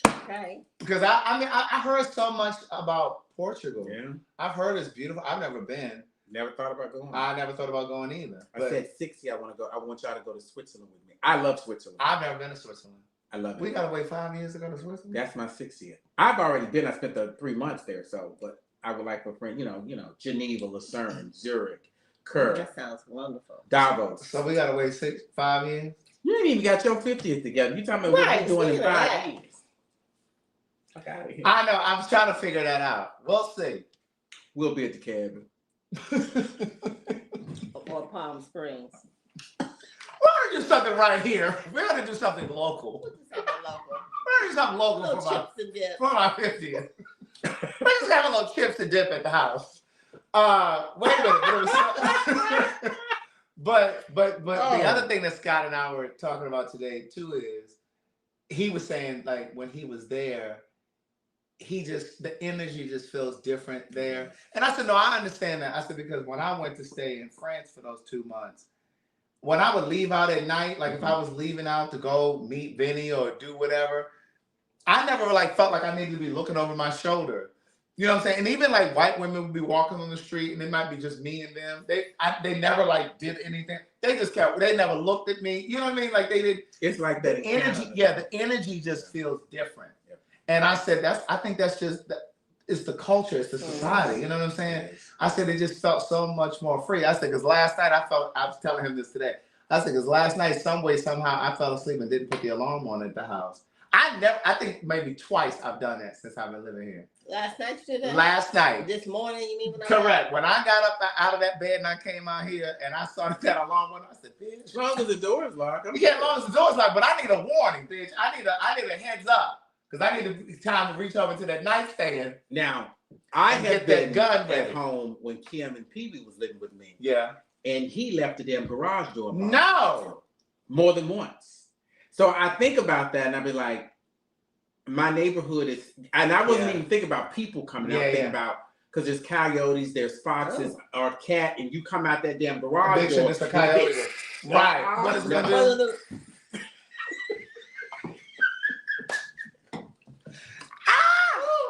Okay. Because I heard so much about Portugal. Yeah. I've heard it's beautiful. I've never been. Never thought about going. I never thought about going either. I But said 60. I want to go. I want y'all to go to Switzerland with me. I love Switzerland. I've never been to Switzerland. I love it. We gotta wait 5 years to go to Switzerland. That's my 60th. I've already been. I spent the 3 months there. So, but I would like for friend. You know, Geneva, Lucerne, Zurich, Kern, That sounds wonderful. Davos. So we gotta wait 5 years. You ain't even got your 50th together. You talking about what Right, you doing in speaking of 5 that. years? Fuck out of here. I know. I was trying to figure that out. We'll see. We'll be at the cabin. Or Palm Springs. We're gonna do something right here. We're gonna do something local. What is something local? We're gonna do something local Little for my chips and dip. 50th. We're just having a little chips and dip at the house. Wait a minute. But the other thing that Scott and I were talking about today too is he was saying like when he was there, the energy just feels different there. And I said, no, I understand that. I said, because when I went to stay in France for those 2 months, when I would leave out at night, like if I was leaving out to go meet Vinny or do whatever, I never like felt like I needed to be looking over my shoulder. You know what I'm saying? And even like white women would be walking on the street and it might be just me and them. They never like did anything. They just they never looked at me. You know what I mean? Like they did. It's like that. The energy, the energy just feels different. Yep. And I said, I think that's just, it's the culture, it's the society. You know what I'm saying? I said, it just felt so much more free. I said, because last night I was telling him this today. I said, because last night, some way, somehow, I fell asleep and didn't put the alarm on at the house. I think maybe twice I've done that since I've been living here. Last night you did that? Last night. This morning, you mean? When Correct. When I got up out of that bed and I came out here and I saw that alarm went, I said, bitch. As long as the door is locked. Yeah, as long as the door's locked, but I need a warning, bitch. I need a heads up. Because I need time to reach over to that nightstand. Now, I And have get that been gun at ready. home when Kim and Pee Wee was living with me. Yeah. And he left the damn garage door open. No. More than once. So I think about that and I be like, my neighborhood is, and I wasn't even thinking about people coming out, thinking about, because there's coyotes, there's foxes, or a cat, and you come out that damn garage door. It's a coyote. Right. What is it gonna do?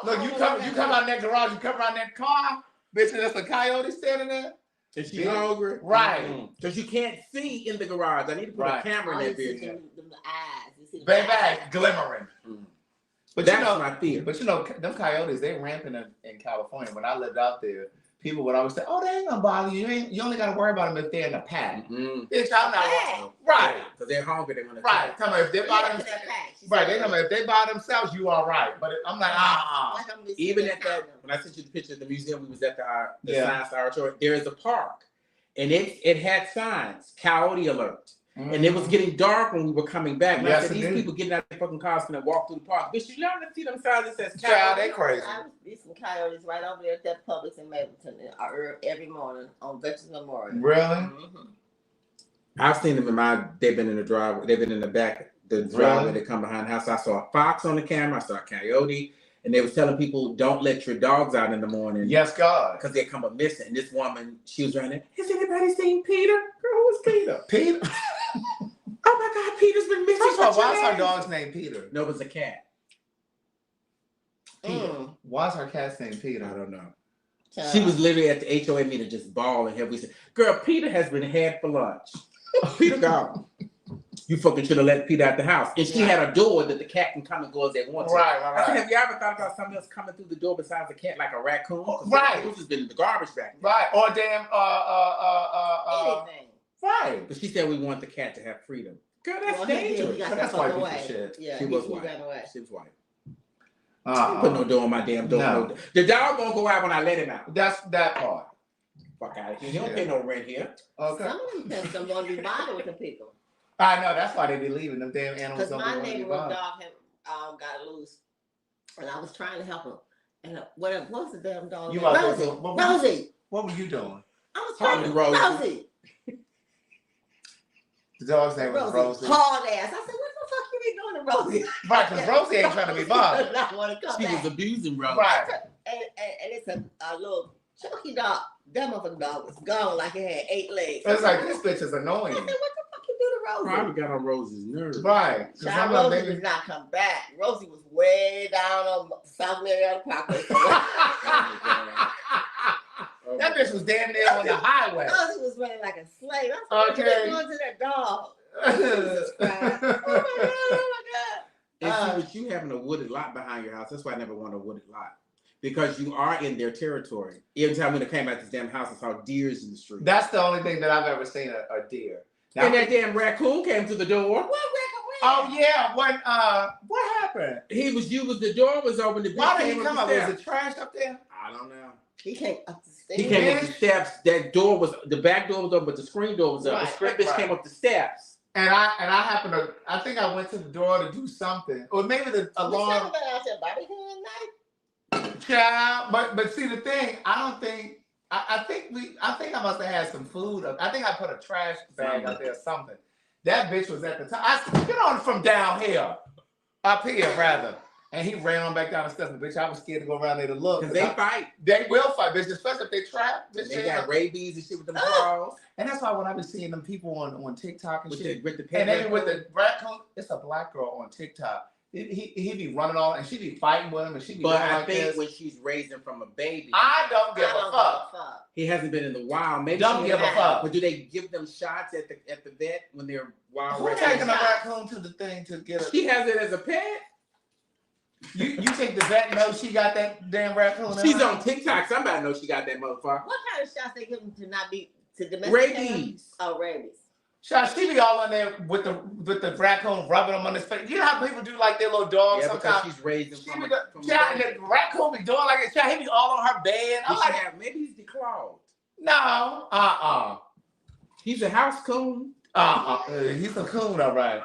Look, you come out that garage, you come around that car, bitch, and there's a coyote standing there. Is she hungry? Right. Because you can't see in the garage. I need to put a camera in that bitch. The eyes. You see the Baby, eyes. glimmering. But That's you know, my fear. But you know, them coyotes, they rampant in California. When I lived out there, people would always say, "Oh, they ain't gonna bother you. You only gotta worry about them if they're in a pack." Bitch, I'm not right. Because they're hungry. They're gonna Right. Tell me if they're by themselves. Right. They tell me if they by themselves, you all right. But I'm like, Even at that, when I sent you the picture of the museum, we was at the Science Laboratory. There is a park, and it had signs, coyote alert. And it was getting dark when we were coming back. And I said, these people getting out of their fucking cars and walk through the park. But you never see them signs that says coyote. Child, they crazy. I see some coyotes right over there at that Publix in Mapleton every morning on Veterans Memorial. Really? Mm-hmm. I've seen them they've been in the driveway, they've been in the back, the driveway that come behind the house. I saw a fox on the camera, I saw a coyote, and they was telling people, don't let your dogs out in the morning. Yes, God. Because they come up missing. And this woman, she was running, has anybody seen Peter? Girl, who's Peter? Peter? Oh my God, Peter's been missing. First of all, why is her dog's name Peter? No, it was a cat. Peter. Why is her cat's name Peter? I don't know. She was literally at the HOA meeting just bawling. We said, girl, Peter has been had for lunch. Peter gone. You fucking should have let Peter out the house. And she had a door that the cat can come and go as they want to. Right. I said, have you ever thought about something else coming through the door besides a cat, like a raccoon? Right. Who's has been in the garbage back there. Right. Or damn Anything. Right. But she said we want the cat to have freedom. Girl, that's Well, he did. He dangerous. got But the that's fuck white people away. shit. Yeah, She he was ran white. away. She was white. I put no door on my damn door. No. The dog won't go out when I let him out. That's that part. Fuck out of here. He don't pay no rent here. Okay. Some of them pets don't want to be bothered with the people. I know, that's why they be leaving. Them damn animals Because don't my want to be neighborhood bothered. dog had got loose, and I was trying to help him. And what was the damn dog? You name? out there Rosie. doing- what were you- Rosie. What were you doing? I was Call trying me to Rosie. Rosie. The dog's name was Rosie. Hard ass. I said, what the fuck you be doing to Rosie? Right, because Rosie ain't trying to be bothered. I want to come She back. was abusing Rose. Right. And it's a little chunky dog. That motherfucking dog was gone like it had 8 legs. It's like, this bitch is I annoying. said, what the fuck you do to Rosie? Probably got on Rose's nerves. Right. 'Cause Child, I'm like, Rosie baby- did not come back. Rosie was way down on South Marietta Parkway. That bitch was damn near on the highway. Rosie was running like a slave. I said, Okay. what you going to that dog? Jesus Christ. Oh my God, oh my God. And see, with you having a wooded lot behind your house, that's why I never want a wooded lot. Because you are in their territory. Every time when I came out this damn house, I saw deers in the street. That's the only thing that I've ever seen a deer. Now, And that damn raccoon came to the door. oh yeah, what happened? You was the door was open. The bitch Why did he came come up up? the Was steps. it trash up there? I don't know. He came up the stairs. He came up the steps. That door was the back door was open, but the screen door was up. Right, The screen bitch right. came up the steps. And I happened to, I think I went to the door to do something, or maybe the alarm. out there barbecue at night. Child, but see the thing, I think I must have had some food. I think I put a trash bag up there or something. That bitch was at the top. I said, get on from down here, up here rather. And he ran on back down the steps. And bitch, I was scared to go around there to look. Because they fight. They will fight, bitch, especially if they trap. Bitch, They got rabies and shit with them Oh. claws. and that's why when I be seeing them people on TikTok and With shit, the and pet then with raccoon. the raccoon, it's a black girl on TikTok. He be running all, and she be fighting with him, and she be But doing I like think this. when she's raising from a baby, I don't give I don't a fuck. fuck. he hasn't been in the wild. Maybe Don't she give a has. fuck. But do they give them shots at the vet when they're wild? Who raccoons? taking a raccoon to the thing to get a? She has it as a pet. You think the vet knows she got that damn raccoon? in She's her? on TikTok. Somebody knows she got that motherfucker. What kind of shots they give them to not be to domesticate him? Rabies. Oh, rabies. Shot, she be all in there with the raccoon rubbing them on his face. You know how people do like their little dogs Yeah, because sometimes. she's raising She from be a from a child, baby. the raccoon be doing like a child. He be all on her bed. I'm Does she like, have- maybe he's declawed. no, He's a house coon. He's a coon, all right,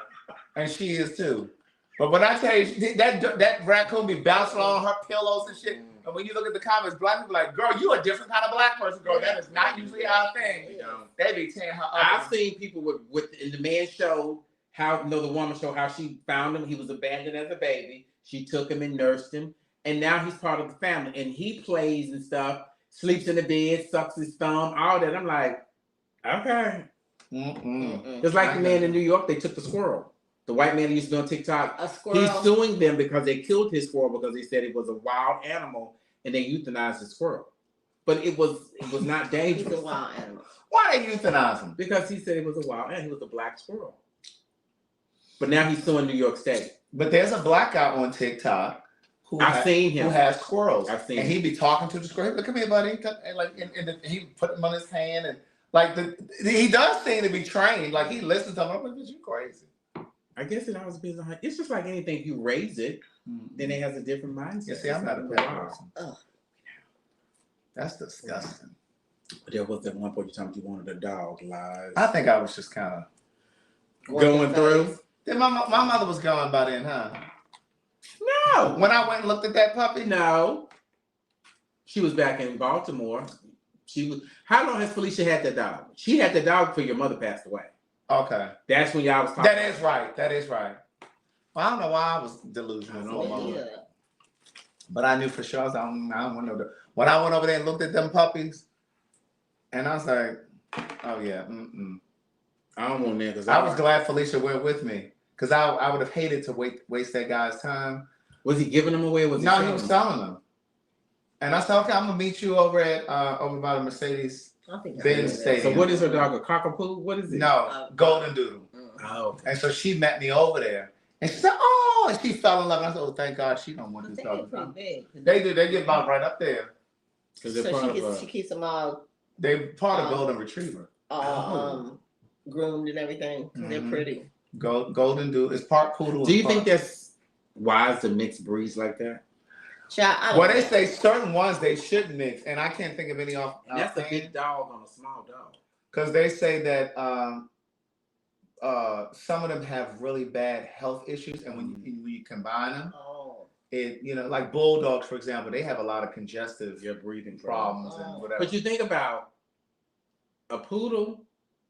and she is too. But when I tell you that raccoon be bouncing on her pillows and shit, and when you look at the comments, black people like, girl, you a different kind of black person, girl. That is not usually our thing. You know. They be tearing her up. I've seen people with and the man showed how the woman showed how she found him. He was abandoned as a baby. She took him and nursed him, and now he's part of the family. And he plays and stuff, sleeps in the bed, sucks his thumb, all that. I'm like, okay. It's like the man in New York. They took the squirrel. The white man who used to be on TikTok. A squirrel. He's suing them because they killed his squirrel because they said it was a wild animal and they euthanized the squirrel. But it was not He's dangerous a wild animal. Why they euthanize him? because he said it was a wild animal. He was a black squirrel. But now he's suing New York State. But there's a black guy on TikTok who I've seen him. who has squirrels. I've seen and him. he be talking to the squirrel. Look at me, buddy. And he put them on his hand and like he does seem to be trained. Like he listens to them. I'm like, bitch, you crazy. I guess it always depends on how. It's just like anything. You raise it, then it has a different mindset. Yeah, see, I'm not a pet person. Ugh. That's disgusting. But there was that one point you told me you wanted a dog, lies. I think I was just kind of Going through. Then my mother was gone by then, huh? No. When I went and looked at that puppy, No. She was back in Baltimore. She was. How long has Felicia had that dog? She had the dog before your mother passed away. okay, That's when y'all was talking. that is right. That is right. Well, I don't know why I was delusional. I for a know. moment. Yeah. But I knew for sure. I was like, I don't want no. When I went over there and looked at them puppies, and I was like, oh yeah, I don't want that because I was glad Felicia went with me because I would have hated to waste that guy's time. Was he giving them away? Or was he No, he selling was them? selling them. And I said, okay, I'm gonna meet you over at over by the Mercedes. I think Benz I Stadium. So what is her dog? A cockapoo? What is it? No, Golden Doodle. Oh, okay. And so she met me over there, and she said, "Oh," and she fell in love. And I said, "Oh, thank God she don't want I this think they're dog." pretty big. They do. They get about right up there. Because So they're part of she keeps them all They part of Golden Retriever. groomed and everything. They're Mhm. pretty. Golden Doodle. It's part poodle. Do you and think part- that's wise to mix breeds like that? Child, I don't Well, they know. say certain ones they should mix, and I can't think of any off. And that's a big dog on a small dog. Because they say that some of them have really bad health issues, and when you combine them, Oh. it like bulldogs, for example, they have a lot of congestive Breathing problems Oh. and whatever. But you think about a poodle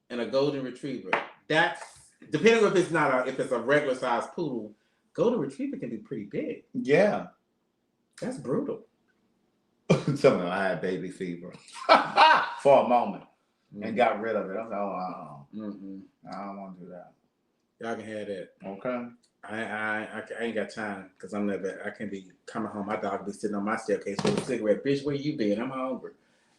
and a golden retriever. That's depending on if it's a regular sized poodle. Golden retriever can be pretty big. Yeah. That's brutal. Some of them I had baby fever for a moment and got rid of it. I was like, I don't want to do that. Y'all can have that. Okay. I ain't got time because I can't be coming home. My dog be sitting on my staircase with a cigarette. Bitch, where you been? I'm hungry.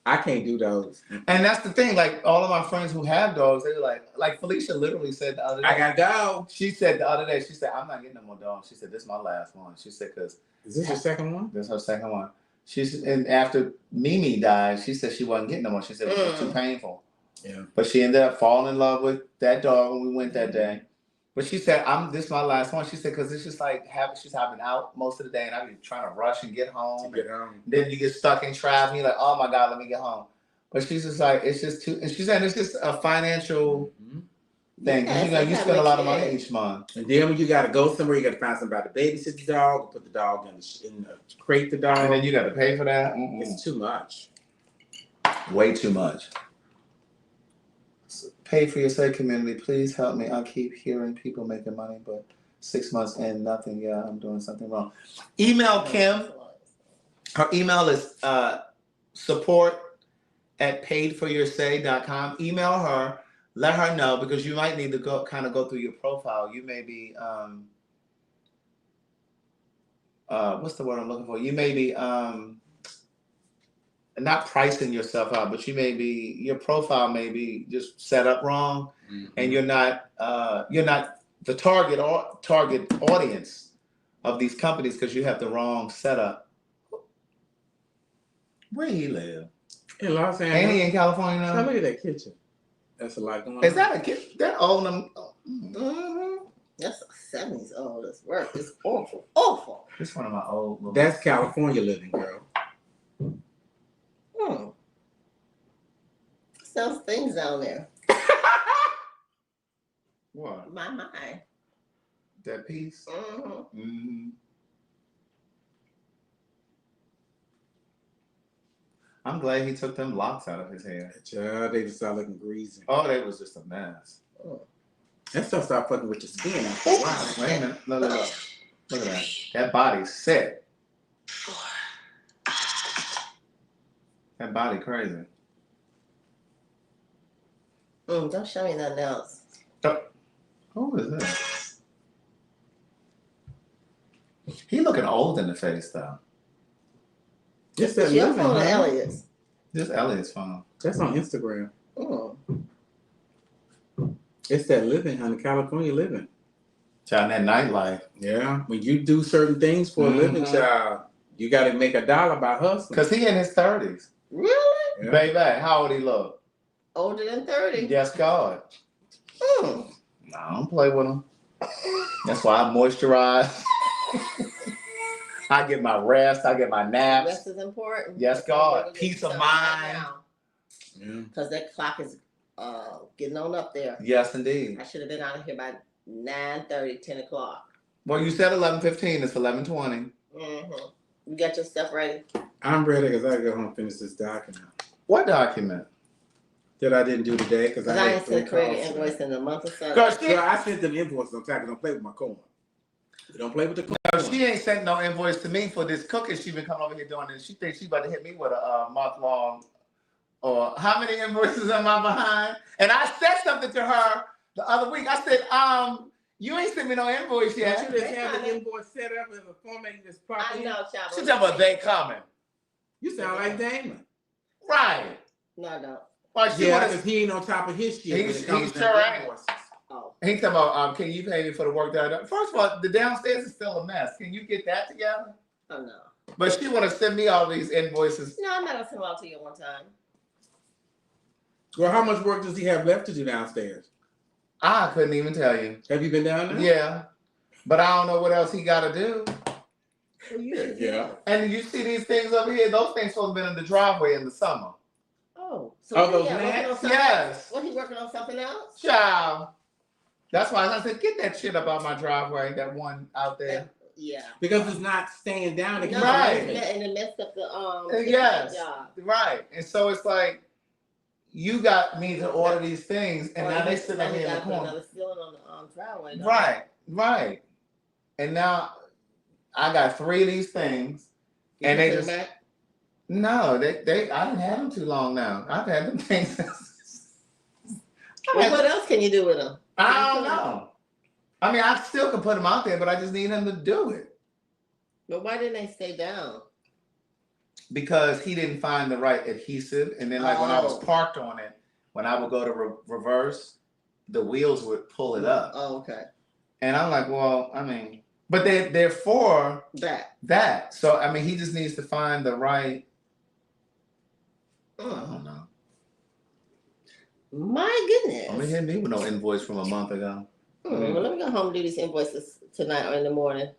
I can't do those. And that's the thing. Like all of my friends who have dogs, they're like Felicia literally said the other day. I gotta go. She said the other day, she said, I'm not getting no more dogs. She said, this is my last one. She said, because Is this your second one? this is her second one. And after Mimi died, she said she wasn't getting no more. She said it was too painful. Yeah. But she ended up falling in love with that dog when we went that day. But she said, this is my last one. She said, because it's just like she's having out most of the day, and I've been trying to rush and get home. Then you get stuck in traffic, and you're like, oh my God, let me get home. But she's just like, it's just too, and she said it's just a financial thing. Yes, You spend a lot of money each month. And then when you gotta go somewhere, you gotta find somebody to babysit the dog, put the dog in the crate the dog. And then you got to pay for that. It's too much. Way too much. Pay for your sake, community. Please help me. I keep hearing people making money, but 6 months and nothing. Yeah, I'm doing something wrong. Email Kim. Her email is support@paidforyoursay.com. Email her. Let her know, because you might need to go through your profile. You may be what's the word I'm looking for? You may be not pricing yourself out, but your profile may be just set up wrong, and you're not the target audience of these companies because you have the wrong setup. Where he live? In Los Angeles. Ain't he in California now? Now look at that kitchen. That's a lot going on. Is that a kid? That old? That's a 70s old as work. It's awful. Awful. This one of my old. That's California living, girl. Sells things down there. What? My mind. That piece? I'm glad he took them locks out of his hair. Child, they just start looking greasy. Oh, they was just a mess. That stuff start fucking with your skin. Wow, wait a minute. Look at that. That body's set. That body crazy. Don't show me nothing else. Who is this? He looking old in the face though. Just that Your living, phone or huh? Elliot's? This Elliot's phone. That's on Instagram. Mm. It's that living, honey. California living. Child, that nightlife. Yeah. When you do certain things for a living, child, you got to make $1 by hustling. Cause he in his 30s. Really? Yeah. Baby, how old he look? Older than 30? Yes, God. Mm. No, I don't play with him. That's why I moisturize. I get my rest. I get my naps. Rest is important. Yes, God. Peace of mind. Yeah. Because that clock is getting on up there. Yes, indeed. I should have been out of here by 9:30, 10 o'clock. Well, you said 11:15. It's 11:20. You got your stuff ready? I'm ready because I got to go home and finish this document What document? that I didn't do today because Because I I had ain't sent three Craig calls an today. invoice in a month or so. Girl, she, Well, I sent them invoices on time. Don't play with my coin. Don't play with the coin. she ain't sent no invoice to me for this cooking she been coming over here doing, and she thinks she about to hit me with a month-long, or how many invoices am I behind? And I said something to her the other week. I said, you ain't sent me no invoice You yet. just have the invoice set up as a formatting this I properly. know, child. She talking about they coming. You sound like Damon. Right. No, I don't. Well, she Yeah, wanna, because he ain't on top of his shit when He's- it comes he to sure ain't. invoices. Oh. he talking about, can you pay me for the work that I done? First of all, the downstairs is still a mess. Can you get that together? Oh, no. But she want to send me all these invoices. No, I'm not going to send them all to you one time. Well, how much work does he have left to do downstairs? I couldn't even tell you. Have you been down there? Yeah, but I don't know what else he got to do. Well, you should Yeah. go. And you see these things over here? Those things supposed to be in the driveway in the summer. Oh, so Oh, what those he got, working on mats? something Yes. else? What, he working on something else? Child. That's why I said, get that shit up out my driveway, that one out there. Yeah. Because it's not staying down. It No, keeps Right. moving. in the midst of the Yes. job. Right. And so it's like, you got me to order these things, and now they sit up he here in the gotta put corner. another ceiling on the driveway. though. Right, right. And now I got 3 of these things, You and they put it just back? no, they I didn't have them too long now. I've had them things since. Well, what else can you do with them? I don't know. I mean, I still can put them out there, but I just need him to do it But why didn't they stay down? because he didn't find the right adhesive. And then, like when I was Oh. parked on it, when I would go to reverse, the wheels would pull it up. Oh, okay. And I'm like, well, I mean, but they're for that. So I mean, he just needs to find the right. I Mm. don't know. My goodness. I mean, hit me with no invoice from a month ago. Well, let me go home and do these invoices tonight or in the morning.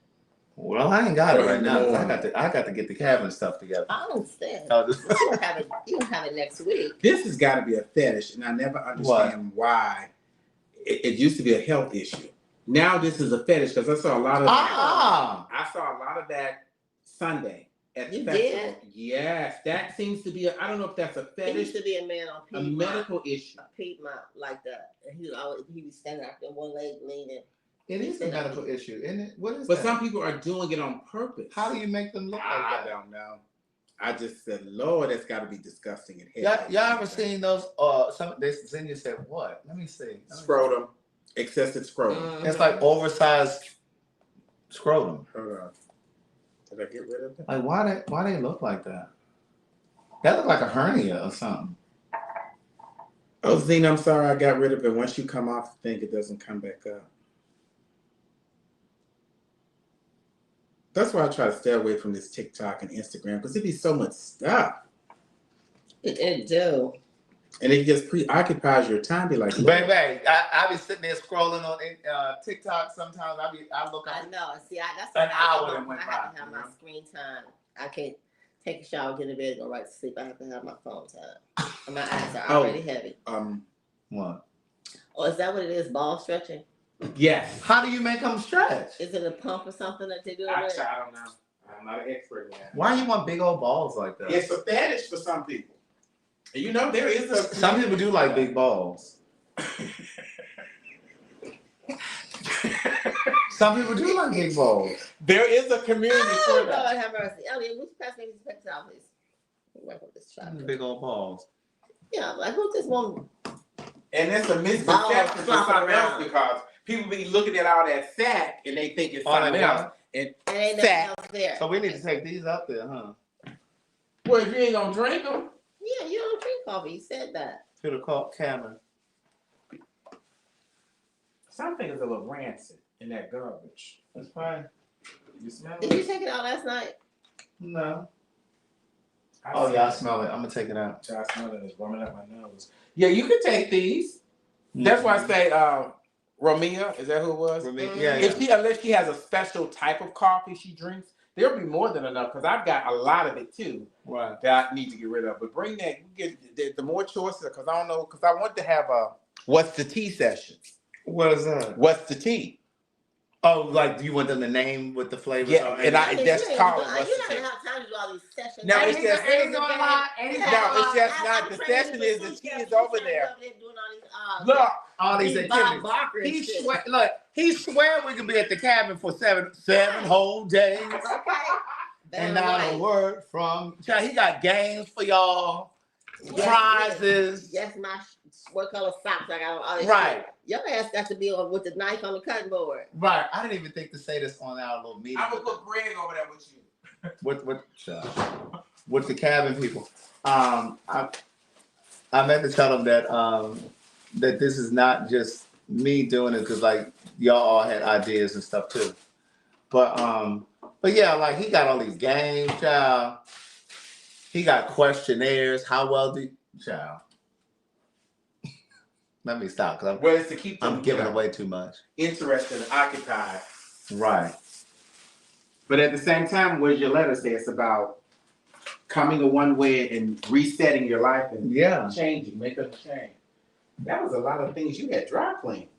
Well, I ain't got it right now. 'Cause I got to get the cabin stuff together. I understand. I'll just- But you don't have it next week. This has got to be a fetish, and I never understand why. It used to be a health issue. Now this is a fetish because I saw a lot of I saw a lot of that Sunday at the You festival. did? Yes, that seems to be. I don't know if that's a There fetish, used to be a man on a Piedmont. medical issue. Piedmont like that. And he was standing out there, one leg leaning. It is a medical issue, isn't it? What is But that? some people are doing it on purpose. How do you make them look I like that? don't know. I just said, Lord, that's got to be disgusting and Y'all ever seen those? Some they Xenia said what? Let me see. scrotum, excessive scrotum? Mhm. It's like oversized scrotum. Hold on. Did I get rid of it? Like why they look like that? That look like a hernia or something. Oh, Zena, I'm sorry I got rid of it. Once you come off the thing, it doesn't come back up. That's why I try to stay away from this TikTok and Instagram because it be so much stuff. It do. And it just preoccupies your time. Be like, Lord. Baby, I be sitting there scrolling on TikTok sometimes. I look I up. know. See, that's An what I hour do. that went I have by, to have you my know? screen time. I can't take a shower, get in bed, go right to sleep. I have to have my phone time. And my eyes are already heavy. What? Oh, is that what it is? Ball stretching? Yes. How do you make them stretch? Is it a pump or something that they do? Actually, I don't know. I'm not an expert in that. Why you want big old balls like that? It's a fetish for some people. And you know, there is a. Some people do like big balls. Some people do like big balls. There is a community Oh, for that. Lord have mercy. Elliot, would you pass me these pictures out, please? Work with this child. Big old balls. Yeah, like who's this woman? And it's a misconception for flopping something else around. because people be looking at all that fat and they think it's All that something what? else. And And ain't Fat. nothing else there. So we need to take these up there, huh? well, if you ain't gonna drink them, Yeah, you don't drink coffee. You said that. To the camera. something is a little rancid in that garbage. That's fine. You smell Did you it? take it out last night? No. I Oh see yeah, I it. smell it. I'm gonna take it out. I smell it. It's warming up my nose. Yeah, you can take these. That's why I say, Romia, is that who it was? Yeah, If yeah. unless she has a special type of coffee she drinks, there'll be more than enough because I've got a lot of it too Right. that I need to get rid of. But bring that, you get the more choices because I don't know because I want to have a what's the tea session. What is that? What's the tea? Oh, like do you want them to name what the flavors Yeah, are? and I- that's you ain't called gonna- what's You're the not tea? gonna have time to do all these sessions. No, And it's he's just- a- and he's a doing bad- lot, and he's yeah, No, it's just I'm not- the training session you is for the sous tea chef. is You over can't there. be up doing all these, Look, all these Bob activities. Barker and He shit. swear, look, he swear we can be at the cabin for seven whole days. Okay. And Damn not right. a word from. Child, he got games for y'all, Yes, prizes. Yes, my what color socks I got on. All this Right. shit. Your ass got to be on with the knife on the cutting board. Right. I didn't even think to say this on our little meeting I would put Greg over there with you. with the cabin people. I meant to tell them that that this is not just me doing it because like y'all all had ideas and stuff too. But yeah, like he got all these games, child. He got questionnaires. How well do child? Let me stop because Well, it's to keep them I'm giving you know, away too much. interested and occupied. Right. But at the same time, where's your letter say? It's about coming a one way and resetting your life and Yeah. changing, making a change. That was a lot of things you had dry clean.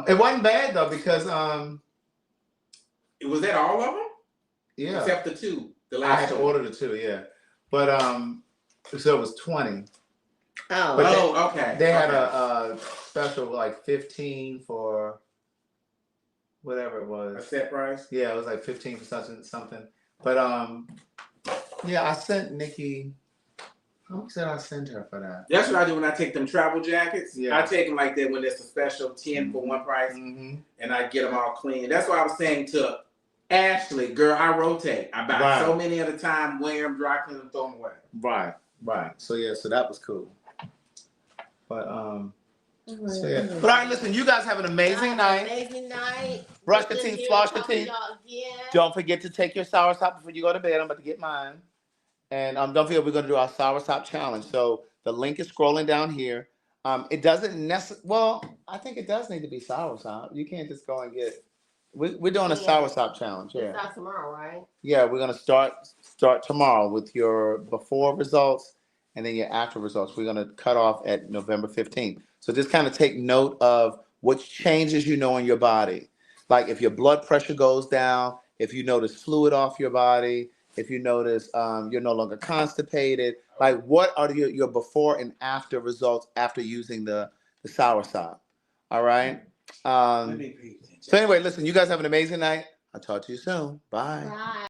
It wasn't bad though because Was that all of them? yeah. Except the two. The I last had to two. order the two, yeah. But so it was 20. Oh, But Okay. They had a special like 15 for whatever it a was. set price. Yeah, it was like 15 for something. But yeah, I sent Nikki. How much did I send her for that? That's what I do when I take them travel jackets. Yeah. I take them like that when it's a special 10 for one price, Mm-hmm. and I get them all clean. That's why I was saying to Ashley, girl, I rotate. I buy Right. so many at a time, wear them, dry clean them, throw them away. Right. So yeah, so that was cool. But so yeah. But all right, listen, you guys have an amazing night. Amazing night. Brush your Good to teeth, hear floss your from teeth. y'all again. Don't forget to take your soursop before you go to bed. I'm about to get mine. And don't forget, we're going to do our soursop challenge. So the link is scrolling down here. It doesn't necessarily, well, I think it does need to be soursop. You can't just go and get, we're doing a Yeah. soursop challenge. It's Yeah. out tomorrow, right? Yeah, we're going to start tomorrow with your before results and then your after results. We're going to cut off at November 15th. So just kind of take note of which changes you know in your body. Like if your blood pressure goes down, if you notice fluid off your body, if you notice you're no longer constipated, like what are your before and after results after using the soursop? All right. Let me pay attention. So anyway, listen, you guys have an amazing night. I'll talk to you soon. Bye. Bye.